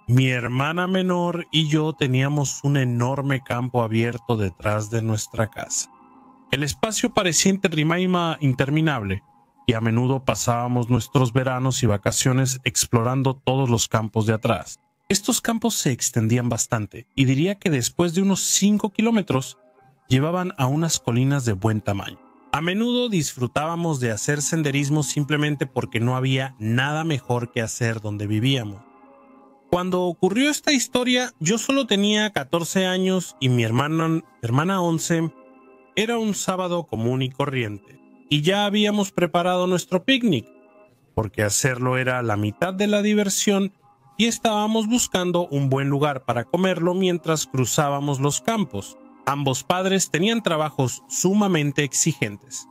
Mi hermana menor y yo teníamos un enorme campo abierto detrás de nuestra casa. El espacio parecía interminable y a menudo pasábamos nuestros veranos y vacaciones explorando todos los campos de atrás. Estos campos se extendían bastante y diría que después de unos 5 kilómetros llevaban a unas colinas de buen tamaño. A menudo disfrutábamos de hacer senderismo simplemente porque no había nada mejor que hacer donde vivíamos. Cuando ocurrió esta historia, yo solo tenía 14 años y mi hermana 11. Era un sábado común y corriente, y ya habíamos preparado nuestro picnic, porque hacerlo era la mitad de la diversión y estábamos buscando un buen lugar para comerlo mientras cruzábamos los campos. Ambos padres tenían trabajos sumamente exigentes.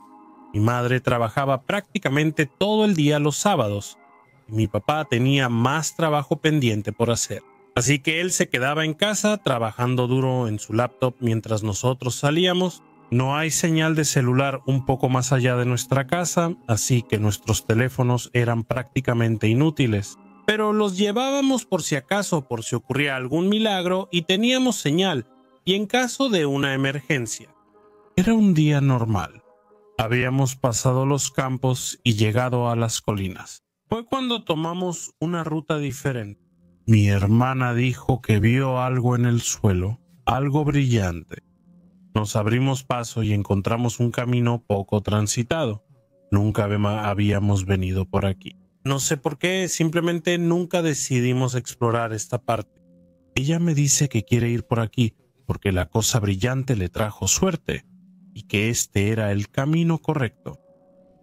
Mi madre trabajaba prácticamente todo el día los sábados, y mi papá tenía más trabajo pendiente por hacer. Así que él se quedaba en casa trabajando duro en su laptop mientras nosotros salíamos. No hay señal de celular un poco más allá de nuestra casa, así que nuestros teléfonos eran prácticamente inútiles. Pero los llevábamos por si acaso, por si ocurría algún milagro, y teníamos señal, y en caso de una emergencia. Era un día normal. Habíamos pasado los campos y llegado a las colinas. Fue cuando tomamos una ruta diferente. Mi hermana dijo que vio algo en el suelo, algo brillante. Nos abrimos paso y encontramos un camino poco transitado. Nunca habíamos venido por aquí. No sé por qué, simplemente nunca decidimos explorar esta parte. Ella me dice que quiere ir por aquí porque la cosa brillante le trajo suerte y que este era el camino correcto.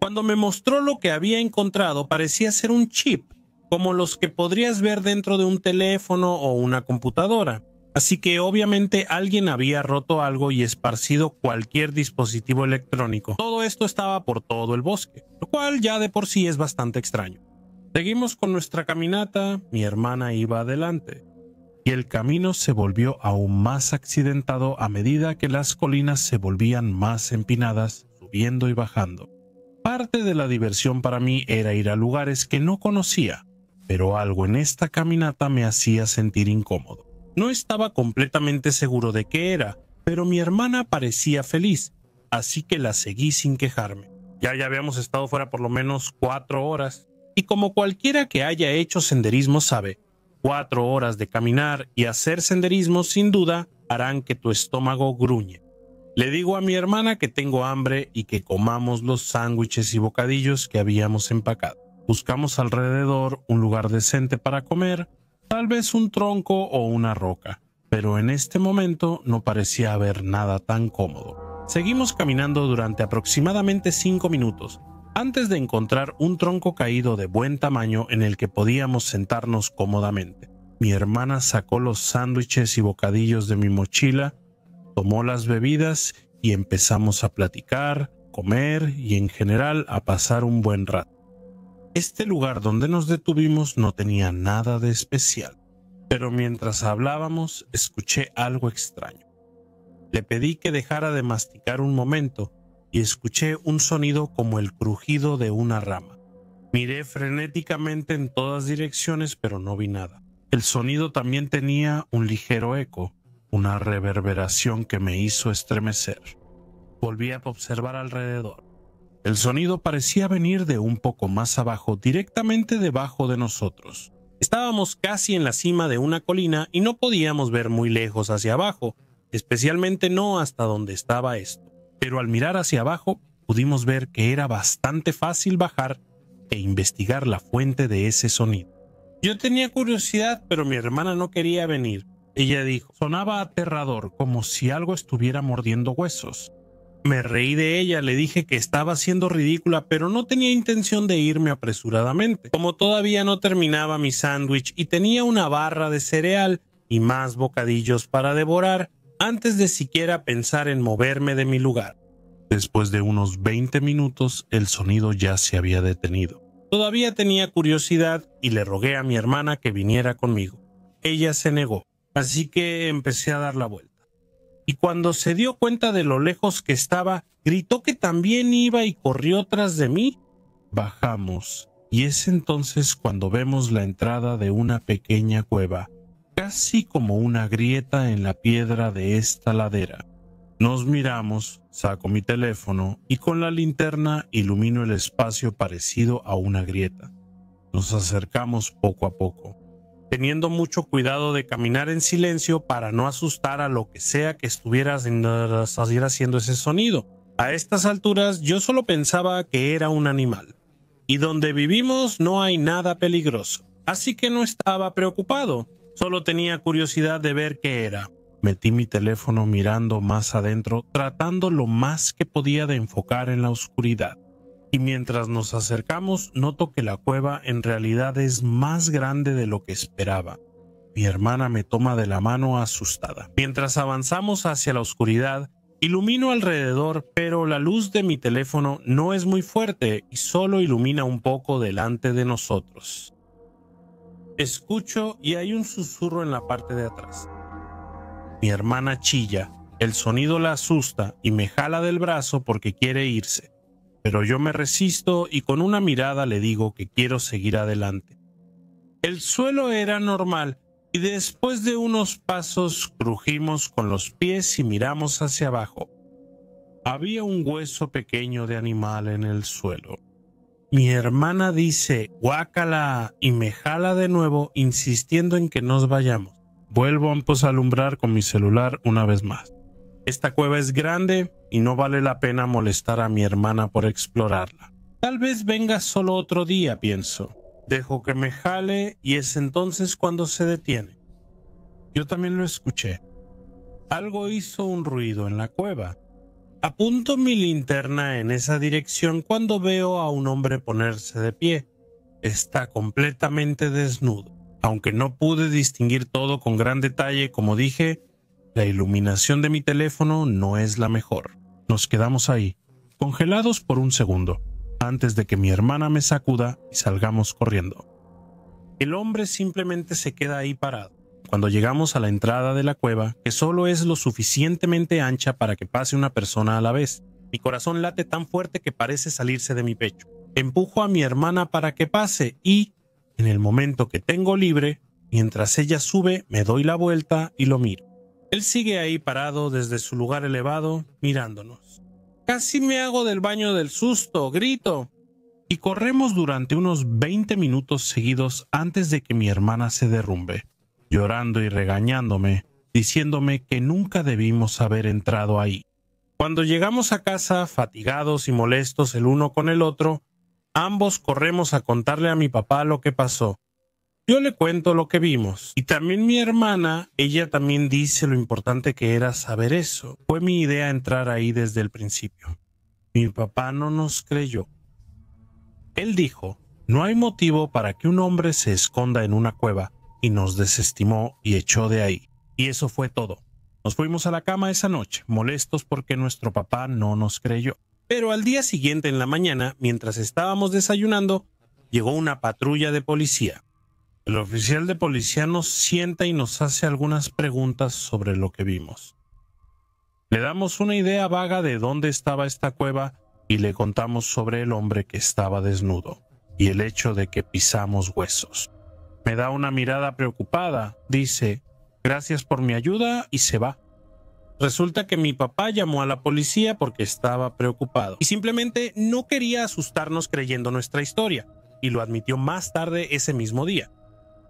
Cuando me mostró lo que había encontrado, parecía ser un chip, como los que podrías ver dentro de un teléfono o una computadora. Así que obviamente alguien había roto algo y esparcido cualquier dispositivo electrónico. Todo esto estaba por todo el bosque, lo cual ya de por sí es bastante extraño. Seguimos con nuestra caminata, mi hermana iba adelante, y el camino se volvió aún más accidentado a medida que las colinas se volvían más empinadas, subiendo y bajando. Parte de la diversión para mí era ir a lugares que no conocía, pero algo en esta caminata me hacía sentir incómodo. No estaba completamente seguro de qué era, pero mi hermana parecía feliz, así que la seguí sin quejarme. Ya habíamos estado fuera por lo menos 4 horas, y como cualquiera que haya hecho senderismo sabe, 4 horas de caminar y hacer senderismo sin duda harán que tu estómago gruñe. Le digo a mi hermana que tengo hambre y que comamos los sándwiches y bocadillos que habíamos empacado. Buscamos alrededor un lugar decente para comer, tal vez un tronco o una roca, pero en este momento no parecía haber nada tan cómodo. Seguimos caminando durante aproximadamente 5 minutos, antes de encontrar un tronco caído de buen tamaño en el que podíamos sentarnos cómodamente. Mi hermana sacó los sándwiches y bocadillos de mi mochila, tomó las bebidas y empezamos a platicar, comer y en general a pasar un buen rato. Este lugar donde nos detuvimos no tenía nada de especial, pero mientras hablábamos escuché algo extraño. Le pedí que dejara de masticar un momento y escuché un sonido como el crujido de una rama. Miré frenéticamente en todas direcciones, pero no vi nada. El sonido también tenía un ligero eco, una reverberación que me hizo estremecer. Volví a observar alrededor. El sonido parecía venir de un poco más abajo, directamente debajo de nosotros. Estábamos casi en la cima de una colina y no podíamos ver muy lejos hacia abajo, especialmente no hasta donde estaba esto. Pero al mirar hacia abajo, pudimos ver que era bastante fácil bajar e investigar la fuente de ese sonido. Yo tenía curiosidad, pero mi hermana no quería venir. Ella dijo, sonaba aterrador, como si algo estuviera mordiendo huesos. Me reí de ella, le dije que estaba siendo ridícula, pero no tenía intención de irme apresuradamente. Como todavía no terminaba mi sándwich y tenía una barra de cereal y más bocadillos para devorar, antes de siquiera pensar en moverme de mi lugar. Después de unos 20 minutos, el sonido ya se había detenido. Todavía tenía curiosidad y le rogué a mi hermana que viniera conmigo. Ella se negó, así que empecé a dar la vuelta. Y cuando se dio cuenta de lo lejos que estaba, gritó que también iba y corrió tras de mí. Bajamos, y es entonces cuando vemos la entrada de una pequeña cueva, casi como una grieta en la piedra de esta ladera. Nos miramos, saco mi teléfono y con la linterna ilumino el espacio parecido a una grieta. Nos acercamos poco a poco, teniendo mucho cuidado de caminar en silencio para no asustar a lo que sea que estuviera haciendo ese sonido. A estas alturas yo solo pensaba que era un animal, y donde vivimos no hay nada peligroso, así que no estaba preocupado, solo tenía curiosidad de ver qué era. Metí mi teléfono mirando más adentro, tratando lo más que podía de enfocar en la oscuridad. Y mientras nos acercamos, noto que la cueva en realidad es más grande de lo que esperaba. Mi hermana me toma de la mano asustada. Mientras avanzamos hacia la oscuridad, ilumino alrededor, pero la luz de mi teléfono no es muy fuerte y solo ilumina un poco delante de nosotros. Escucho y hay un susurro en la parte de atrás. Mi hermana chilla, el sonido la asusta y me jala del brazo porque quiere irse, pero yo me resisto y con una mirada le digo que quiero seguir adelante. El suelo era normal y después de unos pasos crujimos con los pies y miramos hacia abajo. Había un hueso pequeño de animal en el suelo. Mi hermana dice «guácala» y me jala de nuevo insistiendo en que nos vayamos. Vuelvo a alumbrar con mi celular una vez más. Esta cueva es grande y no vale la pena molestar a mi hermana por explorarla. Tal vez venga solo otro día, pienso. Dejo que me jale y es entonces cuando se detiene. Yo también lo escuché. Algo hizo un ruido en la cueva. Apunto mi linterna en esa dirección cuando veo a un hombre ponerse de pie. Está completamente desnudo. Aunque no pude distinguir todo con gran detalle, como dije, la iluminación de mi teléfono no es la mejor. Nos quedamos ahí, congelados por un segundo, antes de que mi hermana me sacuda y salgamos corriendo. El hombre simplemente se queda ahí parado. Cuando llegamos a la entrada de la cueva, que solo es lo suficientemente ancha para que pase una persona a la vez, mi corazón late tan fuerte que parece salirse de mi pecho. Empujo a mi hermana para que pase y, en el momento que tengo libre, mientras ella sube, me doy la vuelta y lo miro. Él sigue ahí parado desde su lugar elevado, mirándonos. Casi me hago del baño del susto, grito. Y corremos durante unos 20 minutos seguidos antes de que mi hermana se derrumbe, llorando y regañándome, diciéndome que nunca debimos haber entrado ahí. Cuando llegamos a casa, fatigados y molestos el uno con el otro, ambos corremos a contarle a mi papá lo que pasó. Yo le cuento lo que vimos. Y también mi hermana, ella también dice lo importante que era saber eso. Fue mi idea entrar ahí desde el principio. Mi papá no nos creyó. Él dijo, no hay motivo para que un hombre se esconda en una cueva, y nos desestimó y echó de ahí. Y eso fue todo. Nos fuimos a la cama esa noche, molestos porque nuestro papá no nos creyó. Pero al día siguiente en la mañana, mientras estábamos desayunando, llegó una patrulla de policía. El oficial de policía nos sienta y nos hace algunas preguntas sobre lo que vimos. Le damos una idea vaga de dónde estaba esta cueva y le contamos sobre el hombre que estaba desnudo y el hecho de que pisamos huesos. Me da una mirada preocupada, dice, gracias por mi ayuda y se va. Resulta que mi papá llamó a la policía porque estaba preocupado y simplemente no quería asustarnos creyendo nuestra historia, y lo admitió más tarde ese mismo día.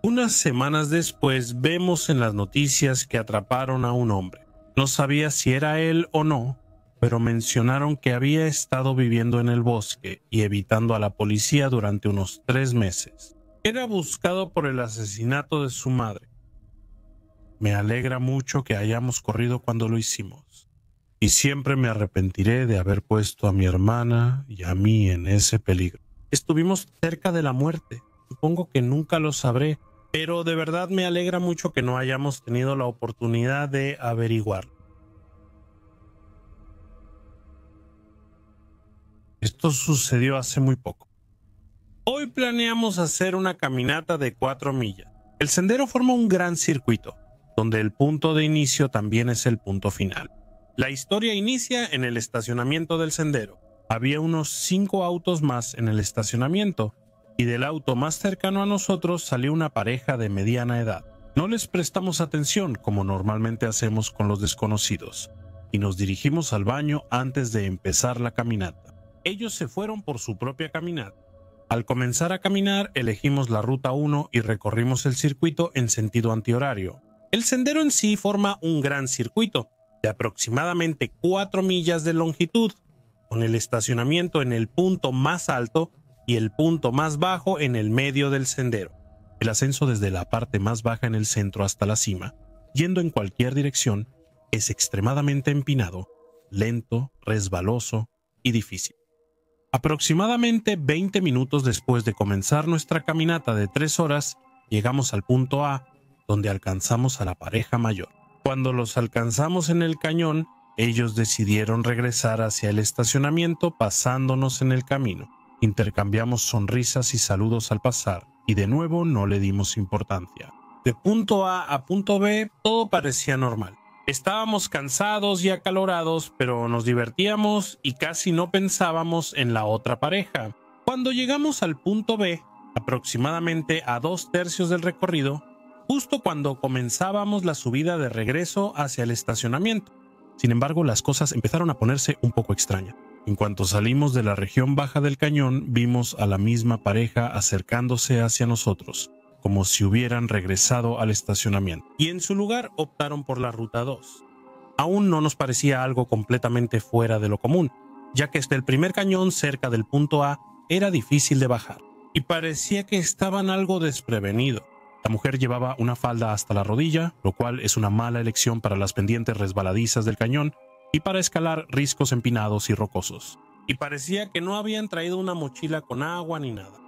Unas semanas después vemos en las noticias que atraparon a un hombre. No sabía si era él o no, pero mencionaron que había estado viviendo en el bosque y evitando a la policía durante unos 3 meses. Era buscado por el asesinato de su madre. Me alegra mucho que hayamos corrido cuando lo hicimos, y siempre me arrepentiré de haber puesto a mi hermana y a mí en ese peligro. Estuvimos cerca de la muerte, supongo que nunca lo sabré, pero de verdad me alegra mucho que no hayamos tenido la oportunidad de averiguarlo. Esto sucedió hace muy poco. Hoy planeamos hacer una caminata de 4 millas. El sendero forma un gran circuito, donde el punto de inicio también es el punto final. La historia inicia en el estacionamiento del sendero. Había unos 5 autos más en el estacionamiento, y del auto más cercano a nosotros salió una pareja de mediana edad. No les prestamos atención como normalmente hacemos con los desconocidos y nos dirigimos al baño antes de empezar la caminata. Ellos se fueron por su propia caminata. Al comenzar a caminar, elegimos la ruta 1 y recorrimos el circuito en sentido antihorario. El sendero en sí forma un gran circuito de aproximadamente 4 millas de longitud, con el estacionamiento en el punto más alto y el punto más bajo en el medio del sendero. El ascenso desde la parte más baja en el centro hasta la cima, yendo en cualquier dirección, es extremadamente empinado, lento, resbaloso y difícil. Aproximadamente 20 minutos después de comenzar nuestra caminata de 3 horas, llegamos al punto A, donde alcanzamos a la pareja mayor. Cuando los alcanzamos en el cañón, ellos decidieron regresar hacia el estacionamiento pasándonos en el camino. Intercambiamos sonrisas y saludos al pasar, y de nuevo no le dimos importancia. De punto A punto B, todo parecía normal. Estábamos cansados y acalorados, pero nos divertíamos y casi no pensábamos en la otra pareja. Cuando llegamos al punto B, aproximadamente a 2/3 del recorrido, justo cuando comenzábamos la subida de regreso hacia el estacionamiento. Sin embargo, las cosas empezaron a ponerse un poco extrañas. En cuanto salimos de la región baja del cañón, vimos a la misma pareja acercándose hacia nosotros, como si hubieran regresado al estacionamiento, y en su lugar optaron por la ruta 2. Aún no nos parecía algo completamente fuera de lo común, ya que hasta el primer cañón cerca del punto A era difícil de bajar, y parecía que estaban algo desprevenidos. La mujer llevaba una falda hasta la rodilla, lo cual es una mala elección para las pendientes resbaladizas del cañón y para escalar riscos empinados y rocosos. Y parecía que no habían traído una mochila con agua ni nada.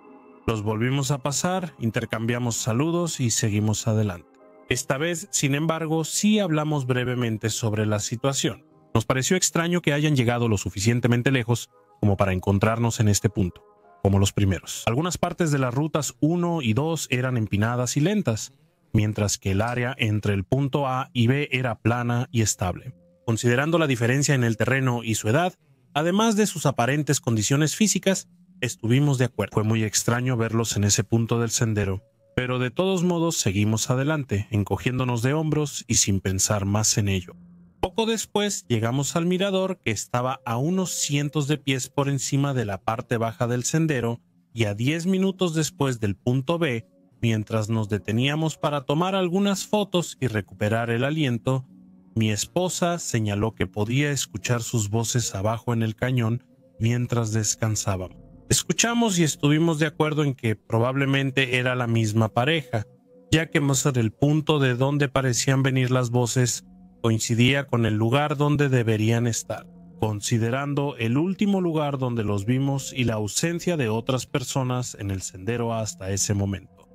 Los volvimos a pasar, intercambiamos saludos y seguimos adelante. Esta vez, sin embargo, sí hablamos brevemente sobre la situación. Nos pareció extraño que hayan llegado lo suficientemente lejos como para encontrarnos en este punto, como los primeros. Algunas partes de las rutas 1 y 2 eran empinadas y lentas, mientras que el área entre el punto A y B era plana y estable. Considerando la diferencia en el terreno y su edad, además de sus aparentes condiciones físicas, estuvimos de acuerdo. Fue muy extraño verlos en ese punto del sendero, pero de todos modos seguimos adelante, encogiéndonos de hombros y sin pensar más en ello. Poco después llegamos al mirador, que estaba a unos cientos de pies por encima de la parte baja del sendero, y a 10 minutos después del punto B, mientras nos deteníamos para tomar algunas fotos y recuperar el aliento, mi esposa señaló que podía escuchar sus voces abajo en el cañón mientras descansábamos. Escuchamos y estuvimos de acuerdo en que probablemente era la misma pareja, ya que más del punto de donde parecían venir las voces coincidía con el lugar donde deberían estar, considerando el último lugar donde los vimos y la ausencia de otras personas en el sendero hasta ese momento.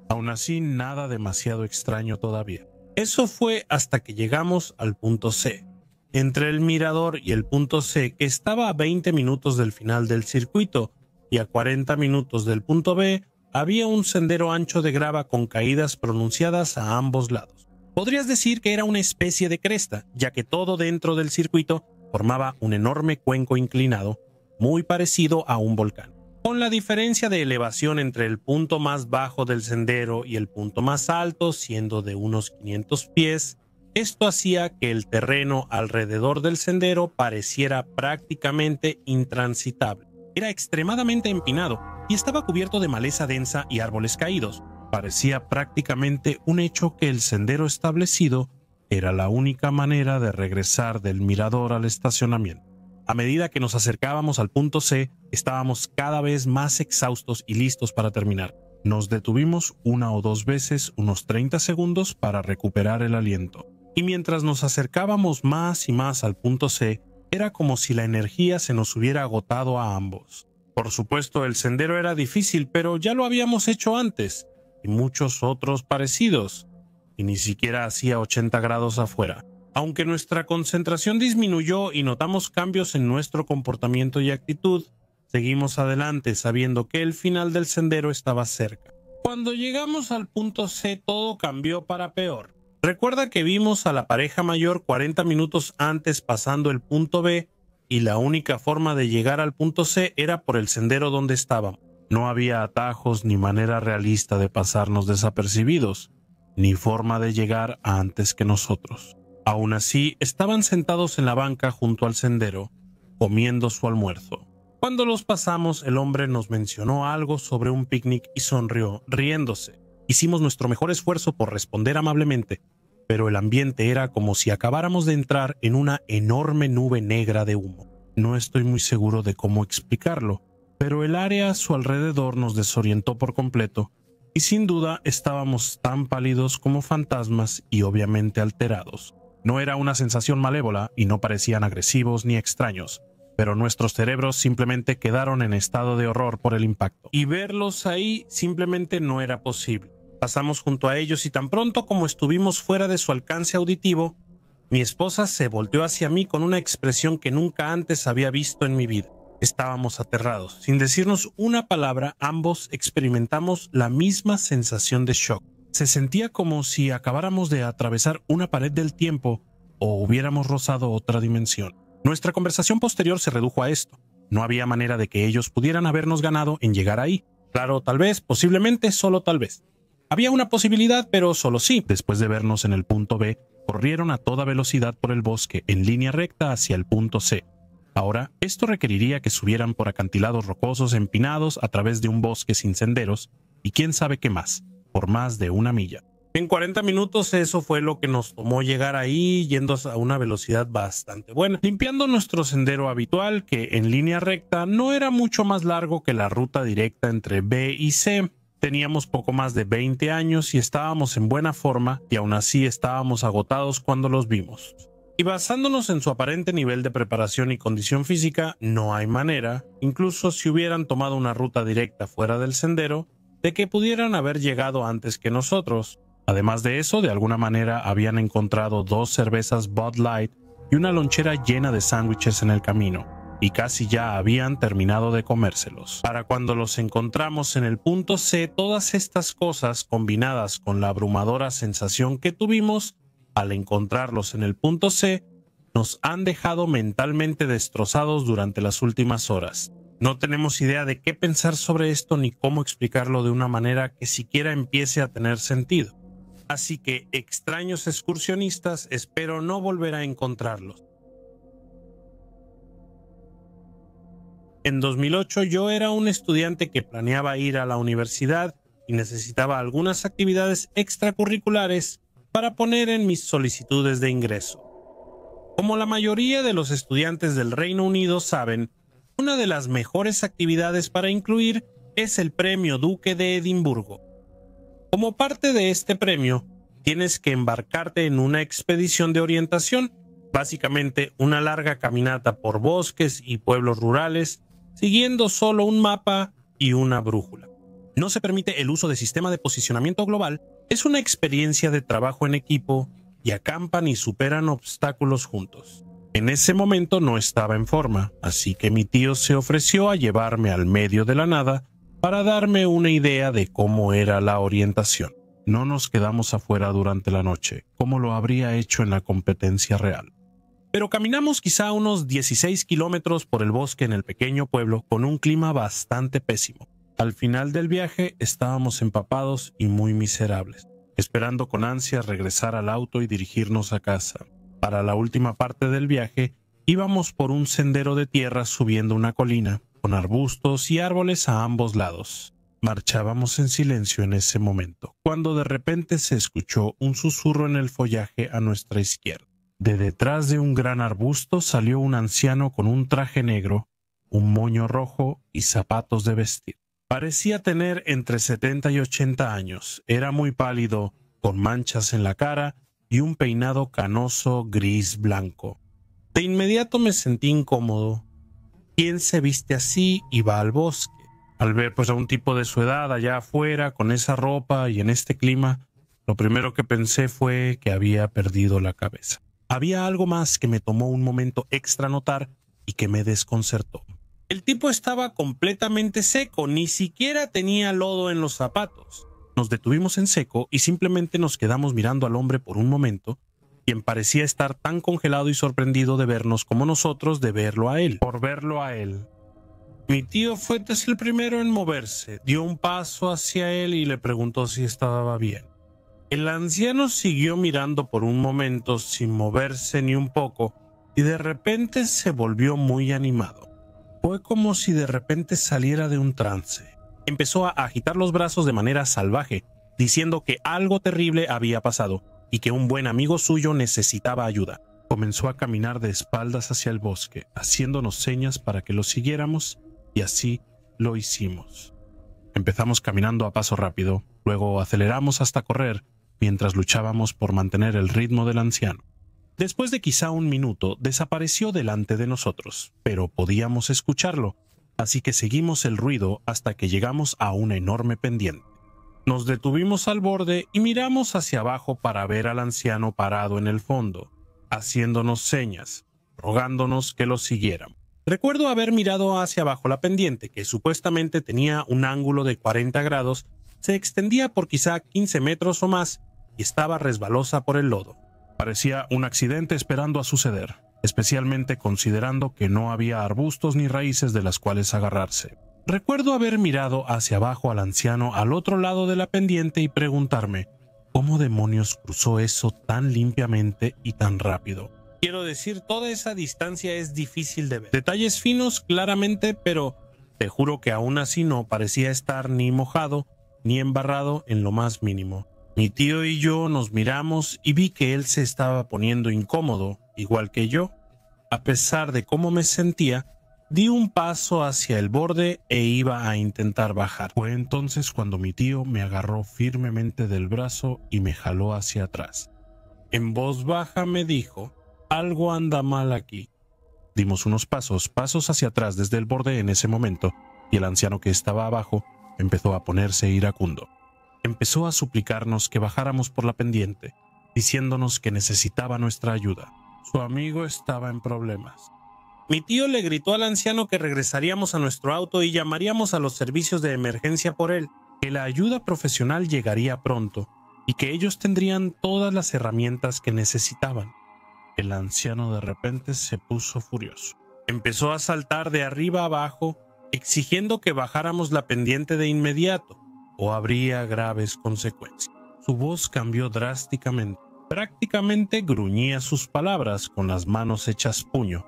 Aún así, nada demasiado extraño todavía. Eso fue hasta que llegamos al punto C. Entre el mirador y el punto C, que estaba a 20 minutos del final del circuito y a 40 minutos del punto B, había un sendero ancho de grava con caídas pronunciadas a ambos lados. Podrías decir que era una especie de cresta, ya que todo dentro del circuito formaba un enorme cuenco inclinado, muy parecido a un volcán. Con la diferencia de elevación entre el punto más bajo del sendero y el punto más alto, siendo de unos 500 pies, esto hacía que el terreno alrededor del sendero pareciera prácticamente intransitable. Era extremadamente empinado y estaba cubierto de maleza densa y árboles caídos. Parecía prácticamente un hecho que el sendero establecido era la única manera de regresar del mirador al estacionamiento. A medida que nos acercábamos al punto C, estábamos cada vez más exhaustos y listos para terminar. Nos detuvimos 1 o 2 veces unos 30 segundos para recuperar el aliento. Y mientras nos acercábamos más y más al punto C, era como si la energía se nos hubiera agotado a ambos. Por supuesto, el sendero era difícil, pero ya lo habíamos hecho antes, y muchos otros parecidos, y ni siquiera hacía 80 grados afuera. Aunque nuestra concentración disminuyó y notamos cambios en nuestro comportamiento y actitud, seguimos adelante sabiendo que el final del sendero estaba cerca. Cuando llegamos al punto C, todo cambió para peor. Recuerda que vimos a la pareja mayor 40 minutos antes pasando el punto B y la única forma de llegar al punto C era por el sendero donde estábamos. No había atajos ni manera realista de pasarnos desapercibidos. ni forma de llegar antes que nosotros. Aún así, estaban sentados en la banca junto al sendero, comiendo su almuerzo. Cuando los pasamos, el hombre nos mencionó algo sobre un picnic y sonrió, riéndose. Hicimos nuestro mejor esfuerzo por responder amablemente, pero el ambiente era como si acabáramos de entrar en una enorme nube negra de humo. No estoy muy seguro de cómo explicarlo, pero el área a su alrededor nos desorientó por completo, y sin duda estábamos tan pálidos como fantasmas y obviamente alterados. No era una sensación malévola y no parecían agresivos ni extraños, pero nuestros cerebros simplemente quedaron en estado de horror por el impacto. Y verlos ahí simplemente no era posible. Pasamos junto a ellos y tan pronto como estuvimos fuera de su alcance auditivo, mi esposa se volteó hacia mí con una expresión que nunca antes había visto en mi vida. Estábamos aterrados. Sin decirnos una palabra, ambos experimentamos la misma sensación de shock. Se sentía como si acabáramos de atravesar una pared del tiempo o hubiéramos rozado otra dimensión. Nuestra conversación posterior se redujo a esto. No había manera de que ellos pudieran habernos ganado en llegar ahí. Claro, tal vez, posiblemente, solo tal vez. Había una posibilidad, pero solo sí. Después de vernos en el punto B, corrieron a toda velocidad por el bosque en línea recta hacia el punto C. Ahora, esto requeriría que subieran por acantilados rocosos empinados a través de un bosque sin senderos y quién sabe qué más, por más de 1 milla. En 40 minutos eso fue lo que nos tomó llegar ahí, yendo a una velocidad bastante buena, limpiando nuestro sendero habitual, que en línea recta no era mucho más largo que la ruta directa entre B y C. Teníamos poco más de 20 años y estábamos en buena forma, y aún así estábamos agotados cuando los vimos. Y basándonos en su aparente nivel de preparación y condición física, no hay manera, incluso si hubieran tomado una ruta directa fuera del sendero, de que pudieran haber llegado antes que nosotros. Además de eso, de alguna manera habían encontrado 2 cervezas Bud Light y una lonchera llena de sándwiches en el camino, y casi ya habían terminado de comérselos. Para cuando los encontramos en el punto C, todas estas cosas, combinadas con la abrumadora sensación que tuvimos al encontrarlos en el punto C, nos han dejado mentalmente destrozados durante las últimas horas. No tenemos idea de qué pensar sobre esto ni cómo explicarlo de una manera que siquiera empiece a tener sentido. Así que, extraños excursionistas, espero no volver a encontrarlos. En 2008 yo era un estudiante que planeaba ir a la universidad y necesitaba algunas actividades extracurriculares para poner en mis solicitudes de ingreso. Como la mayoría de los estudiantes del Reino Unido saben, una de las mejores actividades para incluir es el Premio Duque de Edimburgo. Como parte de este premio, tienes que embarcarte en una expedición de orientación, básicamente una larga caminata por bosques y pueblos rurales, siguiendo solo un mapa y una brújula. No se permite el uso de sistema de posicionamiento global, es una experiencia de trabajo en equipo y acampan y superan obstáculos juntos. En ese momento no estaba en forma, así que mi tío se ofreció a llevarme al medio de la nada para darme una idea de cómo era la orientación. No nos quedamos afuera durante la noche, como lo habría hecho en la competencia real. Pero caminamos quizá unos 16 kilómetros por el bosque en el pequeño pueblo con un clima bastante pésimo. Al final del viaje estábamos empapados y muy miserables, esperando con ansia regresar al auto y dirigirnos a casa. Para la última parte del viaje íbamos por un sendero de tierra subiendo una colina, con arbustos y árboles a ambos lados. Marchábamos en silencio en ese momento, cuando de repente se escuchó un susurro en el follaje a nuestra izquierda. De detrás de un gran arbusto salió un anciano con un traje negro, un moño rojo y zapatos de vestir. Parecía tener entre 70 y 80 años. Era muy pálido, con manchas en la cara y un peinado canoso gris-blanco. De inmediato me sentí incómodo. ¿Quién se viste así y va al bosque? Al ver a un tipo de su edad allá afuera, con esa ropa y en este clima, lo primero que pensé fue que había perdido la cabeza. Había algo más que me tomó un momento extra notar y que me desconcertó. El tipo estaba completamente seco, ni siquiera tenía lodo en los zapatos. Nos detuvimos en seco y simplemente nos quedamos mirando al hombre por un momento, quien parecía estar tan congelado y sorprendido de vernos como nosotros de verlo a él. Por verlo a él. Mi tío fue el primero en moverse, dio un paso hacia él y le preguntó si estaba bien. El anciano siguió mirando por un momento sin moverse ni un poco y de repente se volvió muy animado. Fue como si de repente saliera de un trance. Empezó a agitar los brazos de manera salvaje, diciendo que algo terrible había pasado y que un buen amigo suyo necesitaba ayuda. Comenzó a caminar de espaldas hacia el bosque, haciéndonos señas para que lo siguiéramos, y así lo hicimos. Empezamos caminando a paso rápido, luego aceleramos hasta correr, mientras luchábamos por mantener el ritmo del anciano. Después de quizá un minuto, desapareció delante de nosotros, pero podíamos escucharlo, así que seguimos el ruido hasta que llegamos a una enorme pendiente. Nos detuvimos al borde y miramos hacia abajo para ver al anciano parado en el fondo, haciéndonos señas, rogándonos que lo siguiéramos. Recuerdo haber mirado hacia abajo la pendiente, que supuestamente tenía un ángulo de 40 grados, se extendía por quizá 15 metros o más y estaba resbalosa por el lodo. Parecía un accidente esperando a suceder, especialmente considerando que no había arbustos ni raíces de las cuales agarrarse. Recuerdo haber mirado hacia abajo al anciano al otro lado de la pendiente y preguntarme, ¿cómo demonios cruzó eso tan limpiamente y tan rápido? Quiero decir, toda esa distancia es difícil de ver. Detalles finos, claramente, pero te juro que aún así no parecía estar ni mojado ni embarrado en lo más mínimo. Mi tío y yo nos miramos y vi que él se estaba poniendo incómodo, igual que yo. A pesar de cómo me sentía, di un paso hacia el borde e iba a intentar bajar. Fue entonces cuando mi tío me agarró firmemente del brazo y me jaló hacia atrás. En voz baja me dijo, algo anda mal aquí. Dimos unos pasos hacia atrás desde el borde en ese momento, y el anciano que estaba abajo empezó a ponerse iracundo. Empezó a suplicarnos que bajáramos por la pendiente, diciéndonos que necesitaba nuestra ayuda. Su amigo estaba en problemas. Mi tío le gritó al anciano que regresaríamos a nuestro auto y llamaríamos a los servicios de emergencia por él, que la ayuda profesional llegaría pronto y que ellos tendrían todas las herramientas que necesitaban. El anciano de repente se puso furioso. Empezó a saltar de arriba a abajo, exigiendo que bajáramos la pendiente de inmediato, o habría graves consecuencias. Su voz cambió drásticamente. Prácticamente gruñía sus palabras con las manos hechas puño,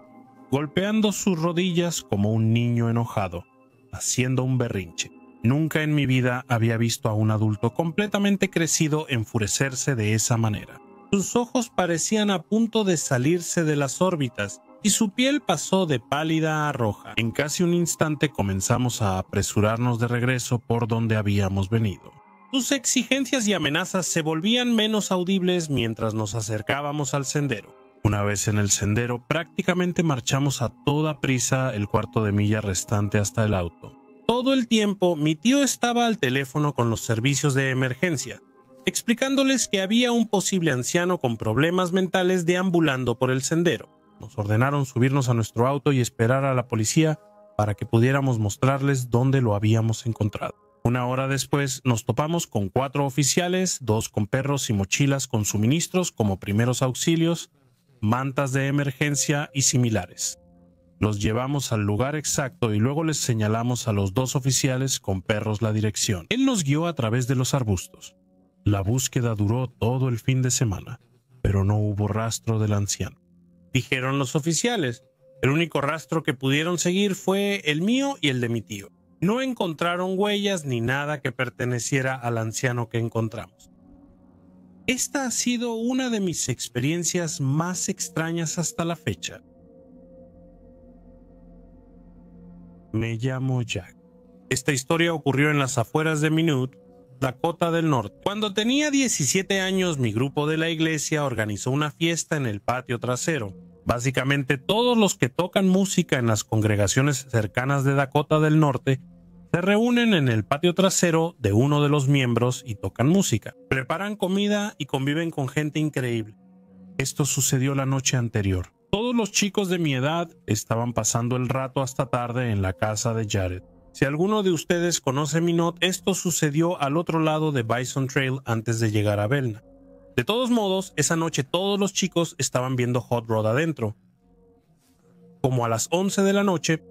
golpeando sus rodillas como un niño enojado, haciendo un berrinche. Nunca en mi vida había visto a un adulto completamente crecido enfurecerse de esa manera. Sus ojos parecían a punto de salirse de las órbitas y su piel pasó de pálida a roja. En casi un instante comenzamos a apresurarnos de regreso por donde habíamos venido. Sus exigencias y amenazas se volvían menos audibles mientras nos acercábamos al sendero. Una vez en el sendero, prácticamente marchamos a toda prisa el cuarto de milla restante hasta el auto. Todo el tiempo, mi tío estaba al teléfono con los servicios de emergencia, explicándoles que había un posible anciano con problemas mentales deambulando por el sendero. Nos ordenaron subirnos a nuestro auto y esperar a la policía para que pudiéramos mostrarles dónde lo habíamos encontrado. Una hora después nos topamos con 4 oficiales, 2 con perros y mochilas con suministros como primeros auxilios, mantas de emergencia y similares. Los llevamos al lugar exacto y luego les señalamos a los 2 oficiales con perros la dirección. Él nos guió a través de los arbustos. La búsqueda duró todo el fin de semana, pero no hubo rastro del anciano. Dijeron los oficiales. El único rastro que pudieron seguir fue el mío y el de mi tío. No encontraron huellas ni nada que perteneciera al anciano que encontramos. Esta ha sido una de mis experiencias más extrañas hasta la fecha. Me llamo Jack. Esta historia ocurrió en las afueras de Minot, Dakota del Norte. Cuando tenía 17 años, mi grupo de la iglesia organizó una fiesta en el patio trasero. Básicamente, todos los que tocan música en las congregaciones cercanas de Dakota del Norte se reúnen en el patio trasero de uno de los miembros y tocan música. Preparan comida y conviven con gente increíble. Esto sucedió la noche anterior. Todos los chicos de mi edad estaban pasando el rato hasta tarde en la casa de Jared. Si alguno de ustedes conoce Minot, esto sucedió al otro lado de Bison Trail antes de llegar a Belknap. De todos modos, esa noche todos los chicos estaban viendo Hot Rod adentro. Como a las 11 de la noche,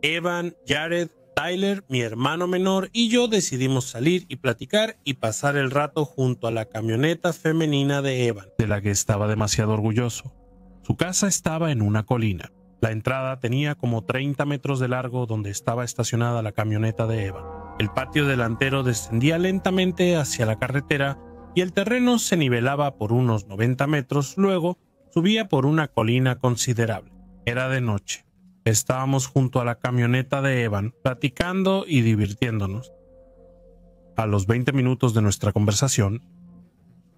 Evan, Jared, Tyler, mi hermano menor, y yo decidimos salir y platicar y pasar el rato junto a la camioneta femenina de Evan, de la que estaba demasiado orgulloso. Su casa estaba en una colina. La entrada tenía como 30 metros de largo donde estaba estacionada la camioneta de Evan. El patio delantero descendía lentamente hacia la carretera y el terreno se nivelaba por unos 90 metros, luego subía por una colina considerable. Era de noche. Estábamos junto a la camioneta de Evan, platicando y divirtiéndonos. A los 20 minutos de nuestra conversación,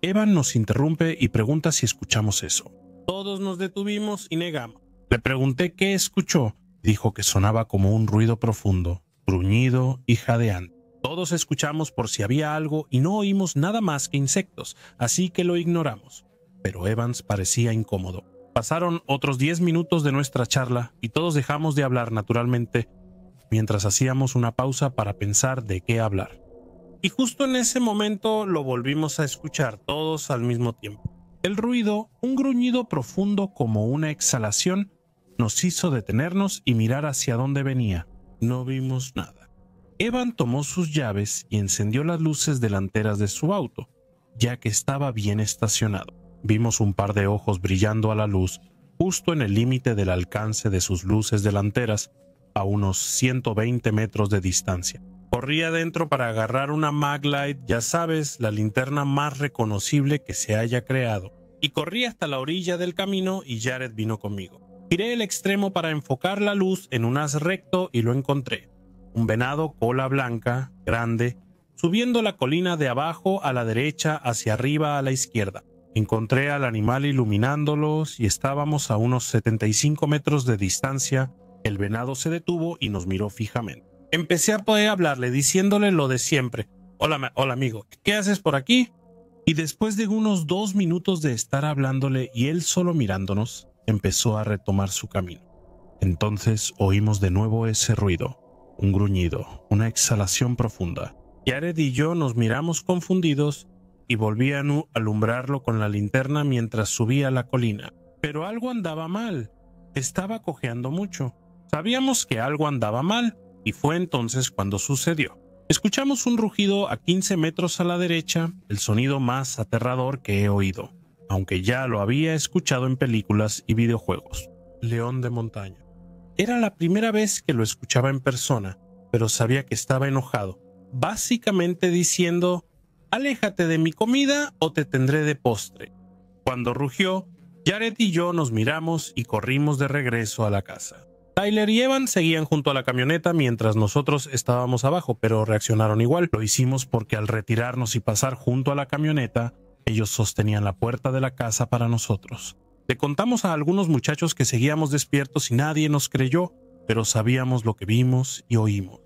Evan nos interrumpe y pregunta si escuchamos eso. Todos nos detuvimos y negamos. Le pregunté qué escuchó. Dijo que sonaba como un ruido profundo, gruñido y jadeante. Todos escuchamos por si había algo y no oímos nada más que insectos, así que lo ignoramos. Pero Evans parecía incómodo. Pasaron otros 10 minutos de nuestra charla y todos dejamos de hablar naturalmente mientras hacíamos una pausa para pensar de qué hablar. Y justo en ese momento lo volvimos a escuchar todos al mismo tiempo. El ruido, un gruñido profundo como una exhalación, nos hizo detenernos y mirar hacia dónde venía. No vimos nada. Evan tomó sus llaves y encendió las luces delanteras de su auto, ya que estaba bien estacionado. Vimos un par de ojos brillando a la luz, justo en el límite del alcance de sus luces delanteras, a unos 120 metros de distancia. Corrí adentro para agarrar una Maglite, ya sabes, la linterna más reconocible que se haya creado, y corrí hasta la orilla del camino y Jared vino conmigo. Giré el extremo para enfocar la luz en un haz recto y lo encontré. Un venado cola blanca, grande, subiendo la colina de abajo a la derecha hacia arriba a la izquierda. Encontré al animal iluminándolos y estábamos a unos 75 metros de distancia. El venado se detuvo y nos miró fijamente. Empecé a poder hablarle diciéndole lo de siempre. Hola amigo, ¿qué haces por aquí? Y después de unos 2 minutos de estar hablándole y él solo mirándonos, empezó a retomar su camino. Entonces oímos de nuevo ese ruido, un gruñido, una exhalación profunda. Jared y yo nos miramos confundidos y volví a alumbrarlo con la linterna mientras subía la colina. Pero algo andaba mal. Estaba cojeando mucho. Sabíamos que algo andaba mal y fue entonces cuando sucedió. Escuchamos un rugido a 15 metros a la derecha, el sonido más aterrador que he oído, aunque ya lo había escuchado en películas y videojuegos. León de montaña. Era la primera vez que lo escuchaba en persona, pero sabía que estaba enojado, básicamente diciendo: «Aléjate de mi comida o te tendré de postre». Cuando rugió, Jared y yo nos miramos y corrimos de regreso a la casa. Tyler y Evan seguían junto a la camioneta mientras nosotros estábamos abajo, pero reaccionaron igual. Lo hicimos porque al retirarnos y pasar junto a la camioneta, ellos sostenían la puerta de la casa para nosotros. Le contamos a algunos muchachos que seguíamos despiertos y nadie nos creyó, pero sabíamos lo que vimos y oímos.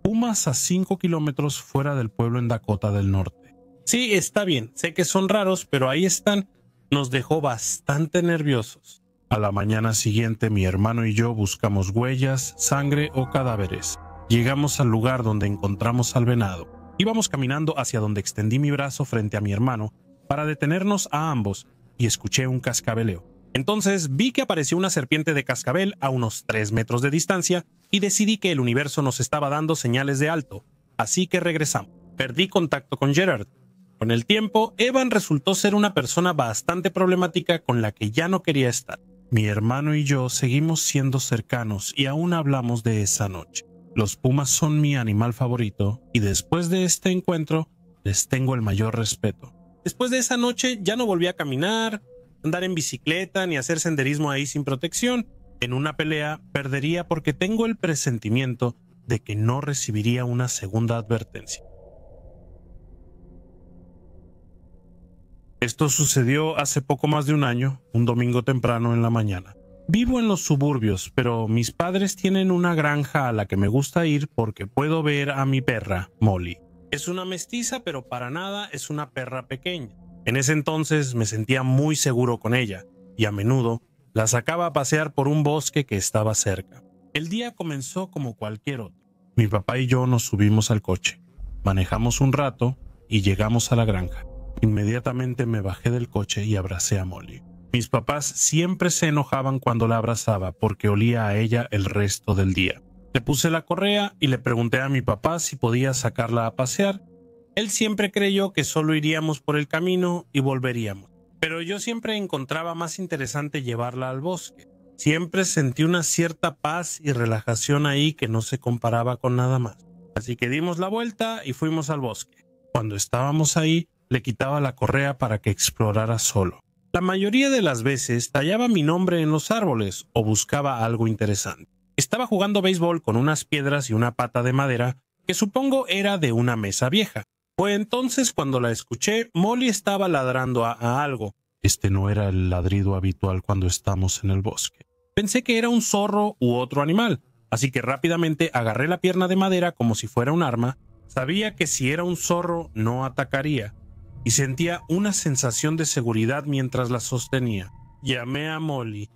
Pumas a 5 kilómetros fuera del pueblo en Dakota del Norte. Sí, está bien, sé que son raros, pero ahí están. Nos dejó bastante nerviosos. A la mañana siguiente, mi hermano y yo buscamos huellas, sangre o cadáveres. Llegamos al lugar donde encontramos al venado. Íbamos caminando hacia donde extendí mi brazo frente a mi hermano para detenernos a ambos y escuché un cascabeleo. Entonces vi que apareció una serpiente de cascabel a unos 3 metros de distancia y decidí que el universo nos estaba dando señales de alto, así que regresamos. Perdí contacto con Gerard. Con el tiempo, Evan resultó ser una persona bastante problemática con la que ya no quería estar. Mi hermano y yo seguimos siendo cercanos y aún hablamos de esa noche. Los pumas son mi animal favorito y después de este encuentro les tengo el mayor respeto. Después de esa noche ya no volví a caminar, andar en bicicleta ni hacer senderismo ahí sin protección. En una pelea perdería porque tengo el presentimiento de que no recibiría una segunda advertencia. Esto sucedió hace poco más de un año, un domingo temprano en la mañana. Vivo en los suburbios, pero mis padres tienen una granja a la que me gusta ir porque puedo ver a mi perra, Molly. Es una mestiza, pero para nada es una perra pequeña. En ese entonces me sentía muy seguro con ella, y a menudo la sacaba a pasear por un bosque que estaba cerca. El día comenzó como cualquier otro. Mi papá y yo nos subimos al coche, manejamos un rato y llegamos a la granja. Inmediatamente me bajé del coche y abracé a Molly. Mis papás siempre se enojaban cuando la abrazaba porque olía a ella el resto del día. Le puse la correa y le pregunté a mi papá si podía sacarla a pasear. Él siempre creyó que solo iríamos por el camino y volveríamos, pero yo siempre encontraba más interesante llevarla al bosque. Siempre sentí una cierta paz y relajación ahí que no se comparaba con nada más. Así que dimos la vuelta y fuimos al bosque. Cuando estábamos ahí, le quitaba la correa para que explorara solo. La mayoría de las veces tallaba mi nombre en los árboles o buscaba algo interesante. Estaba jugando béisbol con unas piedras y una pata de madera que supongo era de una mesa vieja. Fue entonces cuando la escuché. Molly estaba ladrando a algo. Este no era el ladrido habitual cuando estamos en el bosque. Pensé que era un zorro u otro animal, así que rápidamente agarré la pierna de madera como si fuera un arma. Sabía que si era un zorro no atacaría, y sentía una sensación de seguridad mientras la sostenía. Llamé a Molly.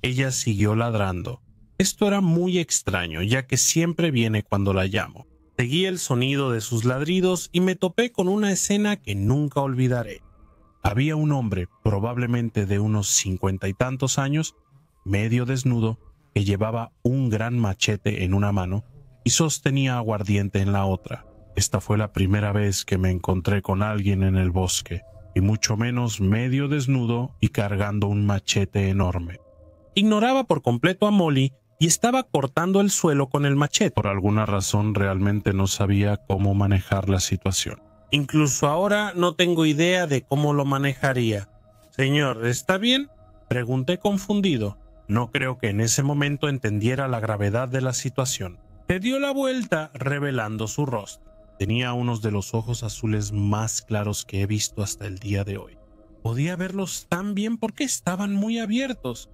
Ella siguió ladrando. Esto era muy extraño, ya que siempre viene cuando la llamo. Seguí el sonido de sus ladridos y me topé con una escena que nunca olvidaré. Había un hombre, probablemente de unos 50 y tantos años, medio desnudo, que llevaba un gran machete en una mano y sostenía aguardiente en la otra. Esta fue la primera vez que me encontré con alguien en el bosque, y mucho menos medio desnudo y cargando un machete enorme. Ignoraba por completo a Molly y estaba cortando el suelo con el machete. Por alguna razón realmente no sabía cómo manejar la situación. Incluso ahora no tengo idea de cómo lo manejaría. Señor, ¿está bien?, pregunté confundido. No creo que en ese momento entendiera la gravedad de la situación. Se dio la vuelta revelando su rostro. Tenía unos de los ojos azules más claros que he visto hasta el día de hoy. Podía verlos tan bien porque estaban muy abiertos.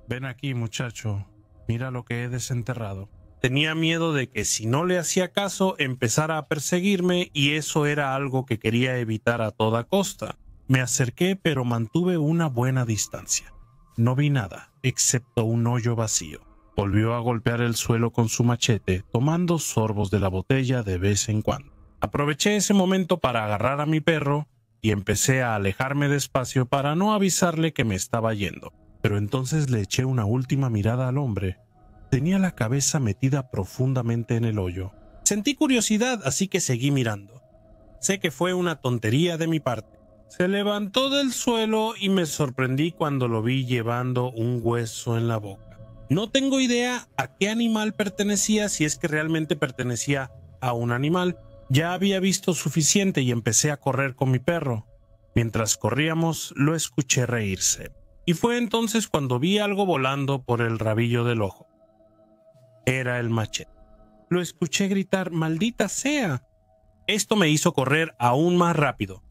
Ven aquí, muchacho. Mira lo que he desenterrado. Tenía miedo de que si no le hacía caso empezara a perseguirme, y eso era algo que quería evitar a toda costa. Me acerqué, pero mantuve una buena distancia. No vi nada, excepto un hoyo vacío. Volvió a golpear el suelo con su machete, tomando sorbos de la botella de vez en cuando. Aproveché ese momento para agarrar a mi perro y empecé a alejarme despacio para no avisarle que me estaba yendo. Pero entonces le eché una última mirada al hombre. Tenía la cabeza metida profundamente en el hoyo. Sentí curiosidad, así que seguí mirando. Sé que fue una tontería de mi parte. Se levantó del suelo y me sorprendí cuando lo vi llevando un hueso en la boca. No tengo idea a qué animal pertenecía, si es que realmente pertenecía a un animal. Ya había visto suficiente y empecé a correr con mi perro. Mientras corríamos, lo escuché reírse. Y fue entonces cuando vi algo volando por el rabillo del ojo. Era el machete. Lo escuché gritar: ¡maldita sea! Esto me hizo correr aún más rápido.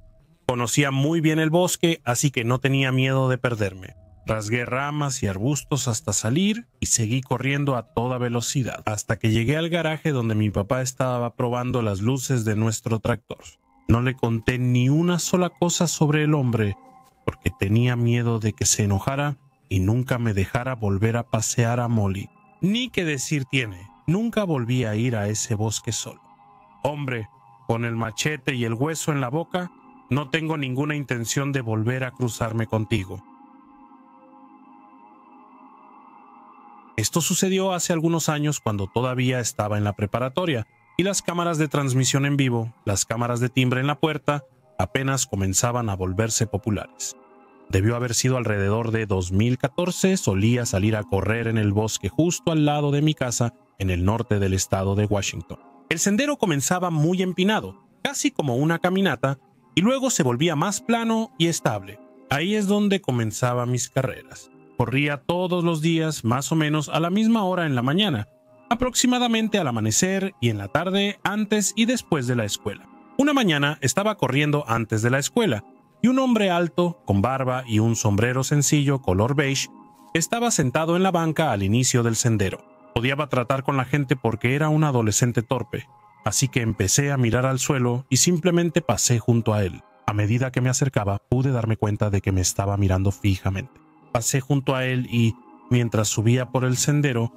Conocía muy bien el bosque, así que no tenía miedo de perderme. Rasgué ramas y arbustos hasta salir y seguí corriendo a toda velocidad, hasta que llegué al garaje donde mi papá estaba probando las luces de nuestro tractor. No le conté ni una sola cosa sobre el hombre, porque tenía miedo de que se enojara y nunca me dejara volver a pasear a Molly. Ni qué decir tiene, nunca volví a ir a ese bosque solo. Hombre, con el machete y el hueso en la boca, no tengo ninguna intención de volver a cruzarme contigo. Esto sucedió hace algunos años, cuando todavía estaba en la preparatoria y las cámaras de transmisión en vivo, las cámaras de timbre en la puerta, apenas comenzaban a volverse populares. Debió haber sido alrededor de 2014. Solía salir a correr en el bosque justo al lado de mi casa, en el norte del estado de Washington. El sendero comenzaba muy empinado, casi como una caminata, y luego se volvía más plano y estable. Ahí es donde comenzaban mis carreras. Corría todos los días, más o menos a la misma hora en la mañana, aproximadamente al amanecer, y en la tarde, antes y después de la escuela. Una mañana estaba corriendo antes de la escuela, y un hombre alto, con barba y un sombrero sencillo color beige, estaba sentado en la banca al inicio del sendero. Odiaba tratar con la gente porque era un adolescente torpe, así que empecé a mirar al suelo y simplemente pasé junto a él. A medida que me acercaba, pude darme cuenta de que me estaba mirando fijamente. Pasé junto a él y, mientras subía por el sendero,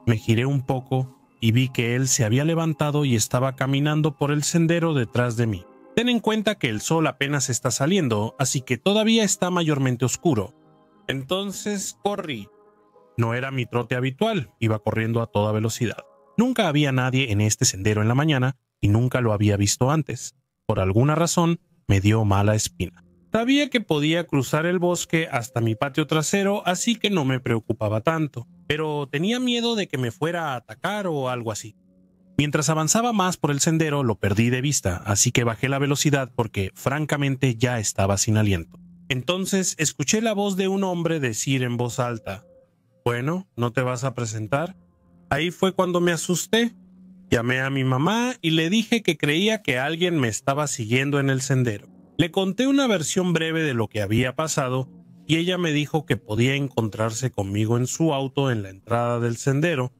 me giré un poco y vi que él se había levantado y estaba caminando por el sendero detrás de mí. Ten en cuenta que el sol apenas está saliendo, así que todavía está mayormente oscuro. Entonces corrí. No era mi trote habitual, iba corriendo a toda velocidad. Nunca había nadie en este sendero en la mañana y nunca lo había visto antes. Por alguna razón, me dio mala espina. Sabía que podía cruzar el bosque hasta mi patio trasero, así que no me preocupaba tanto, pero tenía miedo de que me fuera a atacar o algo así. Mientras avanzaba más por el sendero, lo perdí de vista, así que bajé la velocidad porque, francamente, ya estaba sin aliento. Entonces escuché la voz de un hombre decir en voz alta: «Bueno, ¿no te vas a presentar?». Ahí fue cuando me asusté. Llamé a mi mamá y le dije que creía que alguien me estaba siguiendo en el sendero. Le conté una versión breve de lo que había pasado y ella me dijo que podía encontrarse conmigo en su auto en la entrada del sendero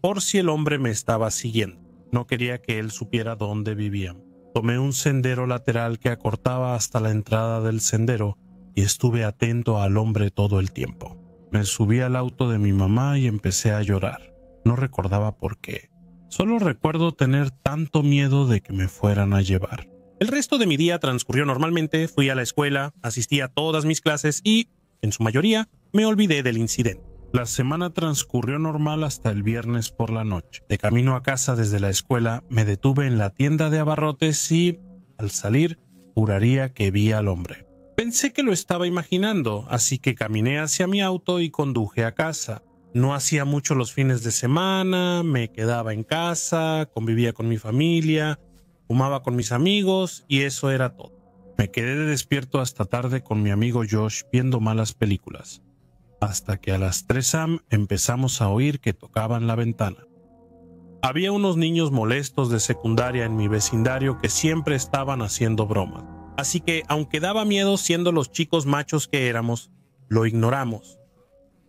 por si el hombre me estaba siguiendo. No quería que él supiera dónde vivíamos. Tomé un sendero lateral que acortaba hasta la entrada del sendero y estuve atento al hombre todo el tiempo. Me subí al auto de mi mamá y empecé a llorar. No recordaba por qué. Solo recuerdo tener tanto miedo de que me fueran a llevar. El resto de mi día transcurrió normalmente. Fui a la escuela, asistí a todas mis clases y, en su mayoría, me olvidé del incidente. La semana transcurrió normal hasta el viernes por la noche. De camino a casa desde la escuela, me detuve en la tienda de abarrotes y, al salir, juraría que vi al hombre. Pensé que lo estaba imaginando, así que caminé hacia mi auto y conduje a casa. No hacía mucho los fines de semana, me quedaba en casa, convivía con mi familia, fumaba con mis amigos y eso era todo. Me quedé despierto hasta tarde con mi amigo Josh viendo malas películas, hasta que a las 3 a.m. empezamos a oír que tocaban la ventana. Había unos niños molestos de secundaria en mi vecindario que siempre estaban haciendo bromas, así que, aunque daba miedo siendo los chicos machos que éramos, lo ignoramos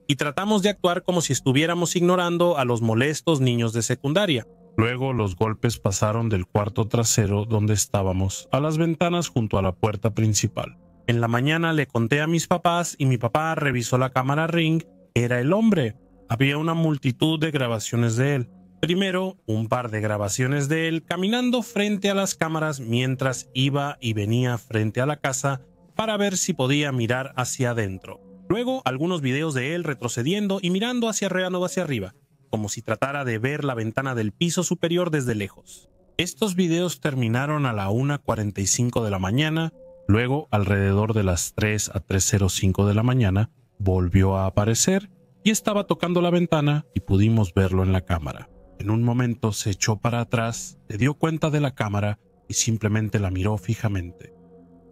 y tratamos de actuar como si estuviéramos ignorando a los molestos niños de secundaria. Luego los golpes pasaron del cuarto trasero donde estábamos a las ventanas junto a la puerta principal. En la mañana le conté a mis papás y mi papá revisó la cámara Ring. Era el hombre. Había una multitud de grabaciones de él. Primero, un par de grabaciones de él caminando frente a las cámaras mientras iba y venía frente a la casa para ver si podía mirar hacia adentro. Luego, algunos videos de él retrocediendo y mirando hacia arriba, como si tratara de ver la ventana del piso superior desde lejos. Estos videos terminaron a la 1:45 de la mañana. Luego, alrededor de las 3 a 3:05 de la mañana, volvió a aparecer y estaba tocando la ventana y pudimos verlo en la cámara. En un momento se echó para atrás, se dio cuenta de la cámara y simplemente la miró fijamente.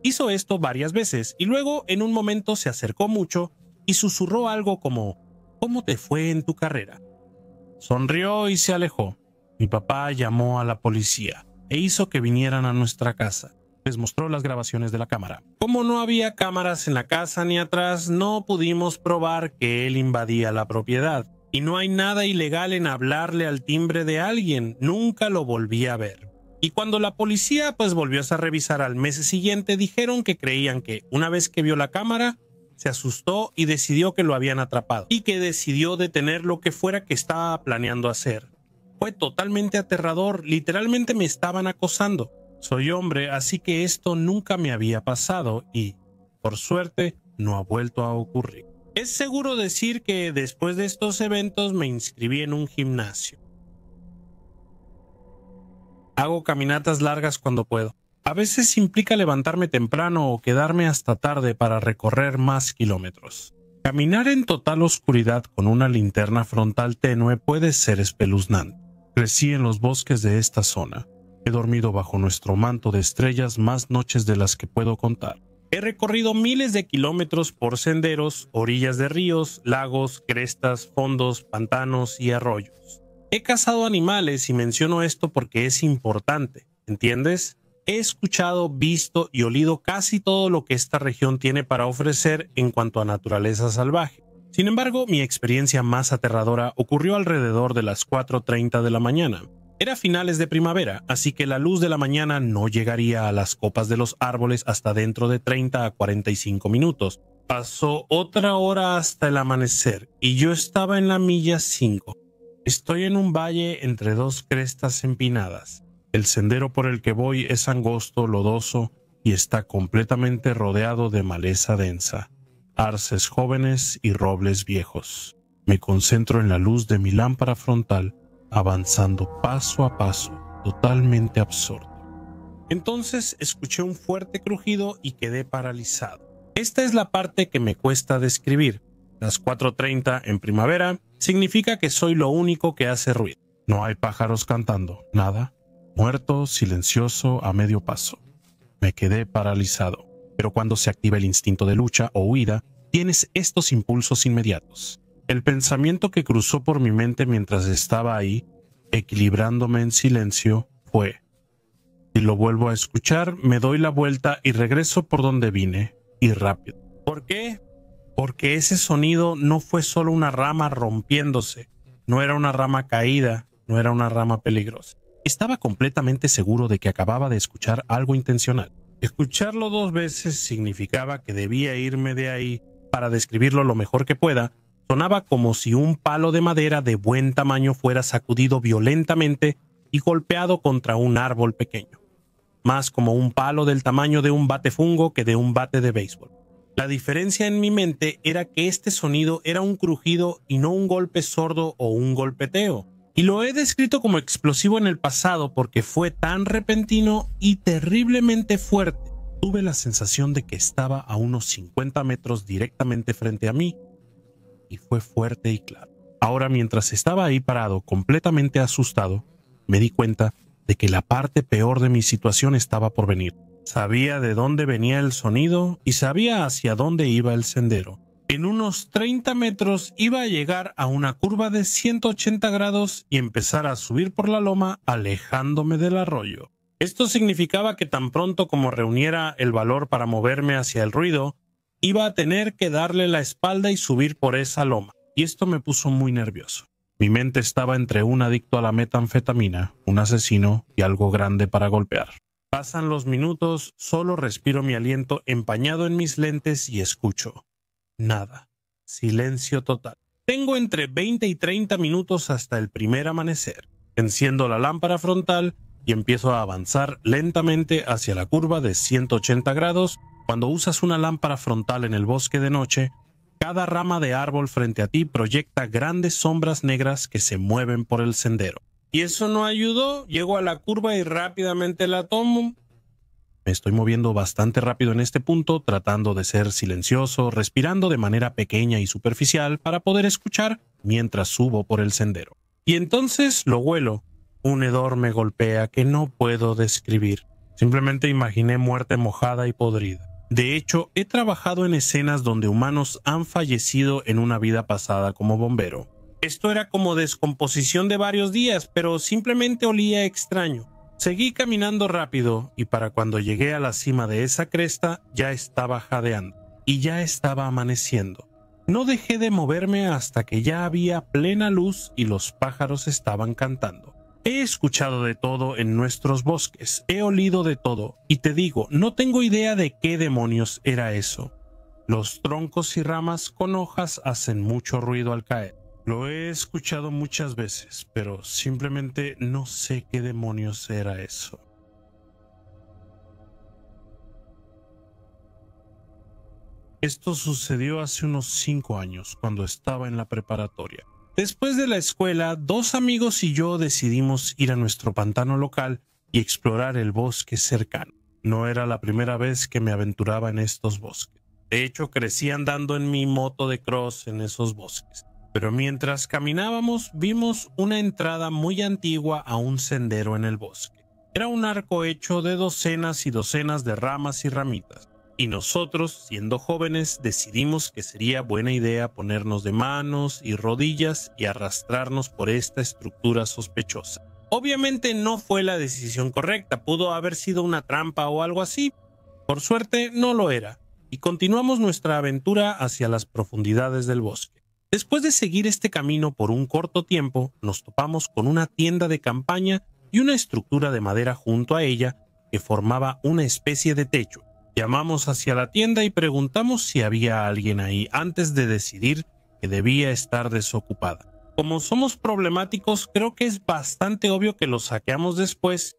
Hizo esto varias veces y luego en un momento se acercó mucho y susurró algo como: «¿Cómo te fue en tu carrera?». Sonrió y se alejó. Mi papá llamó a la policía e hizo que vinieran a nuestra casa. Les mostró las grabaciones de la cámara. Como no había cámaras en la casa ni atrás, no pudimos probar que él invadía la propiedad. Y no hay nada ilegal en hablarle al timbre de alguien. Nunca lo volví a ver. Y cuando la policía volvió a revisar al mes siguiente, dijeron que creían que una vez que vio la cámara, se asustó y decidió que lo habían atrapado y que decidió detener lo que fuera que estaba planeando hacer. Fue totalmente aterrador, literalmente me estaban acosando. Soy hombre, así que esto nunca me había pasado y, por suerte, no ha vuelto a ocurrir. Es seguro decir que después de estos eventos me inscribí en un gimnasio. Hago caminatas largas cuando puedo. A veces implica levantarme temprano o quedarme hasta tarde para recorrer más kilómetros. Caminar en total oscuridad con una linterna frontal tenue puede ser espeluznante. Crecí en los bosques de esta zona. He dormido bajo nuestro manto de estrellas más noches de las que puedo contar. He recorrido miles de kilómetros por senderos, orillas de ríos, lagos, crestas, fondos, pantanos y arroyos. He cazado animales y menciono esto porque es importante, ¿entiendes? He escuchado, visto y olido casi todo lo que esta región tiene para ofrecer en cuanto a naturaleza salvaje. Sin embargo, mi experiencia más aterradora ocurrió alrededor de las 4:30 de la mañana. Era finales de primavera, así que la luz de la mañana no llegaría a las copas de los árboles hasta dentro de 30 a 45 minutos. Pasó otra hora hasta el amanecer y yo estaba en la milla 5. Estoy en un valle entre dos crestas empinadas. El sendero por el que voy es angosto, lodoso y está completamente rodeado de maleza densa, arces jóvenes y robles viejos. Me concentro en la luz de mi lámpara frontal, avanzando paso a paso, totalmente absorto. Entonces escuché un fuerte crujido y quedé paralizado. Esta es la parte que me cuesta describir. Las 4:30 en primavera significa que soy lo único que hace ruido. No hay pájaros cantando, nada. Muerto, silencioso, a medio paso. Me quedé paralizado. Pero cuando se activa el instinto de lucha o huida, tienes estos impulsos inmediatos. El pensamiento que cruzó por mi mente mientras estaba ahí, equilibrándome en silencio, fue: si lo vuelvo a escuchar, me doy la vuelta y regreso por donde vine, y rápido. ¿Por qué? Porque ese sonido no fue solo una rama rompiéndose, no era una rama caída, no era una rama peligrosa. Estaba completamente seguro de que acababa de escuchar algo intencional. Escucharlo 2 veces significaba que debía irme de ahí. Para describirlo lo mejor que pueda, sonaba como si un palo de madera de buen tamaño fuera sacudido violentamente y golpeado contra un árbol pequeño. Más como un palo del tamaño de un batefungo que de un bate de béisbol. La diferencia en mi mente era que este sonido era un crujido y no un golpe sordo o un golpeteo. Y lo he descrito como explosivo en el pasado porque fue tan repentino y terriblemente fuerte. Tuve la sensación de que estaba a unos 50 metros directamente frente a mí. Y fue fuerte y claro. Ahora, mientras estaba ahí parado, completamente asustado, me di cuenta de que la parte peor de mi situación estaba por venir. Sabía de dónde venía el sonido y sabía hacia dónde iba el sendero. En unos 30 metros iba a llegar a una curva de 180 grados y empezar a subir por la loma, alejándome del arroyo. Esto significaba que tan pronto como reuniera el valor para moverme hacia el ruido, iba a tener que darle la espalda y subir por esa loma. Y esto me puso muy nervioso. Mi mente estaba entre un adicto a la metanfetamina, un asesino y algo grande para golpear. Pasan los minutos, solo respiro mi aliento empañado en mis lentes y escucho. Nada. Silencio total. Tengo entre 20 y 30 minutos hasta el primer amanecer. Enciendo la lámpara frontal y empiezo a avanzar lentamente hacia la curva de 180 grados. Cuando usas una lámpara frontal en el bosque de noche, cada rama de árbol frente a ti proyecta grandes sombras negras que se mueven por el sendero. Y eso no ayudó. Llego a la curva y rápidamente la tomo. Me estoy moviendo bastante rápido en este punto, tratando de ser silencioso, respirando de manera pequeña y superficial para poder escuchar mientras subo por el sendero. Y entonces lo huelo. Un hedor me golpea que no puedo describir. Simplemente imaginé muerte mojada y podrida. De hecho, he trabajado en escenas donde humanos han fallecido en una vida pasada como bombero. Esto era como descomposición de varios días, pero simplemente olía extraño. Seguí caminando rápido y para cuando llegué a la cima de esa cresta ya estaba jadeando y ya estaba amaneciendo. No dejé de moverme hasta que ya había plena luz y los pájaros estaban cantando. He escuchado de todo en nuestros bosques, he olido de todo y te digo, no tengo idea de qué demonios era eso. Los troncos y ramas con hojas hacen mucho ruido al caer. Lo he escuchado muchas veces, pero simplemente no sé qué demonios era eso. Esto sucedió hace unos 5 años, cuando estaba en la preparatoria. Después de la escuela, 2 amigos y yo decidimos ir a nuestro pantano local y explorar el bosque cercano. No era la primera vez que me aventuraba en estos bosques. De hecho, crecí andando en mi moto de cross en esos bosques. Pero mientras caminábamos, vimos una entrada muy antigua a un sendero en el bosque. Era un arco hecho de docenas y docenas de ramas y ramitas. Y nosotros, siendo jóvenes, decidimos que sería buena idea ponernos de manos y rodillas y arrastrarnos por esta estructura sospechosa. Obviamente no fue la decisión correcta, pudo haber sido una trampa o algo así. Por suerte no lo era, y continuamos nuestra aventura hacia las profundidades del bosque. Después de seguir este camino por un corto tiempo, nos topamos con una tienda de campaña y una estructura de madera junto a ella que formaba una especie de techo. Llamamos hacia la tienda y preguntamos si había alguien ahí antes de decidir que debía estar desocupada. Como somos problemáticos, creo que es bastante obvio que lo saqueamos después.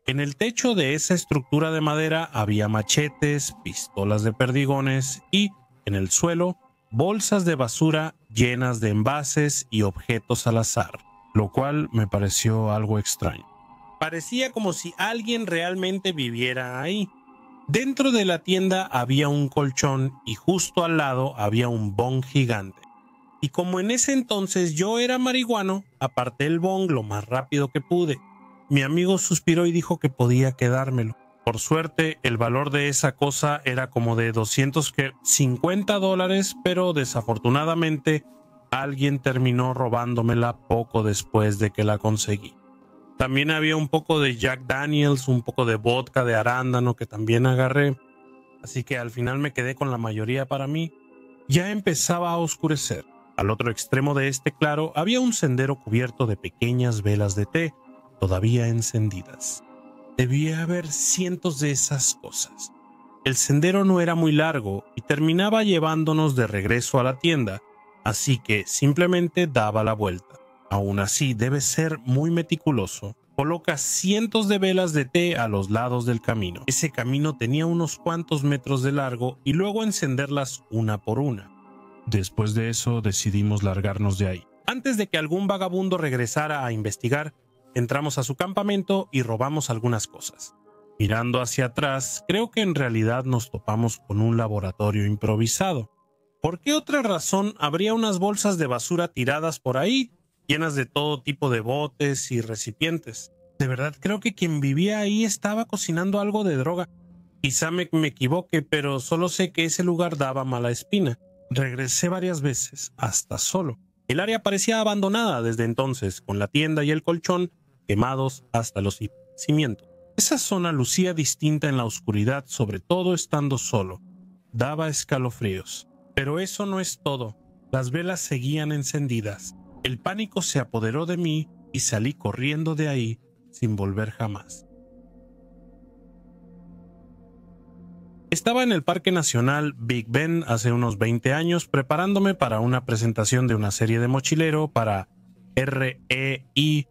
En el techo de esa estructura de madera había machetes, pistolas de perdigones y, en el suelo, bolsas de basura llenas de envases y objetos al azar, lo cual me pareció algo extraño. Parecía como si alguien realmente viviera ahí. Dentro de la tienda había un colchón y justo al lado había un bong gigante. Y como en ese entonces yo era marihuano, aparté el bong lo más rápido que pude. Mi amigo suspiró y dijo que podía quedármelo. Por suerte, el valor de esa cosa era como de $250, pero desafortunadamente alguien terminó robándomela poco después de que la conseguí. También había un poco de Jack Daniels, un poco de vodka de arándano que también agarré, así que al final me quedé con la mayoría para mí. Ya empezaba a oscurecer. Al otro extremo de este claro había un sendero cubierto de pequeñas velas de té, todavía encendidas. Debía haber cientos de esas cosas. El sendero no era muy largo y terminaba llevándonos de regreso a la tienda, así que simplemente daba la vuelta. Aún así, debe ser muy meticuloso. Coloca cientos de velas de té a los lados del camino. Ese camino tenía unos cuantos metros de largo y luego encenderlas una por una. Después de eso decidimos largarnos de ahí. Antes de que algún vagabundo regresara a investigar, entramos a su campamento y robamos algunas cosas. Mirando hacia atrás, creo que en realidad nos topamos con un laboratorio improvisado. ¿Por qué otra razón habría unas bolsas de basura tiradas por ahí, llenas de todo tipo de botes y recipientes? De verdad creo que quien vivía ahí estaba cocinando algo de droga. Quizá me equivoque, pero solo sé que ese lugar daba mala espina. Regresé varias veces, hasta solo. El área parecía abandonada desde entonces, con la tienda y el colchón quemados hasta los cimientos. Esa zona lucía distinta en la oscuridad, sobre todo estando solo. Daba escalofríos. Pero eso no es todo. Las velas seguían encendidas. El pánico se apoderó de mí y salí corriendo de ahí sin volver jamás. Estaba en el Parque Nacional Big Bend hace unos 20 años preparándome para una presentación de una serie de mochilero para REI.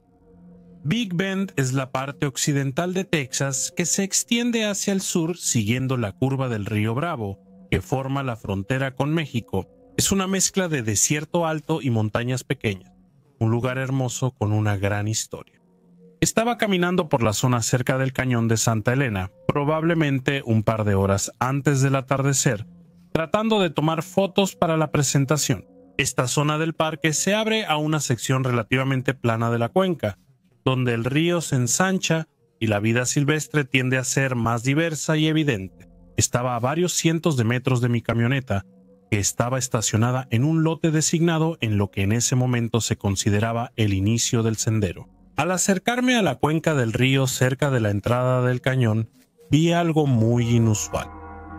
Big Bend es la parte occidental de Texas que se extiende hacia el sur siguiendo la curva del río Bravo, que forma la frontera con México. Es una mezcla de desierto alto y montañas pequeñas, un lugar hermoso con una gran historia. Estaba caminando por la zona cerca del cañón de Santa Elena, probablemente un par de horas antes del atardecer, tratando de tomar fotos para la presentación. Esta zona del parque se abre a una sección relativamente plana de la cuenca, donde el río se ensancha y la vida silvestre tiende a ser más diversa y evidente. Estaba a varios cientos de metros de mi camioneta, que estaba estacionada en un lote designado en lo que en ese momento se consideraba el inicio del sendero. Al acercarme a la cuenca del río cerca de la entrada del cañón, vi algo muy inusual.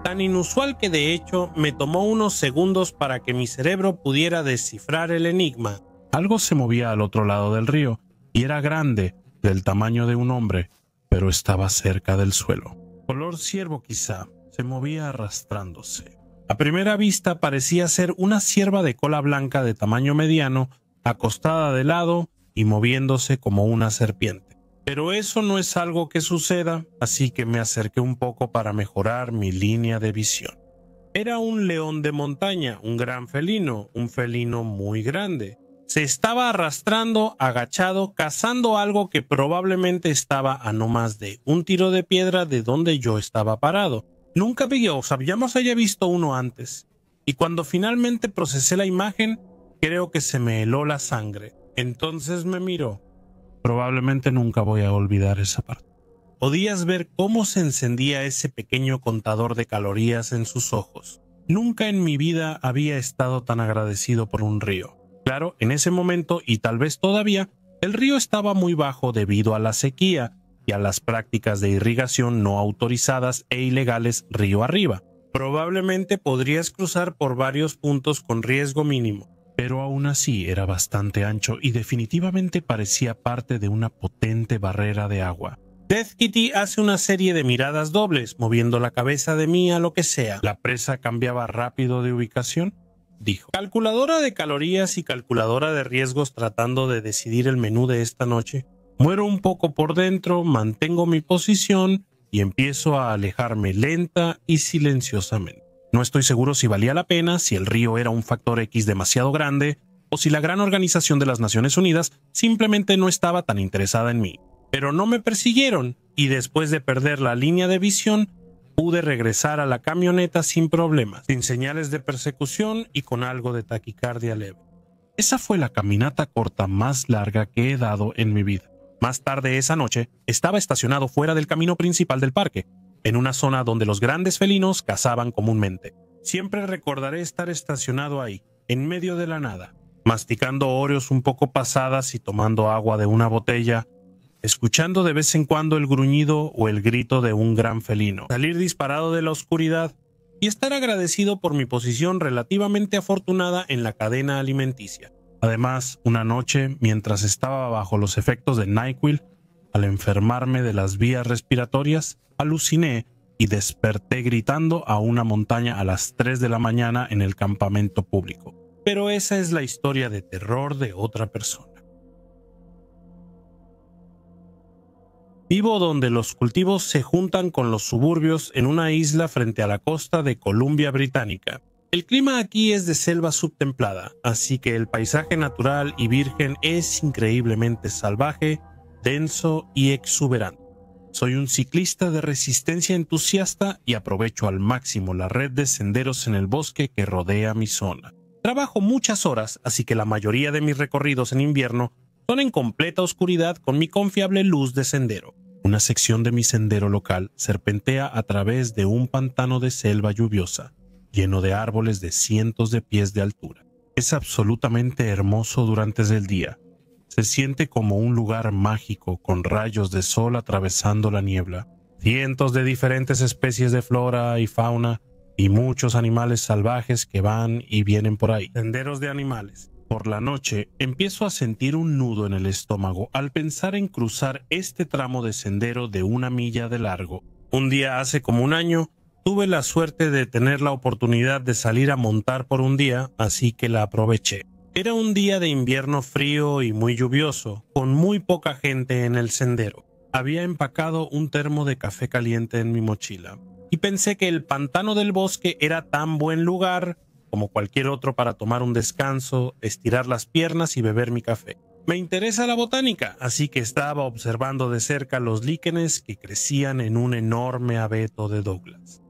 Tan inusual que de hecho me tomó unos segundos para que mi cerebro pudiera descifrar el enigma. Algo se movía al otro lado del río y era grande, del tamaño de un hombre, pero estaba cerca del suelo. Color ciervo quizá, se movía arrastrándose. A primera vista parecía ser una cierva de cola blanca de tamaño mediano, acostada de lado y moviéndose como una serpiente. Pero eso no es algo que suceda, así que me acerqué un poco para mejorar mi línea de visión. Era un león de montaña, un gran felino, un felino muy grande. Se estaba arrastrando, agachado, cazando algo que probablemente estaba a no más de un tiro de piedra de donde yo estaba parado. Nunca habíamos visto uno antes, y cuando finalmente procesé la imagen, creo que se me heló la sangre. Entonces me miró. Probablemente nunca voy a olvidar esa parte. Podías ver cómo se encendía ese pequeño contador de calorías en sus ojos. Nunca en mi vida había estado tan agradecido por un río. Claro, en ese momento, y tal vez todavía, el río estaba muy bajo debido a la sequía y a las prácticas de irrigación no autorizadas e ilegales río arriba. Probablemente podrías cruzar por varios puntos con riesgo mínimo, pero aún así era bastante ancho y definitivamente parecía parte de una potente barrera de agua. Death Kitty hace una serie de miradas dobles, moviendo la cabeza de mí a lo que sea. ¿La presa cambiaba rápido de ubicación?, dijo. Calculadora de calorías y calculadora de riesgos tratando de decidir el menú de esta noche. Muero un poco por dentro, mantengo mi posición y empiezo a alejarme lenta y silenciosamente. No estoy seguro si valía la pena, si el río era un factor X demasiado grande, o si la gran organización de las Naciones Unidas simplemente no estaba tan interesada en mí. Pero no me persiguieron, y después de perder la línea de visión, pude regresar a la camioneta sin problemas, sin señales de persecución y con algo de taquicardia leve. Esa fue la caminata corta más larga que he dado en mi vida. Más tarde esa noche, estaba estacionado fuera del camino principal del parque, en una zona donde los grandes felinos cazaban comúnmente. Siempre recordaré estar estacionado ahí, en medio de la nada, masticando Oreos un poco pasadas y tomando agua de una botella, escuchando de vez en cuando el gruñido o el grito de un gran felino, salir disparado de la oscuridad y estar agradecido por mi posición relativamente afortunada en la cadena alimenticia. Además, una noche, mientras estaba bajo los efectos de NyQuil, al enfermarme de las vías respiratorias, aluciné y desperté gritando a una montaña a las 3 de la mañana en el campamento público. Pero esa es la historia de terror de otra persona. Vivo donde los cultivos se juntan con los suburbios en una isla frente a la costa de Columbia Británica. El clima aquí es de selva subtemplada, así que el paisaje natural y virgen es increíblemente salvaje, denso y exuberante. Soy un ciclista de resistencia entusiasta y aprovecho al máximo la red de senderos en el bosque que rodea mi zona. Trabajo muchas horas, así que la mayoría de mis recorridos en invierno son en completa oscuridad con mi confiable luz de sendero. Una sección de mi sendero local serpentea a través de un pantano de selva lluviosa, lleno de árboles de cientos de pies de altura. Es absolutamente hermoso durante el día. Se siente como un lugar mágico con rayos de sol atravesando la niebla, cientos de diferentes especies de flora y fauna y muchos animales salvajes que van y vienen por ahí. Senderos de animales. Por la noche empiezo a sentir un nudo en el estómago al pensar en cruzar este tramo de sendero de 1 milla de largo. Un día hace como un año tuve la suerte de tener la oportunidad de salir a montar por un día, así que la aproveché. Era un día de invierno frío y muy lluvioso, con muy poca gente en el sendero. Había empacado un termo de café caliente en mi mochila y pensé que el pantano del bosque era tan buen lugar como cualquier otro para tomar un descanso, estirar las piernas y beber mi café. Me interesa la botánica, así que estaba observando de cerca los líquenes que crecían en un enorme abeto de Douglas.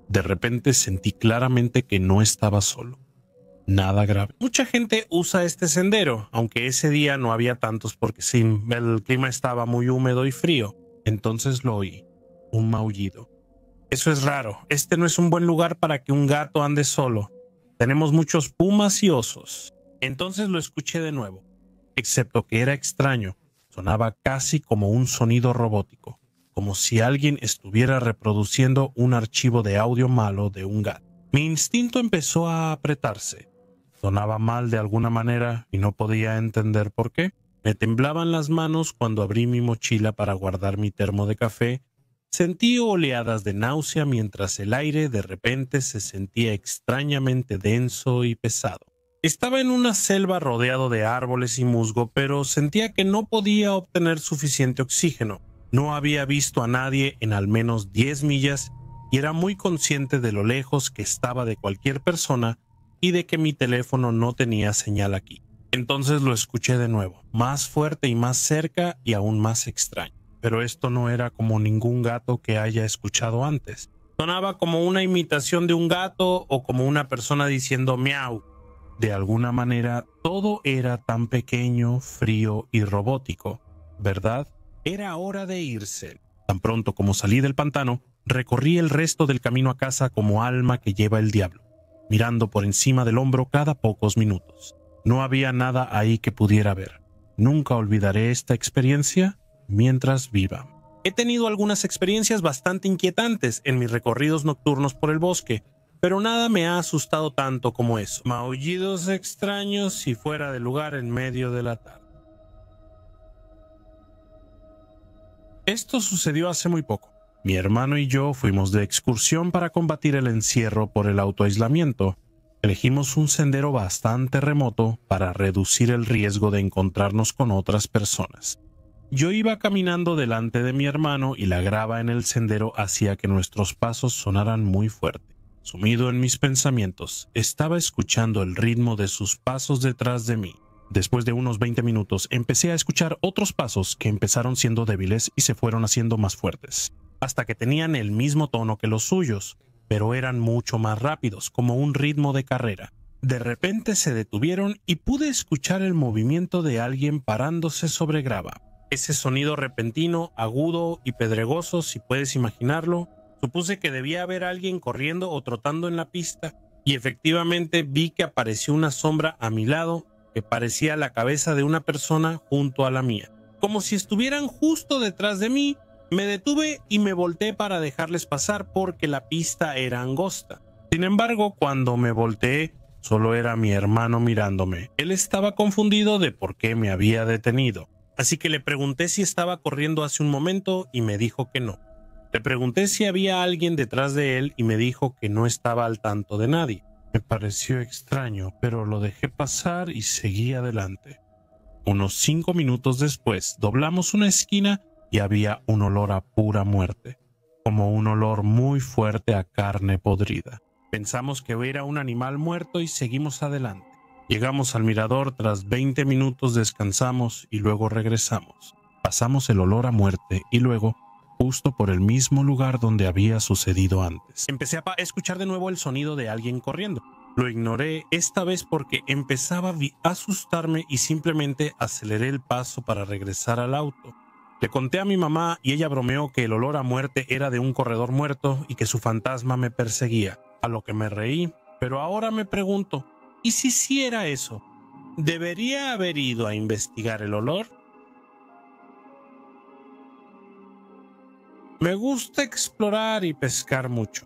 De repente sentí claramente que no estaba solo. Nada grave. Mucha gente usa este sendero, aunque ese día no había tantos porque sí, el clima estaba muy húmedo y frío. Entonces lo oí, un maullido. Eso es raro, este no es un buen lugar para que un gato ande solo. Tenemos muchos pumas y osos. Entonces lo escuché de nuevo, excepto que era extraño. Sonaba casi como un sonido robótico, como si alguien estuviera reproduciendo un archivo de audio malo de un gato. Mi instinto empezó a apretarse. Sonaba mal de alguna manera y no podía entender por qué. Me temblaban las manos cuando abrí mi mochila para guardar mi termo de café. Sentí oleadas de náusea mientras el aire de repente se sentía extrañamente denso y pesado. Estaba en una selva rodeado de árboles y musgo, pero sentía que no podía obtener suficiente oxígeno. No había visto a nadie en al menos 10 millas y era muy consciente de lo lejos que estaba de cualquier persona y de que mi teléfono no tenía señal aquí. Entonces lo escuché de nuevo, más fuerte y más cerca y aún más extraño. Pero esto no era como ningún gato que haya escuchado antes. Sonaba como una imitación de un gato o como una persona diciendo miau. De alguna manera, todo era tan pequeño, frío y robótico, ¿verdad? Era hora de irse. Tan pronto como salí del pantano, recorrí el resto del camino a casa como alma que lleva el diablo, mirando por encima del hombro cada pocos minutos. No había nada ahí que pudiera ver. Nunca olvidaré esta experiencia mientras viva. He tenido algunas experiencias bastante inquietantes en mis recorridos nocturnos por el bosque, pero nada me ha asustado tanto como eso. Maullidos extraños y fuera de lugar en medio de la tarde. Esto sucedió hace muy poco. Mi hermano y yo fuimos de excursión para combatir el encierro por el autoaislamiento. Elegimos un sendero bastante remoto para reducir el riesgo de encontrarnos con otras personas. Yo iba caminando delante de mi hermano y la grava en el sendero hacía que nuestros pasos sonaran muy fuerte. Sumido en mis pensamientos, estaba escuchando el ritmo de sus pasos detrás de mí. Después de unos 20 minutos, empecé a escuchar otros pasos que empezaron siendo débiles y se fueron haciendo más fuertes, hasta que tenían el mismo tono que los suyos, pero eran mucho más rápidos, como un ritmo de carrera. De repente se detuvieron y pude escuchar el movimiento de alguien parándose sobre grava. Ese sonido repentino, agudo y pedregoso, si puedes imaginarlo. Supuse que debía haber alguien corriendo o trotando en la pista, y efectivamente vi que apareció una sombra a mi lado que parecía la cabeza de una persona junto a la mía. Como si estuvieran justo detrás de mí, me detuve y me volteé para dejarles pasar porque la pista era angosta. Sin embargo, cuando me volteé, solo era mi hermano mirándome. Él estaba confundido de por qué me había detenido. Así que le pregunté si estaba corriendo hace un momento y me dijo que no. Le pregunté si había alguien detrás de él y me dijo que no estaba al tanto de nadie. Me pareció extraño, pero lo dejé pasar y seguí adelante. Unos 5 minutos después, doblamos una esquina y había un olor a pura muerte, como un olor muy fuerte a carne podrida. Pensamos que era un animal muerto y seguimos adelante. Llegamos al mirador, tras 20 minutos descansamos y luego regresamos. Pasamos el olor a muerte y luego justo por el mismo lugar donde había sucedido antes. Empecé a escuchar de nuevo el sonido de alguien corriendo. Lo ignoré esta vez porque empezaba a asustarme y simplemente aceleré el paso para regresar al auto. Le conté a mi mamá y ella bromeó que el olor a muerte era de un corredor muerto y que su fantasma me perseguía, a lo que me reí, pero ahora me pregunto, ¿y si sí era eso? ¿Debería haber ido a investigar el olor? Me gusta explorar y pescar mucho.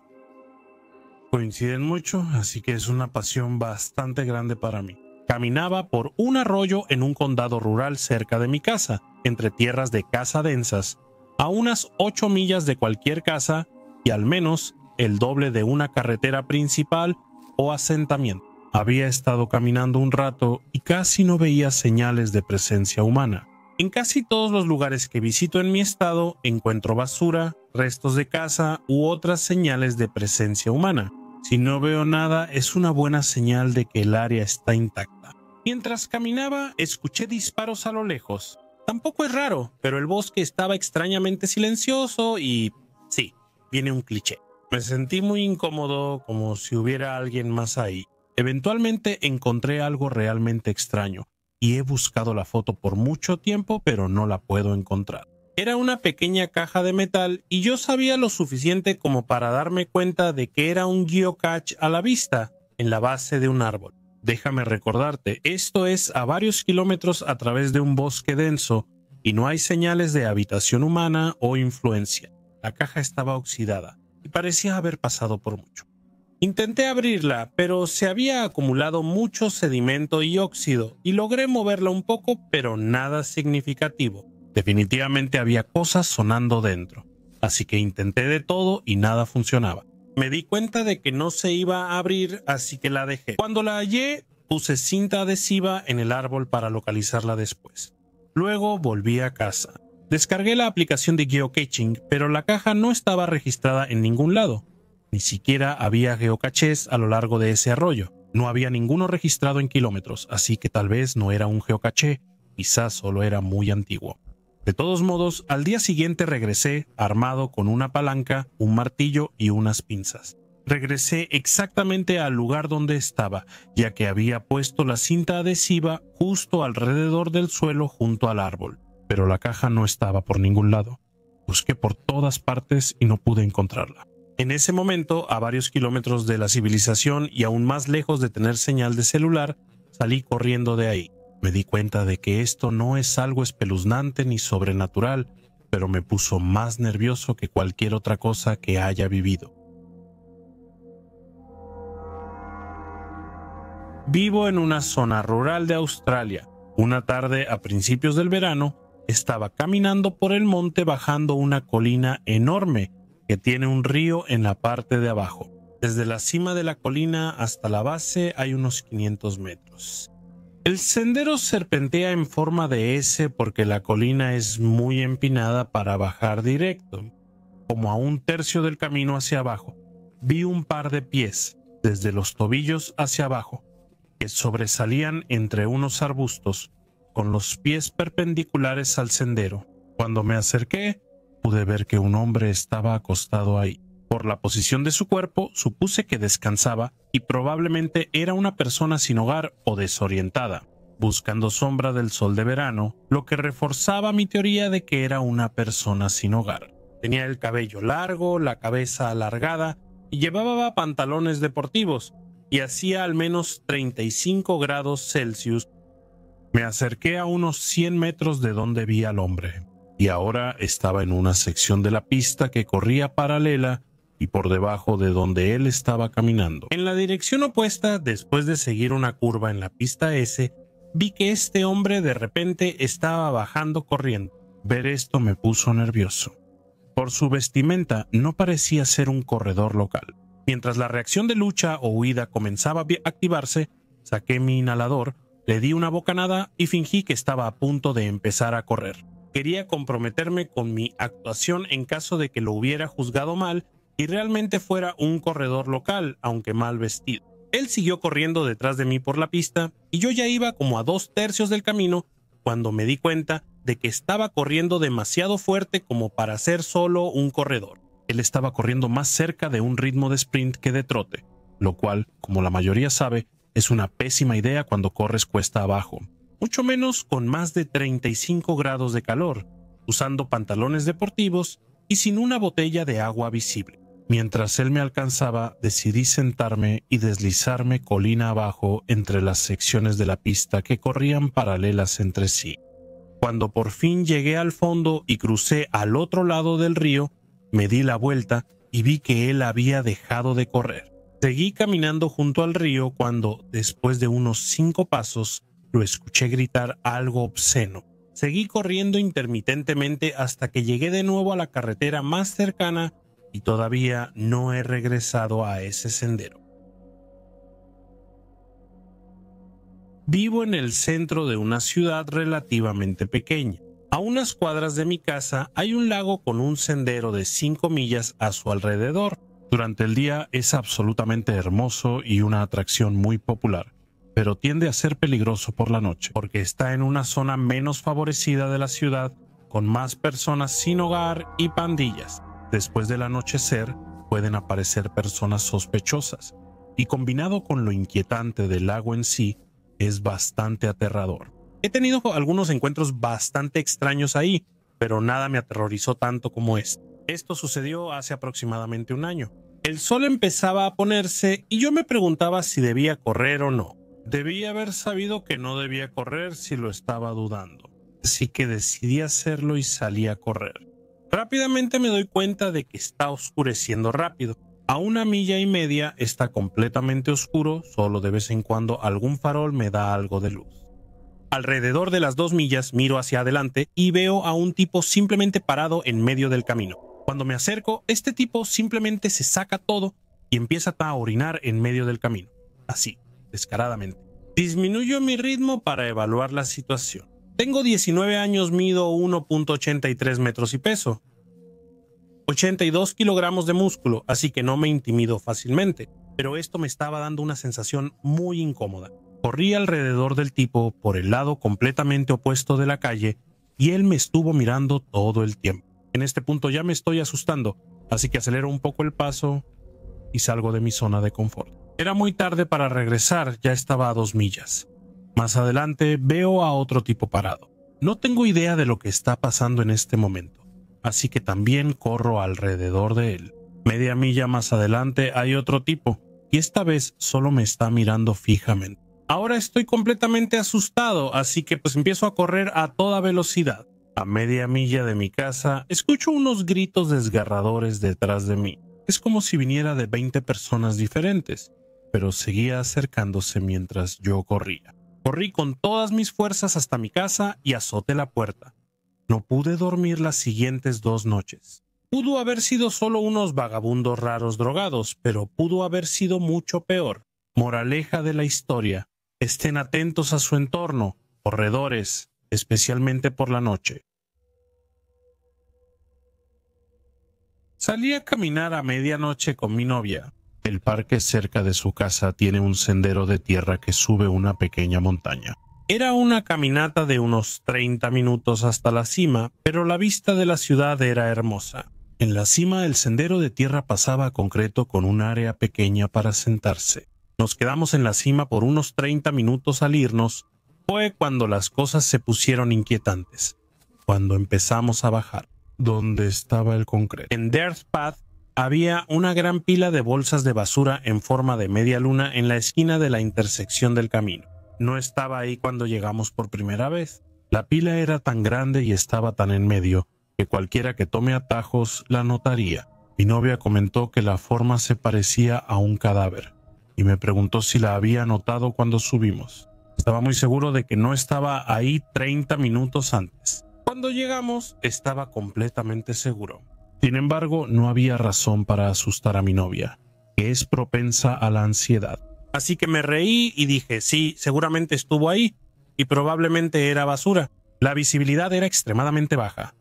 Coinciden mucho, así que es una pasión bastante grande para mí. Caminaba por un arroyo en un condado rural cerca de mi casa, entre tierras de caza densas, a unas 8 millas de cualquier casa y al menos el doble de una carretera principal o asentamiento. Había estado caminando un rato y casi no veía señales de presencia humana. En casi todos los lugares que visito en mi estado encuentro basura, restos de caza u otras señales de presencia humana. Si no veo nada, es una buena señal de que el área está intacta. Mientras caminaba, escuché disparos a lo lejos. Tampoco es raro, pero el bosque estaba extrañamente silencioso y... sí, viene un cliché. Me sentí muy incómodo, como si hubiera alguien más ahí. Eventualmente encontré algo realmente extraño y he buscado la foto por mucho tiempo, pero no la puedo encontrar. Era una pequeña caja de metal y yo sabía lo suficiente como para darme cuenta de que era un geocache a la vista, en la base de un árbol. Déjame recordarte, esto es a varios kilómetros a través de un bosque denso y no hay señales de habitación humana o influencia. La caja estaba oxidada y parecía haber pasado por mucho. Intenté abrirla, pero se había acumulado mucho sedimento y óxido y logré moverla un poco, pero nada significativo. Definitivamente había cosas sonando dentro, así que intenté de todo y nada funcionaba. Me di cuenta de que no se iba a abrir, así que la dejé. Cuando la hallé, puse cinta adhesiva en el árbol para localizarla después. Luego volví a casa. Descargué la aplicación de geocaching, pero la caja no estaba registrada en ningún lado. Ni siquiera había geocaches a lo largo de ese arroyo. No había ninguno registrado en kilómetros, así que tal vez no era un geocache, quizás solo era muy antiguo. De todos modos, al día siguiente regresé armado con una palanca, un martillo y unas pinzas. Regresé exactamente al lugar donde estaba, ya que había puesto la cinta adhesiva justo alrededor del suelo junto al árbol. Pero la caja no estaba por ningún lado. Busqué por todas partes y no pude encontrarla. En ese momento, a varios kilómetros de la civilización y aún más lejos de tener señal de celular, salí corriendo de ahí. Me di cuenta de que esto no es algo espeluznante ni sobrenatural, pero me puso más nervioso que cualquier otra cosa que haya vivido. Vivo en una zona rural de Australia. Una tarde a principios del verano, estaba caminando por el monte bajando una colina enorme que tiene un río en la parte de abajo. Desde la cima de la colina hasta la base hay unos 500 metros. El sendero serpentea en forma de S porque la colina es muy empinada para bajar directo, como a un tercio del camino hacia abajo. vi un par de pies, desde los tobillos hacia abajo, que sobresalían entre unos arbustos, con los pies perpendiculares al sendero. Cuando me acerqué, pude ver que un hombre estaba acostado ahí. Por la posición de su cuerpo, supuse que descansaba y probablemente era una persona sin hogar o desorientada, buscando sombra del sol de verano, lo que reforzaba mi teoría de que era una persona sin hogar. Tenía el cabello largo, la cabeza alargada y llevaba pantalones deportivos, y hacía al menos 35 grados Celsius. Me acerqué a unos 100 metros de donde vi al hombre, y ahora estaba en una sección de la pista que corría paralela y por debajo de donde él estaba caminando. En la dirección opuesta, después de seguir una curva en la pista S, vi que este hombre de repente estaba bajando corriendo. Ver esto me puso nervioso. Por su vestimenta no parecía ser un corredor local. Mientras la reacción de lucha o huida comenzaba a activarse, saqué mi inhalador, le di una bocanada y fingí que estaba a punto de empezar a correr. Quería comprometerme con mi actuación en caso de que lo hubiera juzgado mal y realmente fuera un corredor local, aunque mal vestido. Él siguió corriendo detrás de mí por la pista y yo ya iba como a 2/3 del camino cuando me di cuenta de que estaba corriendo demasiado fuerte como para ser solo un corredor. Él estaba corriendo más cerca de un ritmo de sprint que de trote, lo cual, como la mayoría sabe, es una pésima idea cuando corres cuesta abajo, mucho menos con más de 35 grados de calor, usando pantalones deportivos y sin una botella de agua visible. Mientras él me alcanzaba, decidí sentarme y deslizarme colina abajo entre las secciones de la pista que corrían paralelas entre sí. Cuando por fin llegué al fondo y crucé al otro lado del río, me di la vuelta y vi que él había dejado de correr. Seguí caminando junto al río cuando, después de unos 5 pasos, lo escuché gritar algo obsceno. Seguí corriendo intermitentemente hasta que llegué de nuevo a la carretera más cercana y todavía no he regresado a ese sendero. Vivo en el centro de una ciudad relativamente pequeña. A unas cuadras de mi casa hay un lago con un sendero de 5 millas a su alrededor. Durante el día es absolutamente hermoso y una atracción muy popular, pero tiende a ser peligroso por la noche, porque está en una zona menos favorecida de la ciudad, con más personas sin hogar y pandillas. Después del anochecer pueden aparecer personas sospechosas, y combinado con lo inquietante del lago en sí, es bastante aterrador. He tenido algunos encuentros bastante extraños ahí, pero nada me aterrorizó tanto como este. Esto sucedió hace aproximadamente un año. El sol empezaba a ponerse y yo me preguntaba si debía correr o no. Debía haber sabido que no debía correr si lo estaba dudando. Así que decidí hacerlo y salí a correr. Rápidamente me doy cuenta de que está oscureciendo rápido. A 1,5 millas está completamente oscuro, solo de vez en cuando algún farol me da algo de luz. Alrededor de las 2 millas miro hacia adelante y veo a un tipo simplemente parado en medio del camino. Cuando me acerco, este tipo simplemente se saca todo y empieza a orinar en medio del camino. Así, descaradamente. Disminuyo mi ritmo para evaluar la situación. Tengo 19 años, mido 1.83 metros y peso 82 kilogramos de músculo, así que no me intimido fácilmente, pero esto me estaba dando una sensación muy incómoda. Corrí alrededor del tipo por el lado completamente opuesto de la calle y él me estuvo mirando todo el tiempo. En este punto ya me estoy asustando, así que acelero un poco el paso y salgo de mi zona de confort. Era muy tarde para regresar, ya estaba a 2 millas. Más adelante veo a otro tipo parado. No tengo idea de lo que está pasando en este momento, así que también corro alrededor de él. Media milla más adelante hay otro tipo, y esta vez solo me está mirando fijamente. Ahora estoy completamente asustado, así que pues empiezo a correr a toda velocidad. A media milla de mi casa escucho unos gritos desgarradores detrás de mí. Es como si viniera de 20 personas diferentes, pero seguía acercándose mientras yo corría. Corrí con todas mis fuerzas hasta mi casa y azoté la puerta. No pude dormir las siguientes 2 noches. Pudo haber sido solo unos vagabundos raros drogados, pero pudo haber sido mucho peor. Moraleja de la historia: estén atentos a su entorno, corredores, especialmente por la noche. Salí a caminar a medianoche con mi novia. El parque cerca de su casa tiene un sendero de tierra que sube una pequeña montaña. Era una caminata de unos 30 minutos hasta la cima, pero la vista de la ciudad era hermosa. En la cima el sendero de tierra pasaba a concreto con un área pequeña para sentarse. Nos quedamos en la cima por unos 30 minutos al irnos. Fue cuando las cosas se pusieron inquietantes. Cuando empezamos a bajar, ¿dónde estaba el concreto? En Dirt Path había una gran pila de bolsas de basura en forma de media luna en la esquina de la intersección del camino. No estaba ahí cuando llegamos por primera vez. La pila era tan grande y estaba tan en medio que cualquiera que tome atajos la notaría. Mi novia comentó que la forma se parecía a un cadáver y me preguntó si la había notado cuando subimos. Estaba muy seguro de que no estaba ahí 30 minutos antes. Cuando llegamos estaba completamente seguro. Sin embargo, no había razón para asustar a mi novia, que es propensa a la ansiedad. Así que me reí y dije, sí, seguramente estuvo ahí, y probablemente era basura. La visibilidad era extremadamente baja,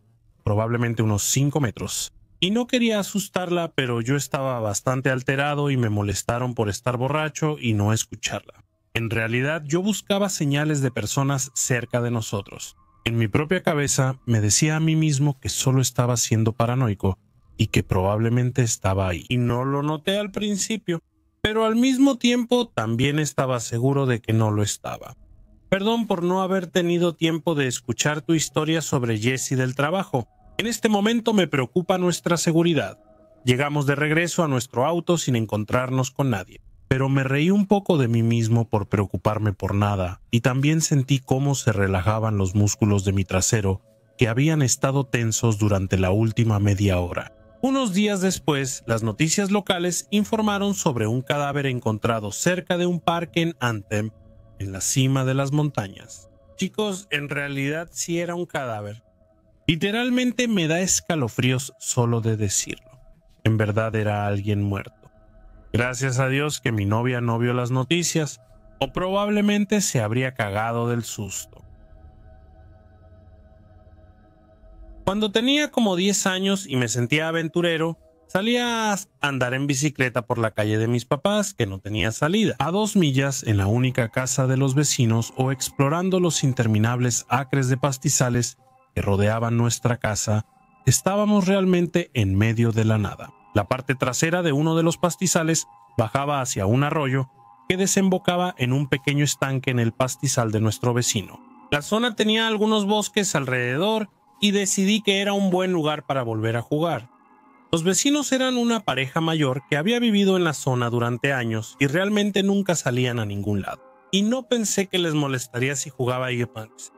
probablemente unos 5 metros. Y no quería asustarla, pero yo estaba bastante alterado y me molestaron por estar borracho y no escucharla. En realidad, yo buscaba señales de personas cerca de nosotros. En mi propia cabeza me decía a mí mismo que solo estaba siendo paranoico y que probablemente estaba ahí. Y no lo noté al principio, pero al mismo tiempo también estaba seguro de que no lo estaba. Perdón por no haber tenido tiempo de escuchar tu historia sobre Jesse del trabajo. En este momento me preocupa nuestra seguridad. Llegamos de regreso a nuestro auto sin encontrarnos con nadie. Pero me reí un poco de mí mismo por preocuparme por nada, y también sentí cómo se relajaban los músculos de mi trasero, que habían estado tensos durante la última media hora. Unos días después, las noticias locales informaron sobre un cadáver encontrado cerca de un parque en Anthem, en la cima de las montañas. Chicos, en realidad sí era un cadáver. Literalmente me da escalofríos solo de decirlo. En verdad era alguien muerto. Gracias a Dios que mi novia no vio las noticias, o probablemente se habría cagado del susto. Cuando tenía como 10 años y me sentía aventurero, salía a andar en bicicleta por la calle de mis papás, que no tenía salida, a 2 millas en la única casa de los vecinos o explorando los interminables acres de pastizales que rodeaban nuestra casa. Estábamos realmente en medio de la nada. La parte trasera de uno de los pastizales bajaba hacia un arroyo que desembocaba en un pequeño estanque en el pastizal de nuestro vecino. La zona tenía algunos bosques alrededor y decidí que era un buen lugar para volver a jugar. Los vecinos eran una pareja mayor que había vivido en la zona durante años y realmente nunca salían a ningún lado. Y no pensé que les molestaría si jugaba Eggpunks.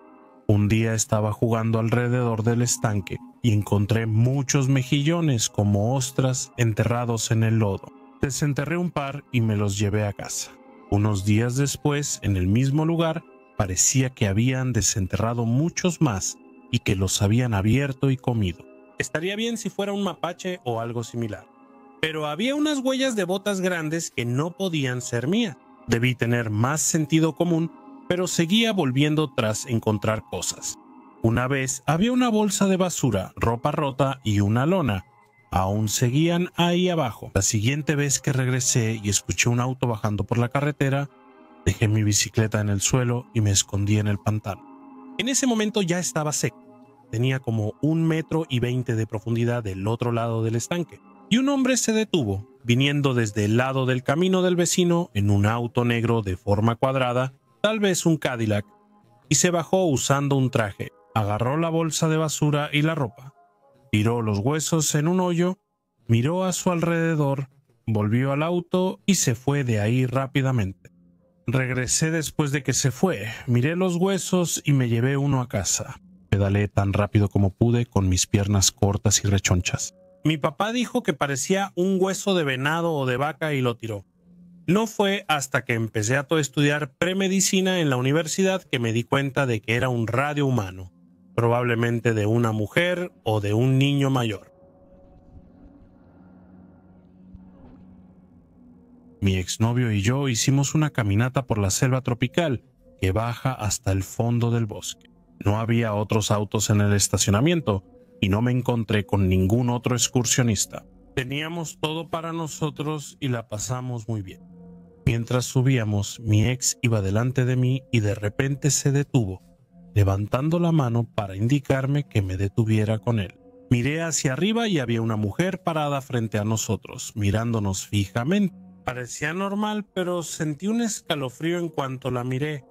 Un día estaba jugando alrededor del estanque y encontré muchos mejillones como ostras enterrados en el lodo. Desenterré un par y me los llevé a casa. Unos días después, en el mismo lugar, parecía que habían desenterrado muchos más y que los habían abierto y comido. Estaría bien si fuera un mapache o algo similar, pero había unas huellas de botas grandes que no podían ser mías. Debí tener más sentido común, pero seguía volviendo tras encontrar cosas. Una vez había una bolsa de basura, ropa rota y una lona. Aún seguían ahí abajo. La siguiente vez que regresé y escuché un auto bajando por la carretera, dejé mi bicicleta en el suelo y me escondí en el pantano. En ese momento ya estaba seco. Tenía como 1,20 metros de profundidad del otro lado del estanque. Y un hombre se detuvo, viniendo desde el lado del camino del vecino en un auto negro de forma cuadrada, tal vez un Cadillac, y se bajó usando un traje. Agarró la bolsa de basura y la ropa, tiró los huesos en un hoyo, miró a su alrededor, volvió al auto y se fue de ahí rápidamente. Regresé después de que se fue, miré los huesos y me llevé uno a casa. Pedaleé tan rápido como pude con mis piernas cortas y rechonchas. Mi papá dijo que parecía un hueso de venado o de vaca y lo tiró. No fue hasta que empecé a estudiar premedicina en la universidad que me di cuenta de que era un radio humano, probablemente de una mujer o de un niño mayor. Mi exnovio y yo hicimos una caminata por la selva tropical que baja hasta el fondo del bosque. No había otros autos en el estacionamiento y no me encontré con ningún otro excursionista. Teníamos todo para nosotros y la pasamos muy bien. Mientras subíamos, mi ex iba delante de mí y de repente se detuvo, levantando la mano para indicarme que me detuviera con él. Miré hacia arriba y había una mujer parada frente a nosotros, mirándonos fijamente. Parecía normal, pero sentí un escalofrío en cuanto la miré.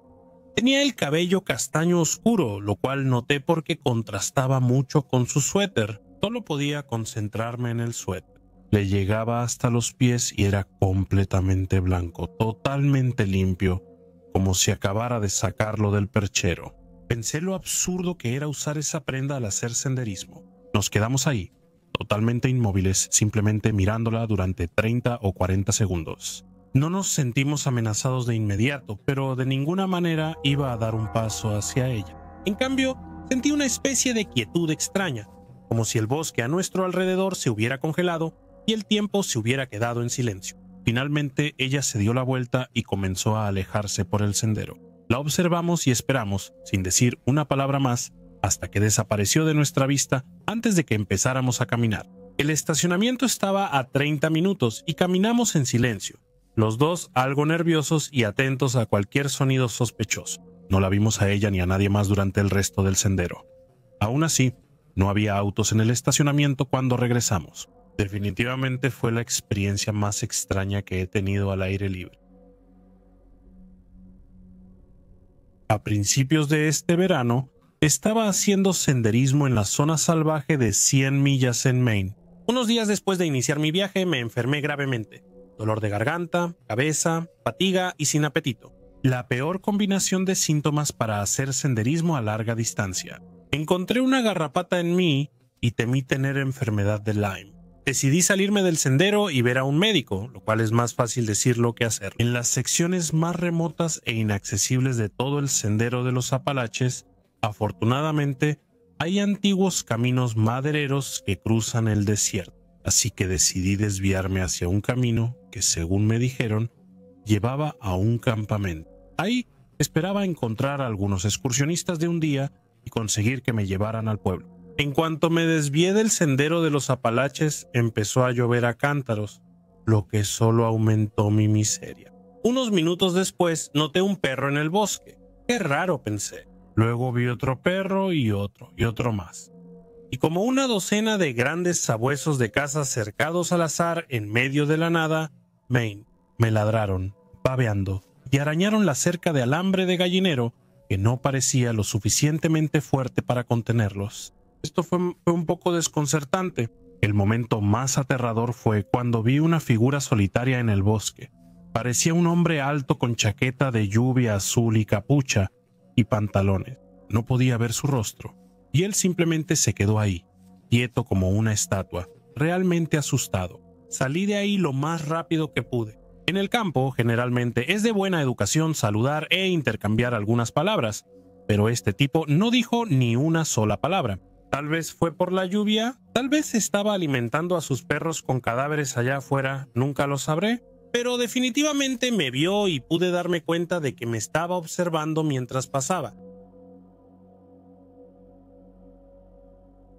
Tenía el cabello castaño oscuro, lo cual noté porque contrastaba mucho con su suéter. Solo podía concentrarme en el suéter. Le llegaba hasta los pies y era completamente blanco, totalmente limpio, como si acabara de sacarlo del perchero. Pensé lo absurdo que era usar esa prenda al hacer senderismo. Nos quedamos ahí, totalmente inmóviles, simplemente mirándola durante 30 o 40 segundos. No nos sentimos amenazados de inmediato, pero de ninguna manera iba a dar un paso hacia ella. En cambio, sentí una especie de quietud extraña, como si el bosque a nuestro alrededor se hubiera congelado y el tiempo se hubiera quedado en silencio. Finalmente, ella se dio la vuelta y comenzó a alejarse por el sendero. La observamos y esperamos, sin decir una palabra más, hasta que desapareció de nuestra vista antes de que empezáramos a caminar. El estacionamiento estaba a 30 minutos y caminamos en silencio, los dos algo nerviosos y atentos a cualquier sonido sospechoso. No la vimos a ella ni a nadie más durante el resto del sendero. Aún así, no había autos en el estacionamiento cuando regresamos. Definitivamente fue la experiencia más extraña que he tenido al aire libre. A principios de este verano, estaba haciendo senderismo en la zona salvaje de 100 millas en Maine. Unos días después de iniciar mi viaje me enfermé gravemente. Dolor de garganta, cabeza, fatiga y sin apetito. La peor combinación de síntomas para hacer senderismo a larga distancia. Encontré una garrapata en mí y temí tener enfermedad de Lyme. Decidí salirme del sendero y ver a un médico, lo cual es más fácil decirlo que hacerlo. En las secciones más remotas e inaccesibles de todo el sendero de los Apalaches, afortunadamente, hay antiguos caminos madereros que cruzan el desierto, así que decidí desviarme hacia un camino que, según me dijeron, llevaba a un campamento. Ahí esperaba encontrar a algunos excursionistas de un día y conseguir que me llevaran al pueblo. En cuanto me desvié del sendero de los Apalaches, empezó a llover a cántaros, lo que solo aumentó mi miseria. Unos minutos después, noté un perro en el bosque. Qué raro, pensé. Luego vi otro perro y otro más. Y como una docena de grandes sabuesos de caza cercados al azar en medio de la nada, Maine, me ladraron, babeando, y arañaron la cerca de alambre de gallinero que no parecía lo suficientemente fuerte para contenerlos. Esto fue un poco desconcertante. El momento más aterrador fue cuando vi una figura solitaria en el bosque. Parecía un hombre alto con chaqueta de lluvia azul y capucha y pantalones. No podía ver su rostro, y él simplemente se quedó ahí, quieto como una estatua, realmente asustado. Salí de ahí lo más rápido que pude. En el campo, generalmente es de buena educación saludar e intercambiar algunas palabras, pero este tipo no dijo ni una sola palabra. Tal vez fue por la lluvia, tal vez estaba alimentando a sus perros con cadáveres allá afuera, nunca lo sabré, pero definitivamente me vio y pude darme cuenta de que me estaba observando mientras pasaba.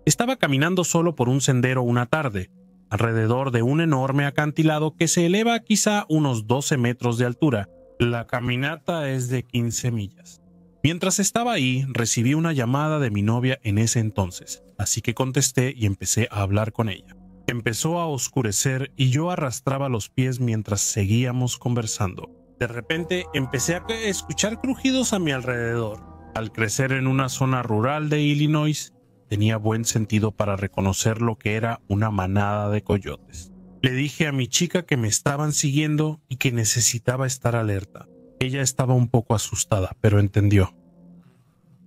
Estaba caminando solo por un sendero una tarde, alrededor de un enorme acantilado que se eleva quizá unos 12 metros de altura. La caminata es de 15 millas. Mientras estaba ahí, recibí una llamada de mi novia en ese entonces, así que contesté y empecé a hablar con ella. Empezó a oscurecer y yo arrastraba los pies mientras seguíamos conversando. De repente empecé a escuchar crujidos a mi alrededor. Al crecer en una zona rural de Illinois, tenía buen sentido para reconocer lo que era una manada de coyotes. Le dije a mi chica que me estaban siguiendo y que necesitaba estar alerta. Ella estaba un poco asustada, pero entendió.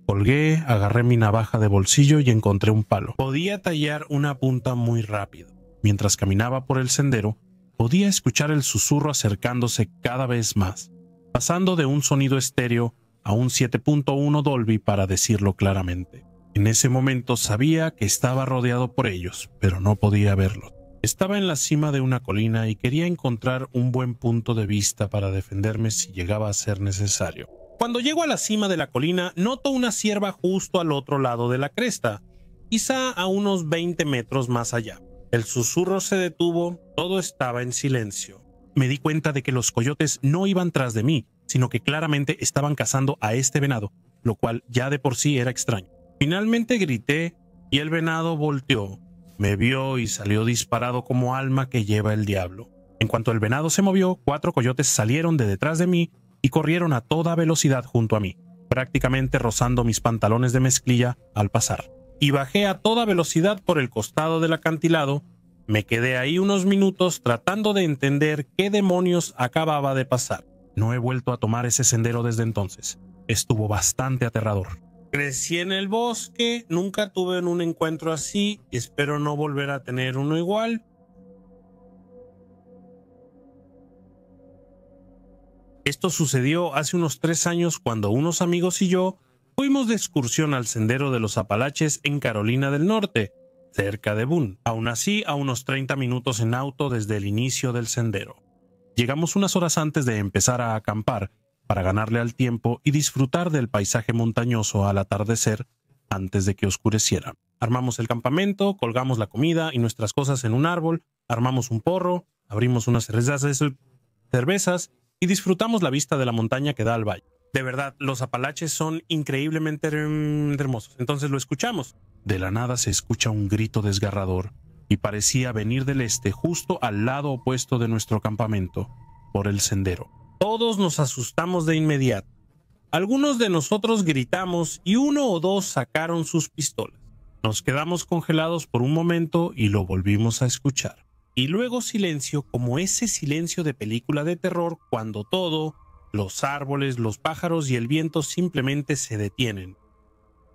Colgué, agarré mi navaja de bolsillo y encontré un palo. Podía tallar una punta muy rápido. Mientras caminaba por el sendero, podía escuchar el susurro acercándose cada vez más, pasando de un sonido estéreo a un 7.1 Dolby para decirlo claramente. En ese momento sabía que estaba rodeado por ellos, pero no podía verlos. Estaba en la cima de una colina y quería encontrar un buen punto de vista para defenderme si llegaba a ser necesario. Cuando llego a la cima de la colina, noto una cierva justo al otro lado de la cresta, quizá a unos 20 metros más allá. El susurro se detuvo, todo estaba en silencio. Me di cuenta de que los coyotes no iban tras de mí, sino que claramente estaban cazando a este venado, lo cual ya de por sí era extraño. Finalmente grité y el venado volteó, me vio y salió disparado como alma que lleva el diablo. En cuanto el venado se movió, 4 coyotes salieron de detrás de mí y corrieron a toda velocidad junto a mí, prácticamente rozando mis pantalones de mezclilla al pasar. Y bajé a toda velocidad por el costado del acantilado. Me quedé ahí unos minutos tratando de entender qué demonios acababa de pasar. No he vuelto a tomar ese sendero desde entonces. Estuvo bastante aterrador. Crecí en el bosque, nunca tuve un encuentro así y espero no volver a tener uno igual. Esto sucedió hace unos 3 años cuando unos amigos y yo fuimos de excursión al Sendero de los Apalaches en Carolina del Norte, cerca de Boone. Aún así, a unos 30 minutos en auto desde el inicio del sendero. Llegamos unas horas antes de empezar a acampar para ganarle al tiempo y disfrutar del paisaje montañoso al atardecer antes de que oscureciera. Armamos el campamento, colgamos la comida y nuestras cosas en un árbol, armamos un porro, abrimos unas cervezas y disfrutamos la vista de la montaña que da al valle. De verdad, los Apalaches son increíblemente hermosos. Entonces lo escuchamos. De la nada se escucha un grito desgarrador y parecía venir del este, justo al lado opuesto de nuestro campamento, por el sendero. Todos nos asustamos de inmediato. Algunos de nosotros gritamos y 1 o 2 sacaron sus pistolas. Nos quedamos congelados por un momento y lo volvimos a escuchar. Y luego silencio, como ese silencio de película de terror cuando todo, los árboles, los pájaros y el viento simplemente se detienen.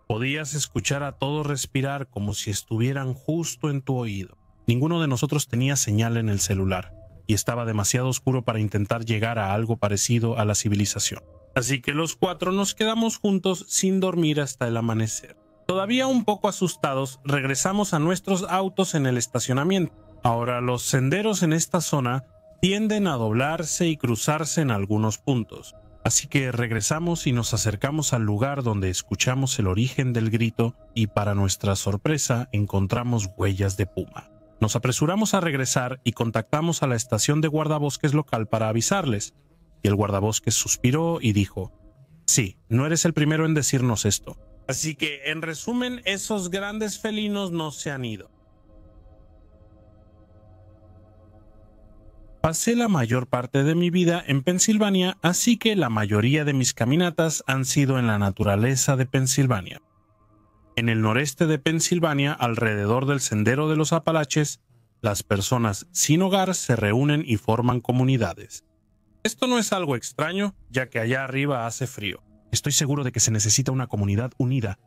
Podías escuchar a todos respirar como si estuvieran justo en tu oído. Ninguno de nosotros tenía señal en el celular y estaba demasiado oscuro para intentar llegar a algo parecido a la civilización. Así que los 4 nos quedamos juntos sin dormir hasta el amanecer. Todavía un poco asustados, regresamos a nuestros autos en el estacionamiento. Ahora, los senderos en esta zona tienden a doblarse y cruzarse en algunos puntos. Así que regresamos y nos acercamos al lugar donde escuchamos el origen del grito y para nuestra sorpresa encontramos huellas de puma. Nos apresuramos a regresar y contactamos a la estación de guardabosques local para avisarles. Y el guardabosques suspiró y dijo: sí, no eres el primero en decirnos esto. Así que, en resumen, esos grandes felinos no se han ido. Pasé la mayor parte de mi vida en Pensilvania, así que la mayoría de mis caminatas han sido en la naturaleza de Pensilvania. En el noreste de Pensilvania, alrededor del Sendero de los Apalaches, las personas sin hogar se reúnen y forman comunidades. Esto no es algo extraño, ya que allá arriba hace frío. Estoy seguro de que se necesita una comunidad unida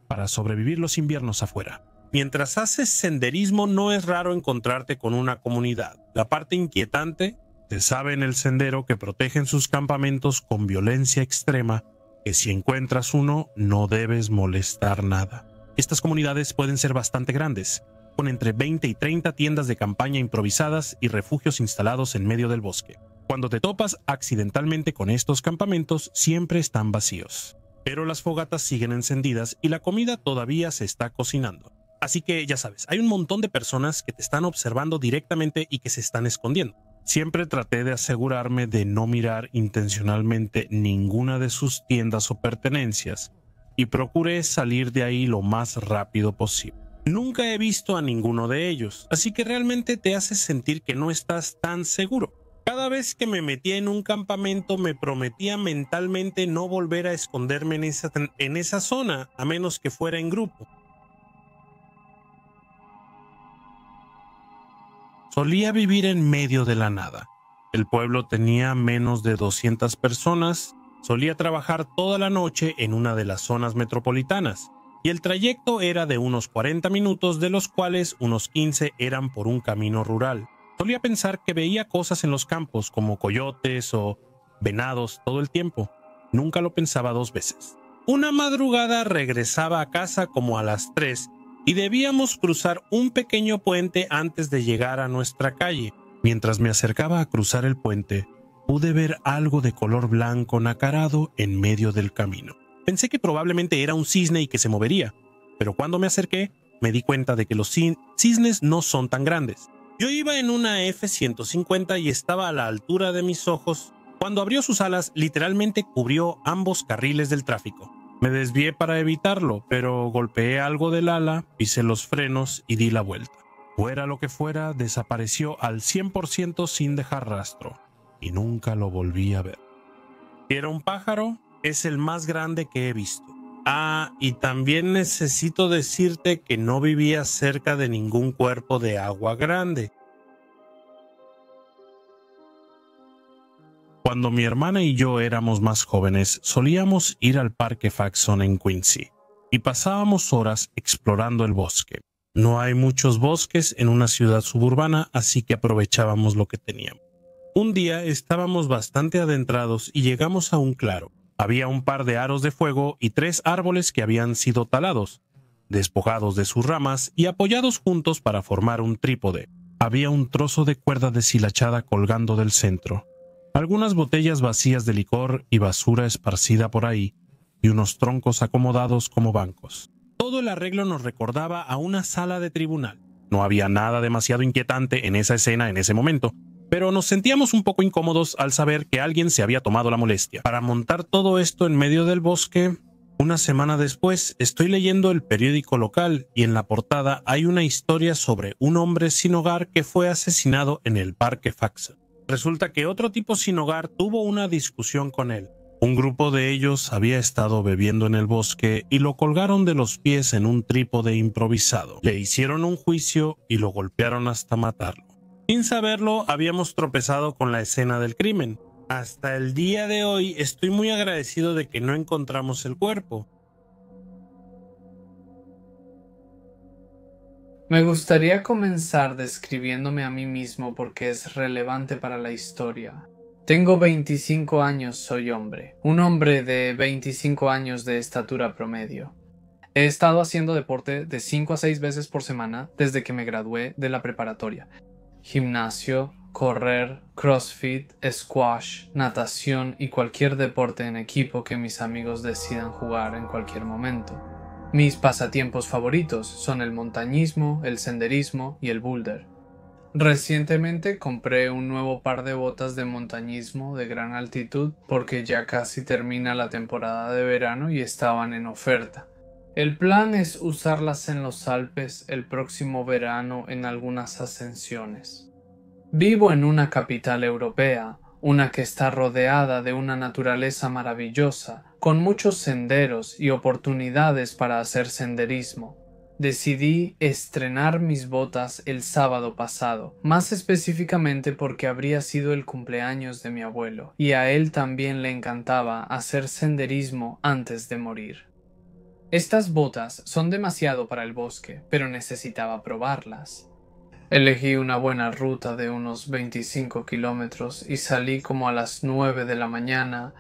para sobrevivir los inviernos afuera. Mientras haces senderismo no es raro encontrarte con una comunidad. La parte inquietante, se sabe en el sendero que protegen sus campamentos con violencia extrema, que si encuentras uno no debes molestar nada. Estas comunidades pueden ser bastante grandes, con entre 20 y 30 tiendas de campaña improvisadas y refugios instalados en medio del bosque. Cuando te topas accidentalmente con estos campamentos, siempre están vacíos. Pero las fogatas siguen encendidas y la comida todavía se está cocinando. Así que ya sabes, hay un montón de personas que te están observando directamente y que se están escondiendo. Siempre traté de asegurarme de no mirar intencionalmente ninguna de sus tiendas o pertenencias y procuré salir de ahí lo más rápido posible. Nunca he visto a ninguno de ellos, así que realmente te hace sentir que no estás tan seguro. Cada vez que me metía en un campamento me prometía mentalmente no volver a esconderme en esa zona, a menos que fuera en grupo. Solía vivir en medio de la nada. El pueblo tenía menos de 200 personas. Solía trabajar toda la noche en una de las zonas metropolitanas y el trayecto era de unos 40 minutos, de los cuales unos 15 eran por un camino rural. Solía pensar que veía cosas en los campos como coyotes o venados todo el tiempo. Nunca lo pensaba 2 veces. Una madrugada regresaba a casa como a las 3 y debíamos cruzar un pequeño puente antes de llegar a nuestra calle. Mientras me acercaba a cruzar el puente, pude ver algo de color blanco nacarado en medio del camino. Pensé que probablemente era un cisne y que se movería, pero cuando me acerqué, me di cuenta de que los cisnes no son tan grandes. Yo iba en una F-150 y estaba a la altura de mis ojos. Cuando abrió sus alas, literalmente cubrió ambos carriles del tráfico. Me desvié para evitarlo, pero golpeé algo del ala, pisé los frenos y di la vuelta. Fuera lo que fuera, desapareció al 100% sin dejar rastro, y nunca lo volví a ver. Si era un pájaro, es el más grande que he visto. Y también necesito decirte que no vivía cerca de ningún cuerpo de agua grande. Cuando mi hermana y yo éramos más jóvenes, solíamos ir al Parque Faxon en Quincy y pasábamos horas explorando el bosque. No hay muchos bosques en una ciudad suburbana, así que aprovechábamos lo que teníamos. Un día estábamos bastante adentrados y llegamos a un claro. Había un par de aros de fuego y 3 árboles que habían sido talados, despojados de sus ramas y apoyados juntos para formar un trípode. Había un trozo de cuerda deshilachada colgando del centro, algunas botellas vacías de licor y basura esparcida por ahí, y unos troncos acomodados como bancos. Todo el arreglo nos recordaba a una sala de tribunal. No había nada demasiado inquietante en esa escena en ese momento, pero nos sentíamos un poco incómodos al saber que alguien se había tomado la molestia para montar todo esto en medio del bosque. Una semana después, estoy leyendo el periódico local y en la portada hay una historia sobre un hombre sin hogar que fue asesinado en el Parque Faxon. Resulta que otro tipo sin hogar tuvo una discusión con él. Un grupo de ellos había estado bebiendo en el bosque y lo colgaron de los pies en un trípode improvisado. Le hicieron un juicio y lo golpearon hasta matarlo. Sin saberlo, habíamos tropezado con la escena del crimen. Hasta el día de hoy estoy muy agradecido de que no encontramos el cuerpo. Me gustaría comenzar describiéndome a mí mismo porque es relevante para la historia. Tengo 25 años, soy hombre. Un hombre de 25 años de estatura promedio. He estado haciendo deporte de 5 a 6 veces por semana desde que me gradué de la preparatoria. Gimnasio, correr, crossfit, squash, natación y cualquier deporte en equipo que mis amigos decidan jugar en cualquier momento. Mis pasatiempos favoritos son el montañismo, el senderismo y el boulder. Recientemente compré un nuevo par de botas de montañismo de gran altitud porque ya casi termina la temporada de verano y estaban en oferta. El plan es usarlas en los Alpes el próximo verano en algunas ascensiones. Vivo en una capital europea, una que está rodeada de una naturaleza maravillosa, con muchos senderos y oportunidades para hacer senderismo. Decidí estrenar mis botas el sábado pasado, más específicamente porque habría sido el cumpleaños de mi abuelo, y a él también le encantaba hacer senderismo antes de morir. Estas botas son demasiado para el bosque, pero necesitaba probarlas. Elegí una buena ruta de unos 25 kilómetros y salí como a las 9 de la mañana.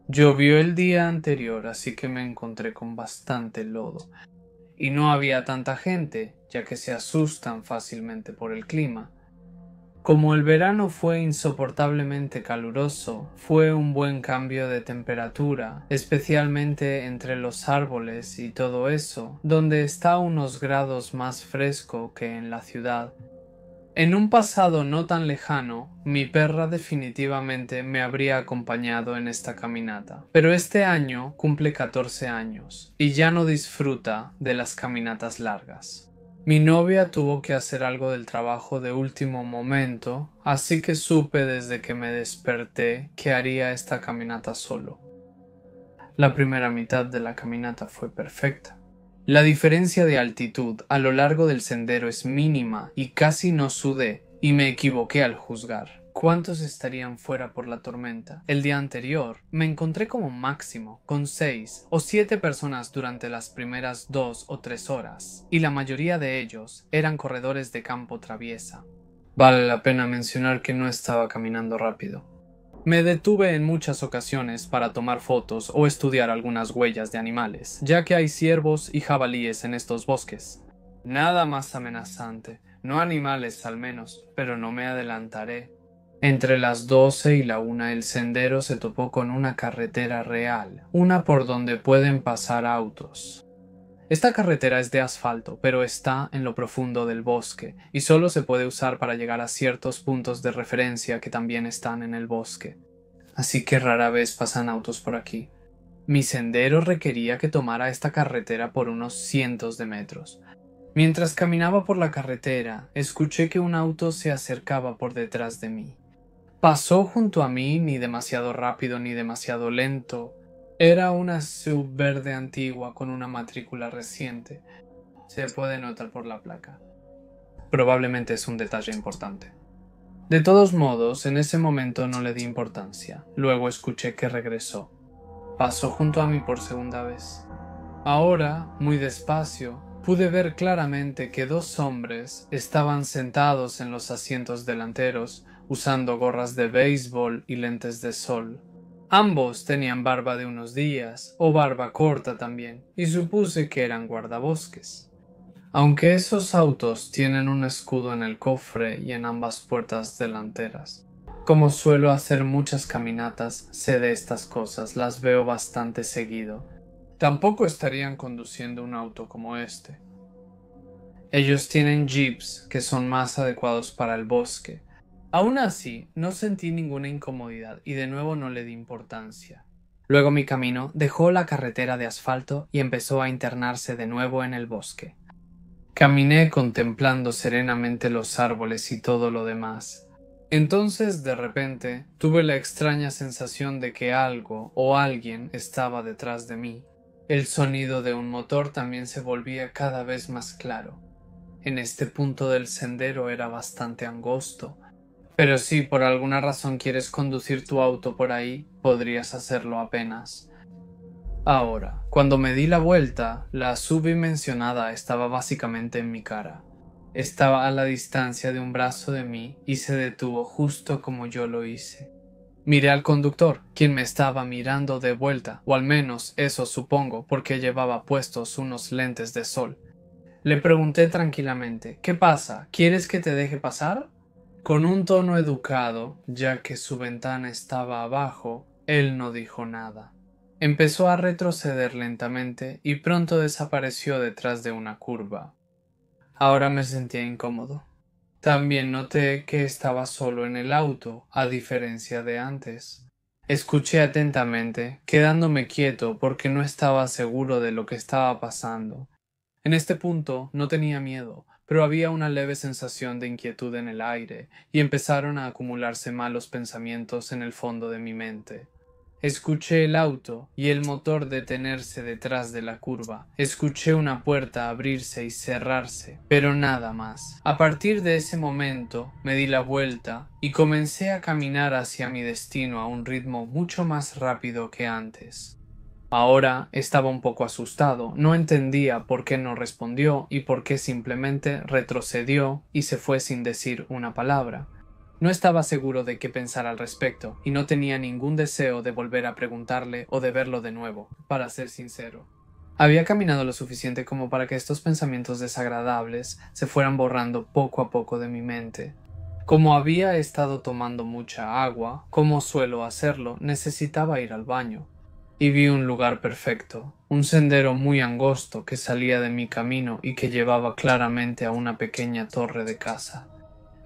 Llovió el día anterior, así que me encontré con bastante lodo. Y no había tanta gente, ya que se asustan fácilmente por el clima. Como el verano fue insoportablemente caluroso, fue un buen cambio de temperatura, especialmente entre los árboles y todo eso, donde está unos grados más fresco que en la ciudad. En un pasado no tan lejano, mi perra definitivamente me habría acompañado en esta caminata, pero este año cumple 14 años y ya no disfruta de las caminatas largas. Mi novia tuvo que hacer algo del trabajo de último momento, así que supe desde que me desperté que haría esta caminata solo. La primera mitad de la caminata fue perfecta. La diferencia de altitud a lo largo del sendero es mínima y casi no sudé, y me equivoqué al juzgar. ¿Cuántos estarían fuera por la tormenta? El día anterior me encontré como máximo con 6 o 7 personas durante las primeras 2 o 3 horas, y la mayoría de ellos eran corredores de campo traviesa. Vale la pena mencionar que no estaba caminando rápido. Me detuve en muchas ocasiones para tomar fotos o estudiar algunas huellas de animales, ya que hay ciervos y jabalíes en estos bosques. Nada más amenazante, no animales al menos, pero no me adelantaré. Entre las 12 y la 1 el sendero se topó con una carretera real, una por donde pueden pasar autos. Esta carretera es de asfalto, pero está en lo profundo del bosque y solo se puede usar para llegar a ciertos puntos de referencia que también están en el bosque. Así que rara vez pasan autos por aquí. Mi sendero requería que tomara esta carretera por unos cientos de metros. Mientras caminaba por la carretera, escuché que un auto se acercaba por detrás de mí. Pasó junto a mí, ni demasiado rápido ni demasiado lento. Era una SUV verde antigua con una matrícula reciente. Se puede notar por la placa. Probablemente es un detalle importante. De todos modos, en ese momento no le di importancia. Luego escuché que regresó. Pasó junto a mí por segunda vez. Ahora, muy despacio, pude ver claramente que dos hombres estaban sentados en los asientos delanteros, usando gorras de béisbol y lentes de sol. Ambos tenían barba de unos días, o barba corta también, y supuse que eran guardabosques. Aunque esos autos tienen un escudo en el cofre y en ambas puertas delanteras. Como suelo hacer muchas caminatas, sé de estas cosas, las veo bastante seguido. Tampoco estarían conduciendo un auto como este. Ellos tienen jeeps que son más adecuados para el bosque. Aún así, no sentí ninguna incomodidad y de nuevo no le di importancia. Luego mi camino dejó la carretera de asfalto y empezó a internarse de nuevo en el bosque. Caminé contemplando serenamente los árboles y todo lo demás. Entonces, de repente, tuve la extraña sensación de que algo o alguien estaba detrás de mí. El sonido de un motor también se volvía cada vez más claro. En este punto del sendero era bastante angosto. Pero si por alguna razón quieres conducir tu auto por ahí, podrías hacerlo apenas. Ahora, cuando me di la vuelta, la SUV mencionada estaba básicamente en mi cara. Estaba a la distancia de un brazo de mí y se detuvo justo como yo lo hice. Miré al conductor, quien me estaba mirando de vuelta, o al menos eso supongo, porque llevaba puestos unos lentes de sol. Le pregunté tranquilamente, ¿qué pasa? ¿Quieres que te deje pasar? Con un tono educado, ya que su ventana estaba abajo, él no dijo nada. Empezó a retroceder lentamente y pronto desapareció detrás de una curva. Ahora me sentía incómodo. También noté que estaba solo en el auto, a diferencia de antes. Escuché atentamente, quedándome quieto porque no estaba seguro de lo que estaba pasando. En este punto no tenía miedo, pero había una leve sensación de inquietud en el aire, y empezaron a acumularse malos pensamientos en el fondo de mi mente. Escuché el auto y el motor detenerse detrás de la curva. Escuché una puerta abrirse y cerrarse, pero nada más. A partir de ese momento me di la vuelta y comencé a caminar hacia mi destino a un ritmo mucho más rápido que antes. Ahora estaba un poco asustado, no entendía por qué no respondió y por qué simplemente retrocedió y se fue sin decir una palabra. No estaba seguro de qué pensar al respecto, y no tenía ningún deseo de volver a preguntarle o de verlo de nuevo, para ser sincero. Había caminado lo suficiente como para que estos pensamientos desagradables se fueran borrando poco a poco de mi mente. Como había estado tomando mucha agua, como suelo hacerlo, necesitaba ir al baño. Y vi un lugar perfecto, un sendero muy angosto que salía de mi camino y que llevaba claramente a una pequeña torre de casa.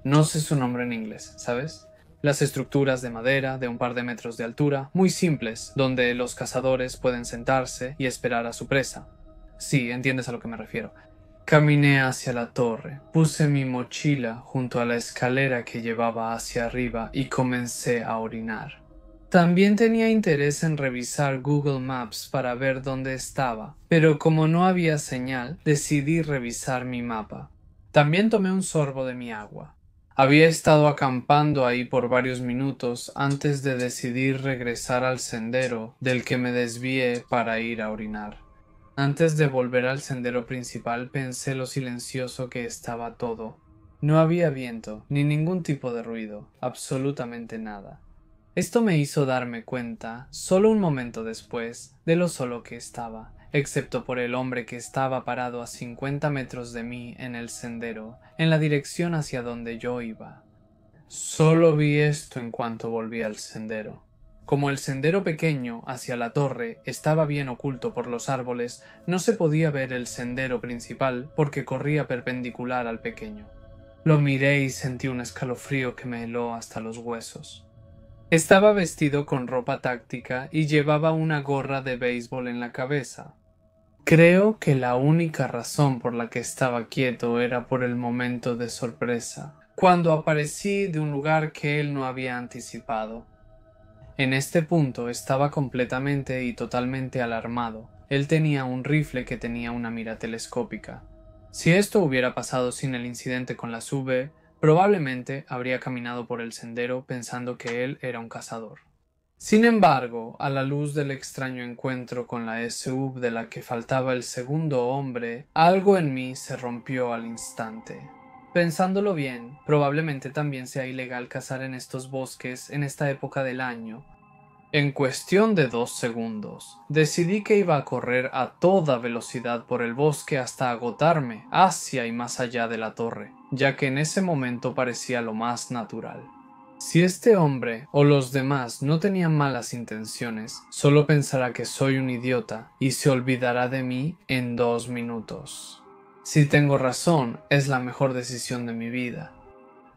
No sé su nombre en inglés, ¿sabes? Las estructuras de madera de un par de metros de altura, muy simples, donde los cazadores pueden sentarse y esperar a su presa. Sí, entiendes a lo que me refiero. Caminé hacia la torre, puse mi mochila junto a la escalera que llevaba hacia arriba y comencé a orinar. También tenía interés en revisar Google Maps para ver dónde estaba, pero como no había señal, decidí revisar mi mapa. También tomé un sorbo de mi agua. Había estado acampando ahí por varios minutos antes de decidir regresar al sendero del que me desvié para ir a orinar. Antes de volver al sendero principal pensé lo silencioso que estaba todo. No había viento, ni ningún tipo de ruido, absolutamente nada. Esto me hizo darme cuenta, solo un momento después, de lo solo que estaba, excepto por el hombre que estaba parado a 50 metros de mí en el sendero, en la dirección hacia donde yo iba. Solo vi esto en cuanto volví al sendero. Como el sendero pequeño hacia la torre estaba bien oculto por los árboles, no se podía ver el sendero principal porque corría perpendicular al pequeño. Lo miré y sentí un escalofrío que me heló hasta los huesos. Estaba vestido con ropa táctica y llevaba una gorra de béisbol en la cabeza. Creo que la única razón por la que estaba quieto era por el momento de sorpresa, cuando aparecí de un lugar que él no había anticipado. En este punto estaba completamente y totalmente alarmado. Él tenía un rifle que tenía una mira telescópica. Si esto hubiera pasado sin el incidente con la SUV, probablemente habría caminado por el sendero pensando que él era un cazador. Sin embargo, a la luz del extraño encuentro con la SUV de la que faltaba el segundo hombre, algo en mí se rompió al instante. Pensándolo bien, probablemente también sea ilegal cazar en estos bosques en esta época del año. En cuestión de 2 segundos, decidí que iba a correr a toda velocidad por el bosque hasta agotarme hacia y más allá de la torre, ya que en ese momento parecía lo más natural. Si este hombre o los demás no tenían malas intenciones, solo pensará que soy un idiota y se olvidará de mí en 2 minutos. Si tengo razón, es la mejor decisión de mi vida.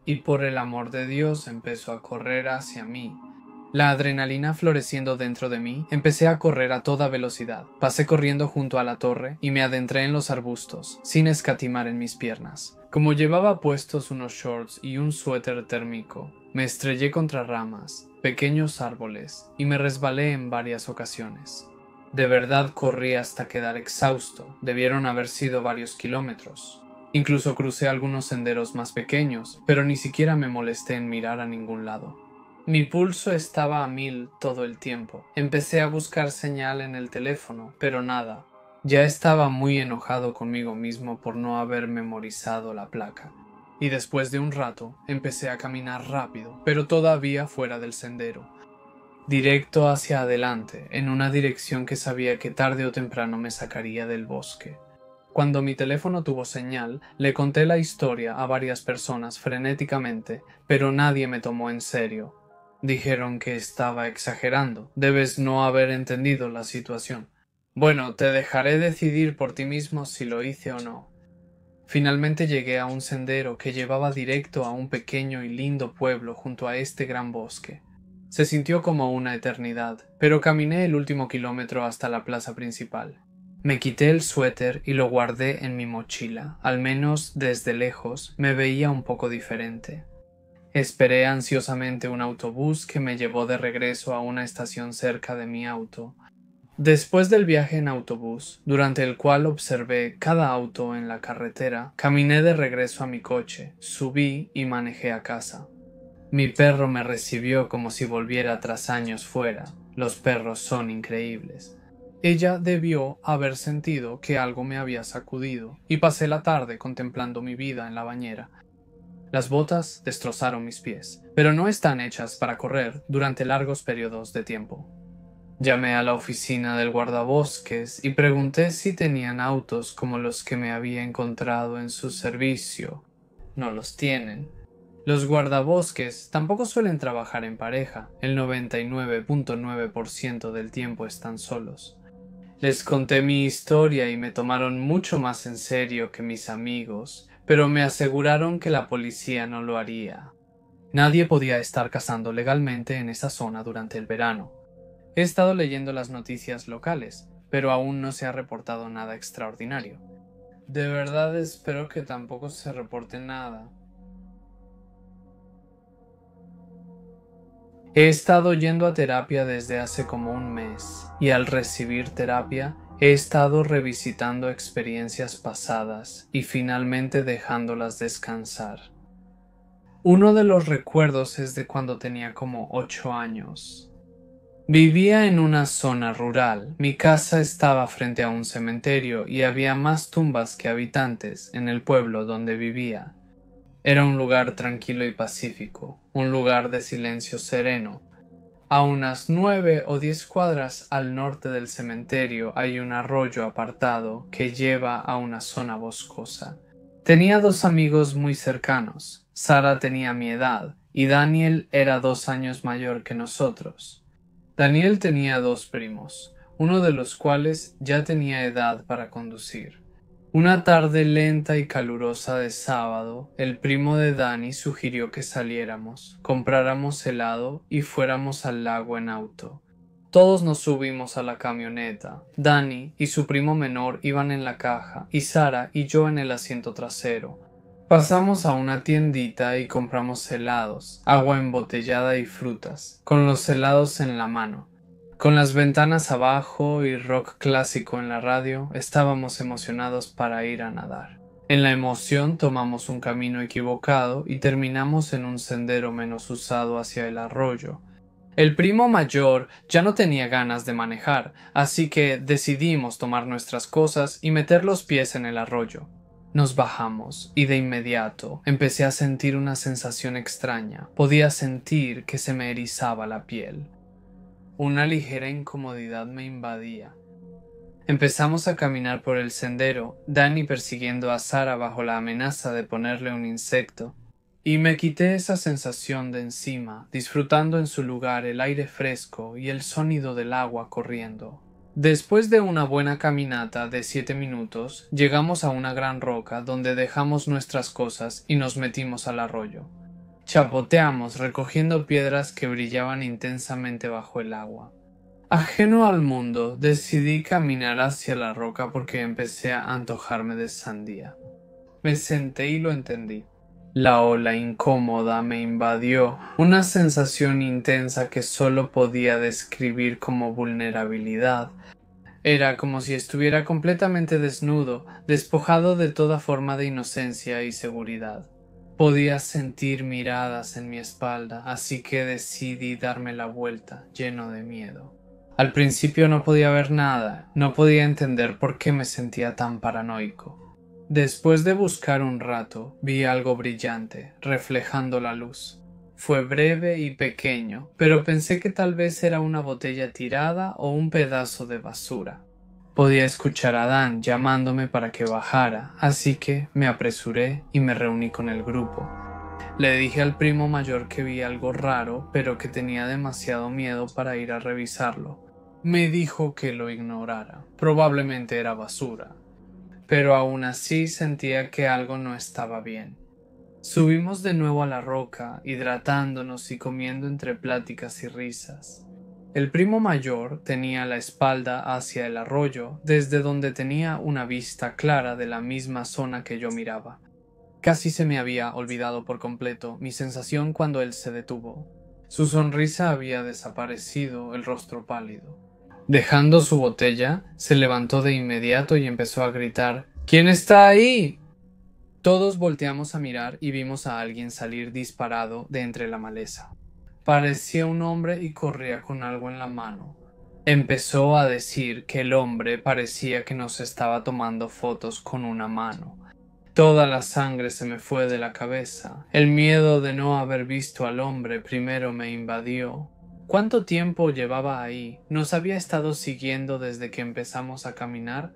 Y por el amor de Dios empezó a correr hacia mí. La adrenalina floreciendo dentro de mí, empecé a correr a toda velocidad. Pasé corriendo junto a la torre y me adentré en los arbustos, sin escatimar en mis piernas. Como llevaba puestos unos shorts y un suéter térmico, me estrellé contra ramas, pequeños árboles, y me resbalé en varias ocasiones. De verdad corrí hasta quedar exhausto, debieron haber sido varios kilómetros. Incluso crucé algunos senderos más pequeños, pero ni siquiera me molesté en mirar a ningún lado. Mi pulso estaba a 1000 todo el tiempo. Empecé a buscar señal en el teléfono, pero nada. Ya estaba muy enojado conmigo mismo por no haber memorizado la placa. Y después de un rato, empecé a caminar rápido, pero todavía fuera del sendero. Directo hacia adelante, en una dirección que sabía que tarde o temprano me sacaría del bosque. Cuando mi teléfono tuvo señal, le conté la historia a varias personas frenéticamente, pero nadie me tomó en serio. Dijeron que estaba exagerando. Debes no haber entendido la situación. Bueno, te dejaré decidir por ti mismo si lo hice o no. Finalmente llegué a un sendero que llevaba directo a un pequeño y lindo pueblo junto a este gran bosque. Se sintió como una eternidad, pero caminé el último kilómetro hasta la plaza principal. Me quité el suéter y lo guardé en mi mochila. Al menos desde lejos me veía un poco diferente. Esperé ansiosamente un autobús que me llevó de regreso a una estación cerca de mi auto. Después del viaje en autobús, durante el cual observé cada auto en la carretera, caminé de regreso a mi coche, subí y manejé a casa. Mi perro me recibió como si volviera tras años fuera. Los perros son increíbles. Ella debió haber sentido que algo me había sacudido, y pasé la tarde contemplando mi vida en la bañera. Las botas destrozaron mis pies, pero no están hechas para correr durante largos periodos de tiempo. Llamé a la oficina del guardabosques y pregunté si tenían autos como los que me había encontrado en su servicio. No los tienen. Los guardabosques tampoco suelen trabajar en pareja, el 99.9% del tiempo están solos. Les conté mi historia y me tomaron mucho más en serio que mis amigos, pero me aseguraron que la policía no lo haría. Nadie podía estar cazando legalmente en esa zona durante el verano. He estado leyendo las noticias locales, pero aún no se ha reportado nada extraordinario. De verdad espero que tampoco se reporte nada. He estado yendo a terapia desde hace como un mes, y al recibir terapia he estado revisitando experiencias pasadas y finalmente dejándolas descansar. Uno de los recuerdos es de cuando tenía como 8 años. Vivía en una zona rural. Mi casa estaba frente a un cementerio y había más tumbas que habitantes en el pueblo donde vivía. Era un lugar tranquilo y pacífico, un lugar de silencio sereno. A unas 9 o 10 cuadras al norte del cementerio hay un arroyo apartado que lleva a una zona boscosa. Tenía 2 amigos muy cercanos. Sara tenía mi edad y Daniel era 2 años mayor que nosotros. Daniel tenía dos primos, uno de los cuales ya tenía edad para conducir. Una tarde lenta y calurosa de sábado, el primo de Dani sugirió que saliéramos, compráramos helado y fuéramos al lago en auto. Todos nos subimos a la camioneta. Dani y su primo menor iban en la caja y Sara y yo en el asiento trasero. Pasamos a una tiendita y compramos helados, agua embotellada y frutas, con los helados en la mano. Con las ventanas abajo y rock clásico en la radio, estábamos emocionados para ir a nadar. En la emoción tomamos un camino equivocado y terminamos en un sendero menos usado hacia el arroyo. El primo mayor ya no tenía ganas de manejar, así que decidimos tomar nuestras cosas y meter los pies en el arroyo. Nos bajamos y de inmediato empecé a sentir una sensación extraña. Podía sentir que se me erizaba la piel. Una ligera incomodidad me invadía. Empezamos a caminar por el sendero, Dani persiguiendo a Sara bajo la amenaza de ponerle un insecto, y me quité esa sensación de encima, disfrutando en su lugar el aire fresco y el sonido del agua corriendo. Después de una buena caminata de 7 minutos, llegamos a una gran roca donde dejamos nuestras cosas y nos metimos al arroyo. Chapoteamos recogiendo piedras que brillaban intensamente bajo el agua. Ajeno al mundo, decidí caminar hacia la roca porque empecé a antojarme de sandía. Me senté y lo entendí. La ola incómoda me invadió, una sensación intensa que solo podía describir como vulnerabilidad. Era como si estuviera completamente desnudo, despojado de toda forma de inocencia y seguridad. Podía sentir miradas en mi espalda, así que decidí darme la vuelta, lleno de miedo. Al principio no podía ver nada, no podía entender por qué me sentía tan paranoico. Después de buscar un rato, vi algo brillante, reflejando la luz. Fue breve y pequeño, pero pensé que tal vez era una botella tirada o un pedazo de basura. Podía escuchar a Dan llamándome para que bajara, así que me apresuré y me reuní con el grupo. Le dije al primo mayor que vi algo raro, pero que tenía demasiado miedo para ir a revisarlo. Me dijo que lo ignorara, probablemente era basura, pero aún así sentía que algo no estaba bien. Subimos de nuevo a la roca, hidratándonos y comiendo entre pláticas y risas. El primo mayor tenía la espalda hacia el arroyo, desde donde tenía una vista clara de la misma zona que yo miraba. Casi se me había olvidado por completo mi sensación cuando él se detuvo. Su sonrisa había desaparecido, el rostro pálido. Dejando su botella, se levantó de inmediato y empezó a gritar: «¿Quién está ahí?». Todos volteamos a mirar y vimos a alguien salir disparado de entre la maleza. Parecía un hombre y corría con algo en la mano. Empezó a decir que el hombre parecía que nos estaba tomando fotos con una mano. Toda la sangre se me fue de la cabeza. El miedo de no haber visto al hombre primero me invadió. ¿Cuánto tiempo llevaba ahí? ¿Nos había estado siguiendo desde que empezamos a caminar?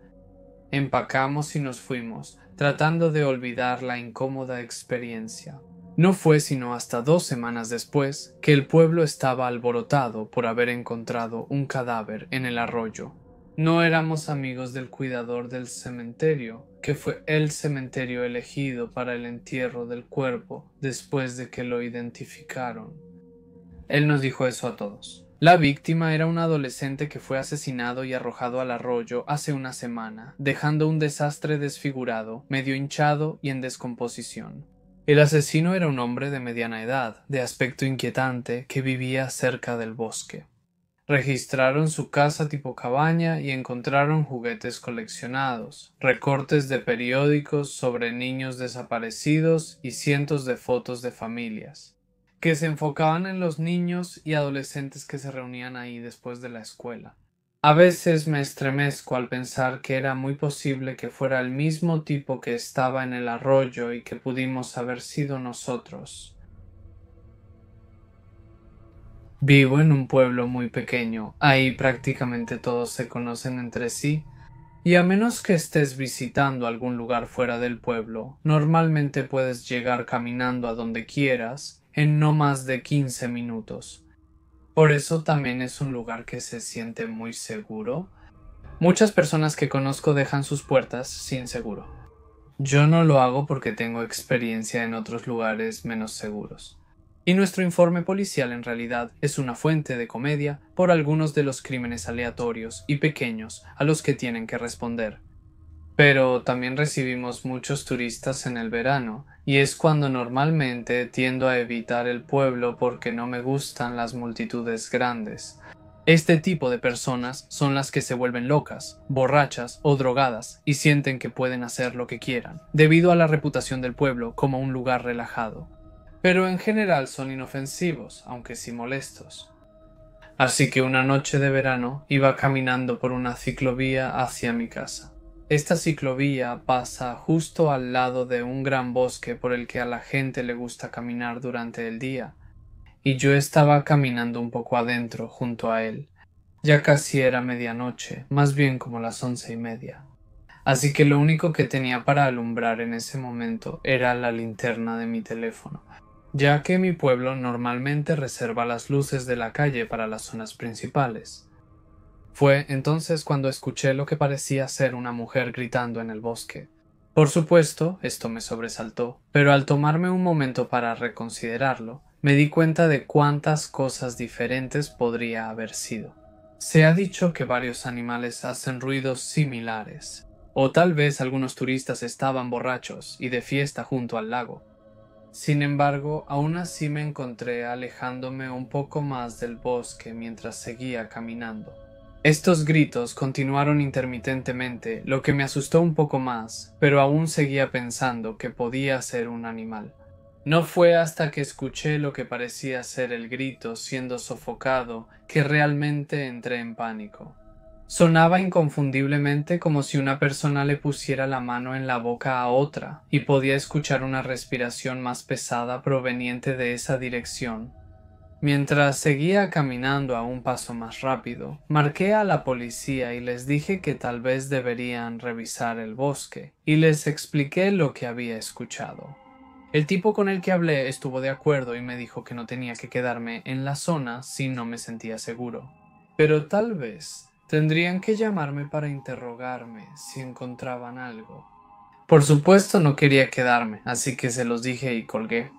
Empacamos y nos fuimos, tratando de olvidar la incómoda experiencia. No fue sino hasta 2 semanas después que el pueblo estaba alborotado por haber encontrado un cadáver en el arroyo. No éramos amigos del cuidador del cementerio, que fue el cementerio elegido para el entierro del cuerpo después de que lo identificaron. Él nos dijo eso a todos. La víctima era un adolescente que fue asesinado y arrojado al arroyo hace una semana, dejando un desastre desfigurado, medio hinchado y en descomposición. El asesino era un hombre de mediana edad, de aspecto inquietante, que vivía cerca del bosque. Registraron su casa tipo cabaña y encontraron juguetes coleccionados, recortes de periódicos sobre niños desaparecidos y cientos de fotos de familias, que se enfocaban en los niños y adolescentes que se reunían ahí después de la escuela. A veces me estremezco al pensar que era muy posible que fuera el mismo tipo que estaba en el arroyo y que pudimos haber sido nosotros. Vivo en un pueblo muy pequeño, ahí prácticamente todos se conocen entre sí, y a menos que estés visitando algún lugar fuera del pueblo, normalmente puedes llegar caminando a donde quieras en no más de 15 minutos. Por eso también es un lugar que se siente muy seguro. Muchas personas que conozco dejan sus puertas sin seguro. Yo no lo hago porque tengo experiencia en otros lugares menos seguros. Y nuestro informe policial en realidad es una fuente de comedia por algunos de los crímenes aleatorios y pequeños a los que tienen que responder. Pero también recibimos muchos turistas en el verano, y es cuando normalmente tiendo a evitar el pueblo porque no me gustan las multitudes grandes. Este tipo de personas son las que se vuelven locas, borrachas o drogadas y sienten que pueden hacer lo que quieran, debido a la reputación del pueblo como un lugar relajado. Pero en general son inofensivos, aunque sí molestos. Así que una noche de verano iba caminando por una ciclovía hacia mi casa. Esta ciclovía pasa justo al lado de un gran bosque por el que a la gente le gusta caminar durante el día, y yo estaba caminando un poco adentro junto a él. Ya casi era medianoche, más bien como las 11:30. Así que lo único que tenía para alumbrar en ese momento era la linterna de mi teléfono, ya que mi pueblo normalmente reserva las luces de la calle para las zonas principales. Fue entonces cuando escuché lo que parecía ser una mujer gritando en el bosque. Por supuesto, esto me sobresaltó, pero al tomarme un momento para reconsiderarlo, me di cuenta de cuántas cosas diferentes podría haber sido. Se ha dicho que varios animales hacen ruidos similares, o tal vez algunos turistas estaban borrachos y de fiesta junto al lago. Sin embargo, aún así me encontré alejándome un poco más del bosque mientras seguía caminando. Estos gritos continuaron intermitentemente, lo que me asustó un poco más, pero aún seguía pensando que podía ser un animal. No fue hasta que escuché lo que parecía ser el grito siendo sofocado que realmente entré en pánico. Sonaba inconfundiblemente como si una persona le pusiera la mano en la boca a otra, y podía escuchar una respiración más pesada proveniente de esa dirección. Mientras seguía caminando a un paso más rápido, marqué a la policía y les dije que tal vez deberían revisar el bosque, y les expliqué lo que había escuchado. El tipo con el que hablé estuvo de acuerdo y me dijo que no tenía que quedarme en la zona si no me sentía seguro. Pero tal vez tendrían que llamarme para interrogarme si encontraban algo. Por supuesto no quería quedarme, así que se los dije y colgué.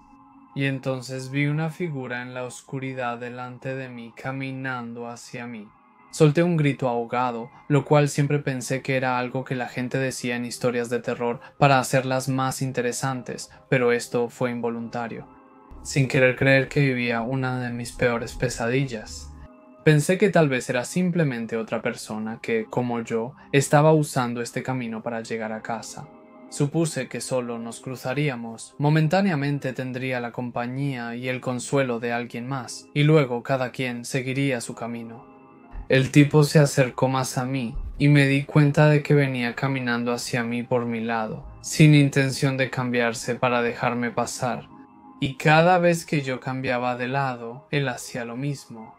Y entonces vi una figura en la oscuridad delante de mí caminando hacia mí. Solté un grito ahogado, lo cual siempre pensé que era algo que la gente decía en historias de terror para hacerlas más interesantes, pero esto fue involuntario, sin querer creer que vivía una de mis peores pesadillas. Pensé que tal vez era simplemente otra persona que, como yo, estaba usando este camino para llegar a casa. Supuse que solo nos cruzaríamos, momentáneamente tendría la compañía y el consuelo de alguien más, y luego cada quien seguiría su camino. El tipo se acercó más a mí, y me di cuenta de que venía caminando hacia mí por mi lado, sin intención de cambiarse para dejarme pasar, y cada vez que yo cambiaba de lado, él hacía lo mismo.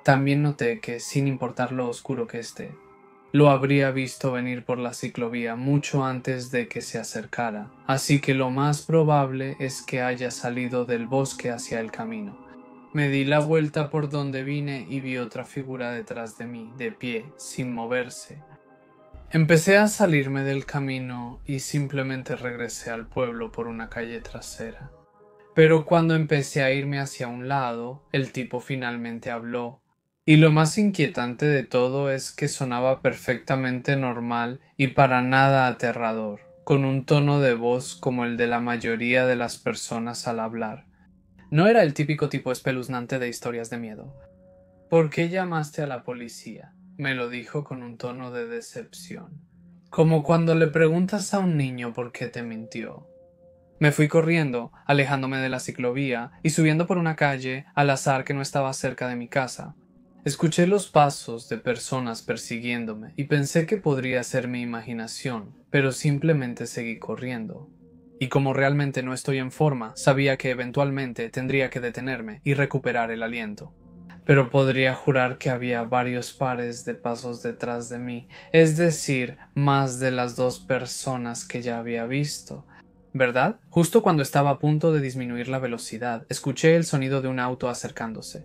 También noté que, sin importar lo oscuro que esté, lo habría visto venir por la ciclovía mucho antes de que se acercara, así que lo más probable es que haya salido del bosque hacia el camino. Me di la vuelta por donde vine y vi otra figura detrás de mí, de pie, sin moverse. Empecé a salirme del camino y simplemente regresé al pueblo por una calle trasera. Pero cuando empecé a irme hacia un lado, el tipo finalmente habló. Y lo más inquietante de todo es que sonaba perfectamente normal y para nada aterrador, con un tono de voz como el de la mayoría de las personas al hablar. No era el típico tipo espeluznante de historias de miedo. ¿Por qué llamaste a la policía? Me lo dijo con un tono de decepción, como cuando le preguntas a un niño por qué te mintió. Me fui corriendo, alejándome de la ciclovía y subiendo por una calle al azar que no estaba cerca de mi casa. Escuché los pasos de personas persiguiéndome y pensé que podría ser mi imaginación, pero simplemente seguí corriendo. Y como realmente no estoy en forma, sabía que eventualmente tendría que detenerme y recuperar el aliento. Pero podría jurar que había varios pares de pasos detrás de mí, es decir, más de las 2 personas que ya había visto. ¿Verdad? Justo cuando estaba a punto de disminuir la velocidad, escuché el sonido de un auto acercándose.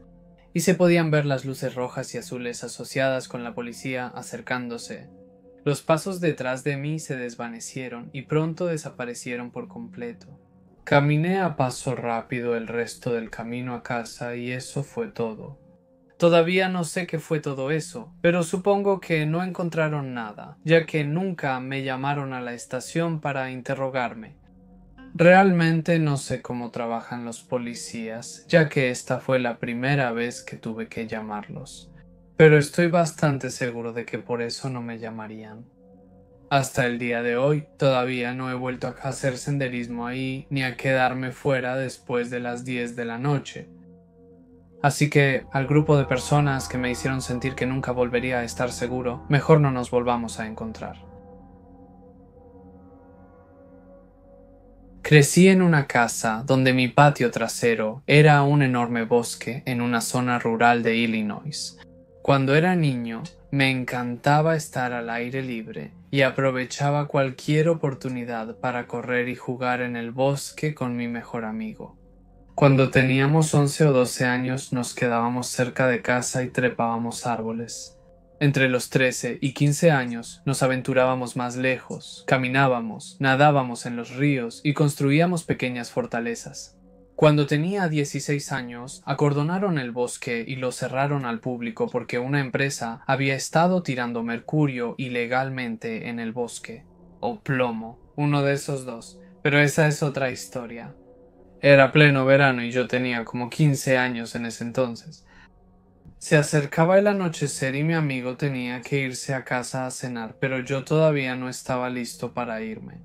y se podían ver las luces rojas y azules asociadas con la policía acercándose. Los pasos detrás de mí se desvanecieron y pronto desaparecieron por completo. Caminé a paso rápido el resto del camino a casa y eso fue todo. Todavía no sé qué fue todo eso, pero supongo que no encontraron nada, ya que nunca me llamaron a la estación para interrogarme. Realmente no sé cómo trabajan los policías, ya que esta fue la primera vez que tuve que llamarlos. Pero estoy bastante seguro de que por eso no me llamarían. Hasta el día de hoy todavía no he vuelto a hacer senderismo ahí ni a quedarme fuera después de las 10 de la noche. Así que al grupo de personas que me hicieron sentir que nunca volvería a estar seguro, mejor no nos volvamos a encontrar. Crecí en una casa donde mi patio trasero era un enorme bosque en una zona rural de Illinois. Cuando era niño, me encantaba estar al aire libre y aprovechaba cualquier oportunidad para correr y jugar en el bosque con mi mejor amigo. Cuando teníamos 11 o 12 años nos quedábamos cerca de casa y trepábamos árboles. Entre los 13 y 15 años nos aventurábamos más lejos, caminábamos, nadábamos en los ríos y construíamos pequeñas fortalezas. Cuando tenía 16 años, acordonaron el bosque y lo cerraron al público porque una empresa había estado tirando mercurio ilegalmente en el bosque. O plomo, uno de esos dos, pero esa es otra historia. Era pleno verano y yo tenía como 15 años en ese entonces. Se acercaba el anochecer y mi amigo tenía que irse a casa a cenar, pero yo todavía no estaba listo para irme.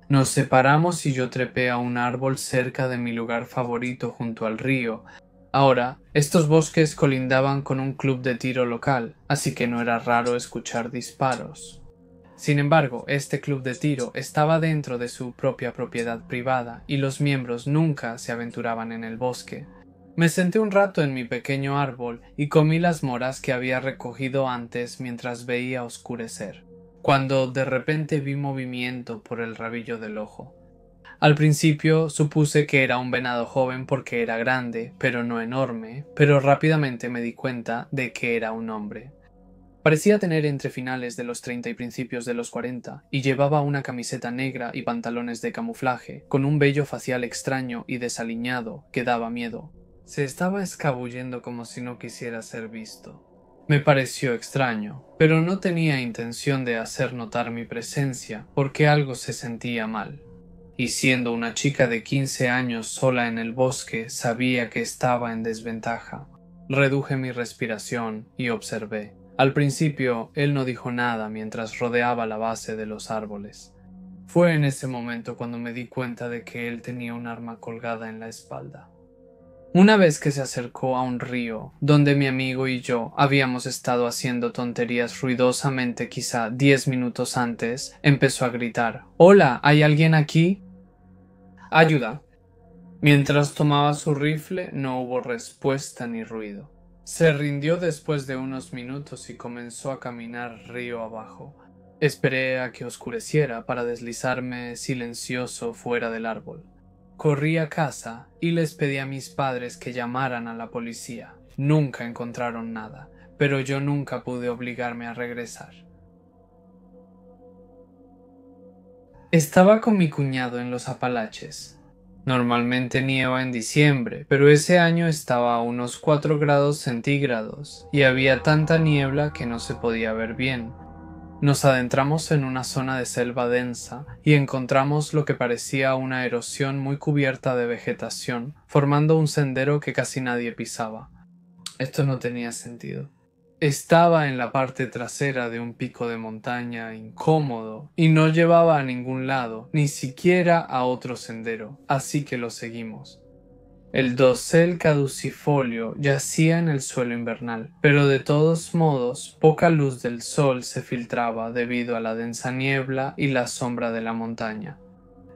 Nos separamos y yo trepé a un árbol cerca de mi lugar favorito junto al río. Ahora, estos bosques colindaban con un club de tiro local, así que no era raro escuchar disparos. Sin embargo, este club de tiro estaba dentro de su propia propiedad privada y los miembros nunca se aventuraban en el bosque. Me senté un rato en mi pequeño árbol y comí las moras que había recogido antes mientras veía oscurecer, cuando de repente vi movimiento por el rabillo del ojo. Al principio supuse que era un venado joven porque era grande, pero no enorme, pero rápidamente me di cuenta de que era un hombre. Parecía tener entre finales de los 30 y principios de los 40, y llevaba una camiseta negra y pantalones de camuflaje, con un vello facial extraño y desaliñado que daba miedo. Se estaba escabullendo como si no quisiera ser visto. Me pareció extraño, pero no tenía intención de hacer notar mi presencia, porque algo se sentía mal. Y siendo una chica de 15 años sola en el bosque, sabía que estaba en desventaja. Reduje mi respiración y observé. Al principio, él no dijo nada mientras rodeaba la base de los árboles. Fue en ese momento cuando me di cuenta de que él tenía un arma colgada en la espalda. Una vez que se acercó a un río, donde mi amigo y yo habíamos estado haciendo tonterías ruidosamente quizá 10 minutos antes, empezó a gritar: «¡Hola! ¿Hay alguien aquí?» «¡Ayuda!». Mientras tomaba su rifle, no hubo respuesta ni ruido. Se rindió después de unos minutos y comenzó a caminar río abajo. Esperé a que oscureciera para deslizarme silencioso fuera del árbol. Corrí a casa y les pedí a mis padres que llamaran a la policía. Nunca encontraron nada, pero yo nunca pude obligarme a regresar. Estaba con mi cuñado en los Apalaches. Normalmente nieva en diciembre, pero ese año estaba a unos 4 grados centígrados y había tanta niebla que no se podía ver bien. Nos adentramos en una zona de selva densa y encontramos lo que parecía una erosión muy cubierta de vegetación, formando un sendero que casi nadie pisaba. Esto no tenía sentido. Estaba en la parte trasera de un pico de montaña incómodo y no llevaba a ningún lado, ni siquiera a otro sendero, así que lo seguimos. El dosel caducifolio yacía en el suelo invernal, pero de todos modos poca luz del sol se filtraba debido a la densa niebla y la sombra de la montaña.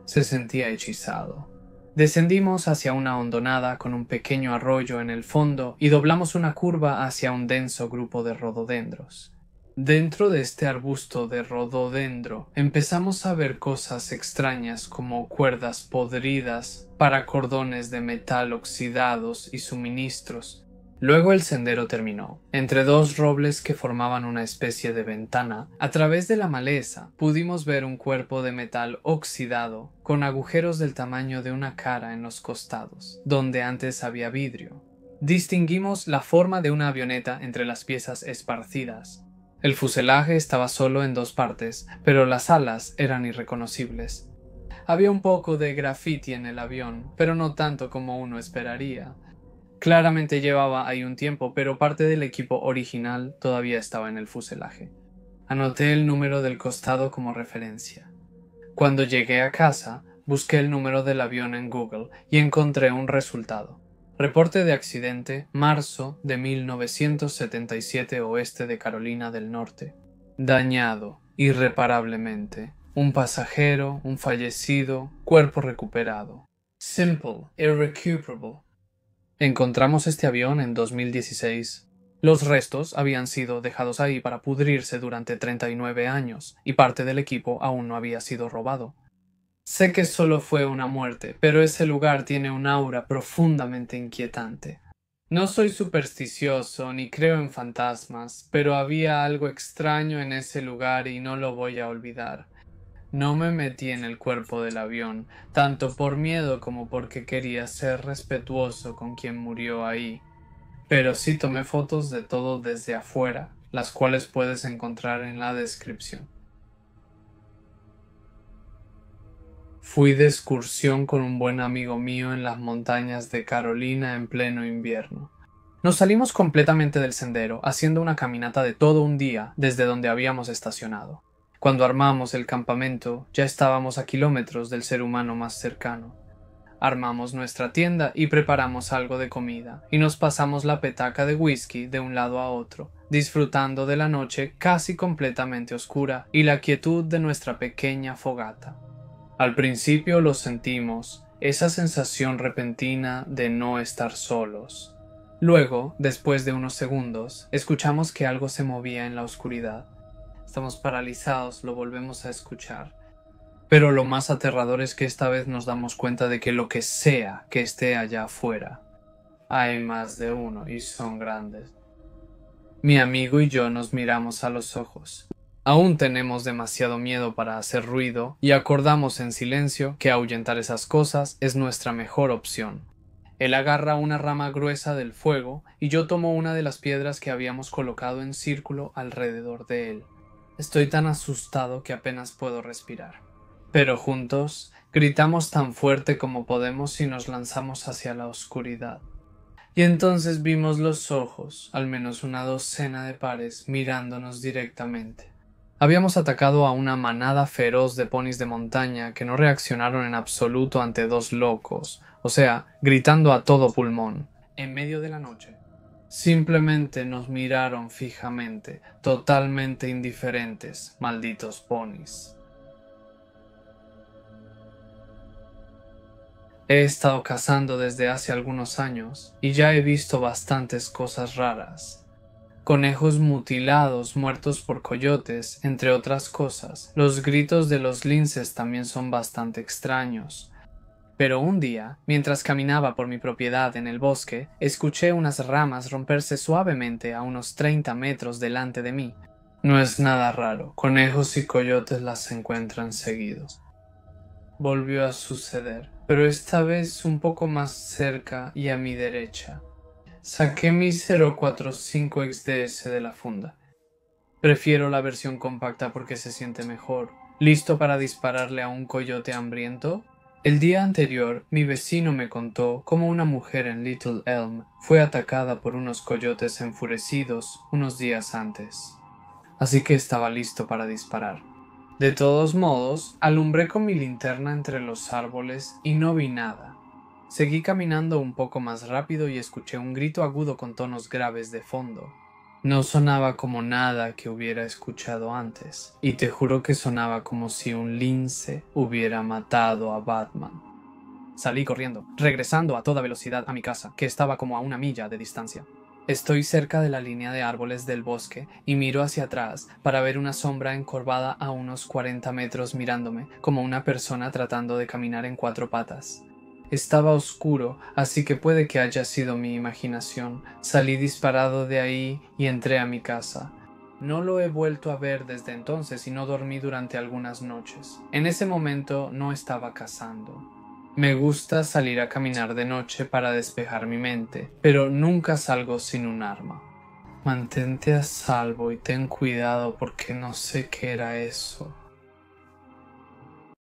Se sentía hechizado. Descendimos hacia una hondonada con un pequeño arroyo en el fondo y doblamos una curva hacia un denso grupo de rododendros. Dentro de este arbusto de rododendro empezamos a ver cosas extrañas como cuerdas podridas para cordones de metal oxidados y suministros. Luego el sendero terminó, entre dos robles que formaban una especie de ventana. A través de la maleza pudimos ver un cuerpo de metal oxidado, con agujeros del tamaño de una cara en los costados, donde antes había vidrio. Distinguimos la forma de una avioneta entre las piezas esparcidas. El fuselaje estaba solo en dos partes, pero las alas eran irreconocibles. Había un poco de grafiti en el avión, pero no tanto como uno esperaría. Claramente llevaba ahí un tiempo, pero parte del equipo original todavía estaba en el fuselaje. Anoté el número del costado como referencia. Cuando llegué a casa, busqué el número del avión en Google y encontré un resultado. Reporte de accidente, marzo de 1977, oeste de Carolina del Norte. Dañado irreparablemente. Un pasajero, un fallecido, cuerpo recuperado. Simple, irrecuperable. Encontramos este avión en 2016. Los restos habían sido dejados ahí para pudrirse durante 39 años y parte del equipo aún no había sido robado. Sé que solo fue una muerte, pero ese lugar tiene un aura profundamente inquietante. No soy supersticioso ni creo en fantasmas, pero había algo extraño en ese lugar y no lo voy a olvidar. No me metí en el cuerpo del avión, tanto por miedo como porque quería ser respetuoso con quien murió ahí. Pero sí tomé fotos de todo desde afuera, las cuales puedes encontrar en la descripción. Fui de excursión con un buen amigo mío en las montañas de Carolina en pleno invierno. Nos salimos completamente del sendero, haciendo una caminata de todo un día desde donde habíamos estacionado. Cuando armamos el campamento, ya estábamos a kilómetros del ser humano más cercano. Armamos nuestra tienda y preparamos algo de comida, y nos pasamos la petaca de whisky de un lado a otro, disfrutando de la noche casi completamente oscura y la quietud de nuestra pequeña fogata. Al principio lo sentimos, esa sensación repentina de no estar solos. Luego, después de unos segundos, escuchamos que algo se movía en la oscuridad. Estamos paralizados, lo volvemos a escuchar. Pero lo más aterrador es que esta vez nos damos cuenta de que lo que sea que esté allá afuera, hay más de uno y son grandes. Mi amigo y yo nos miramos a los ojos. Aún tenemos demasiado miedo para hacer ruido y acordamos en silencio que ahuyentar esas cosas es nuestra mejor opción. Él agarra una rama gruesa del fuego y yo tomo una de las piedras que habíamos colocado en círculo alrededor de él. Estoy tan asustado que apenas puedo respirar. Pero juntos gritamos tan fuerte como podemos y nos lanzamos hacia la oscuridad. Y entonces vimos los ojos, al menos una docena de pares, mirándonos directamente. Habíamos atacado a una manada feroz de ponis de montaña que no reaccionaron en absoluto ante dos locos, o sea, gritando a todo pulmón, en medio de la noche. Simplemente nos miraron fijamente, totalmente indiferentes, malditos ponis. He estado cazando desde hace algunos años y ya he visto bastantes cosas raras. Conejos mutilados, muertos por coyotes, entre otras cosas. Los gritos de los linces también son bastante extraños. Pero un día, mientras caminaba por mi propiedad en el bosque, escuché unas ramas romperse suavemente a unos 30 metros delante de mí. No es nada raro, conejos y coyotes las encuentran seguido. Volvió a suceder, pero esta vez un poco más cerca y a mi derecha. Saqué mi 045 XDS de la funda. Prefiero la versión compacta porque se siente mejor. ¿Listo para dispararle a un coyote hambriento? El día anterior, mi vecino me contó cómo una mujer en Little Elm fue atacada por unos coyotes enfurecidos unos días antes. Así que estaba listo para disparar. De todos modos, alumbré con mi linterna entre los árboles y no vi nada. Seguí caminando un poco más rápido y escuché un grito agudo con tonos graves de fondo. No sonaba como nada que hubiera escuchado antes, y te juro que sonaba como si un lince hubiera matado a Batman. Salí corriendo, regresando a toda velocidad a mi casa, que estaba como a 1 milla de distancia. Estoy cerca de la línea de árboles del bosque y miro hacia atrás para ver una sombra encorvada a unos 40 metros mirándome, como una persona tratando de caminar en 4 patas. Estaba oscuro, así que puede que haya sido mi imaginación. Salí disparado de ahí y entré a mi casa. No lo he vuelto a ver desde entonces y no dormí durante algunas noches. En ese momento no estaba cazando. Me gusta salir a caminar de noche para despejar mi mente, pero nunca salgo sin un arma. Mantente a salvo y ten cuidado porque no sé qué era eso.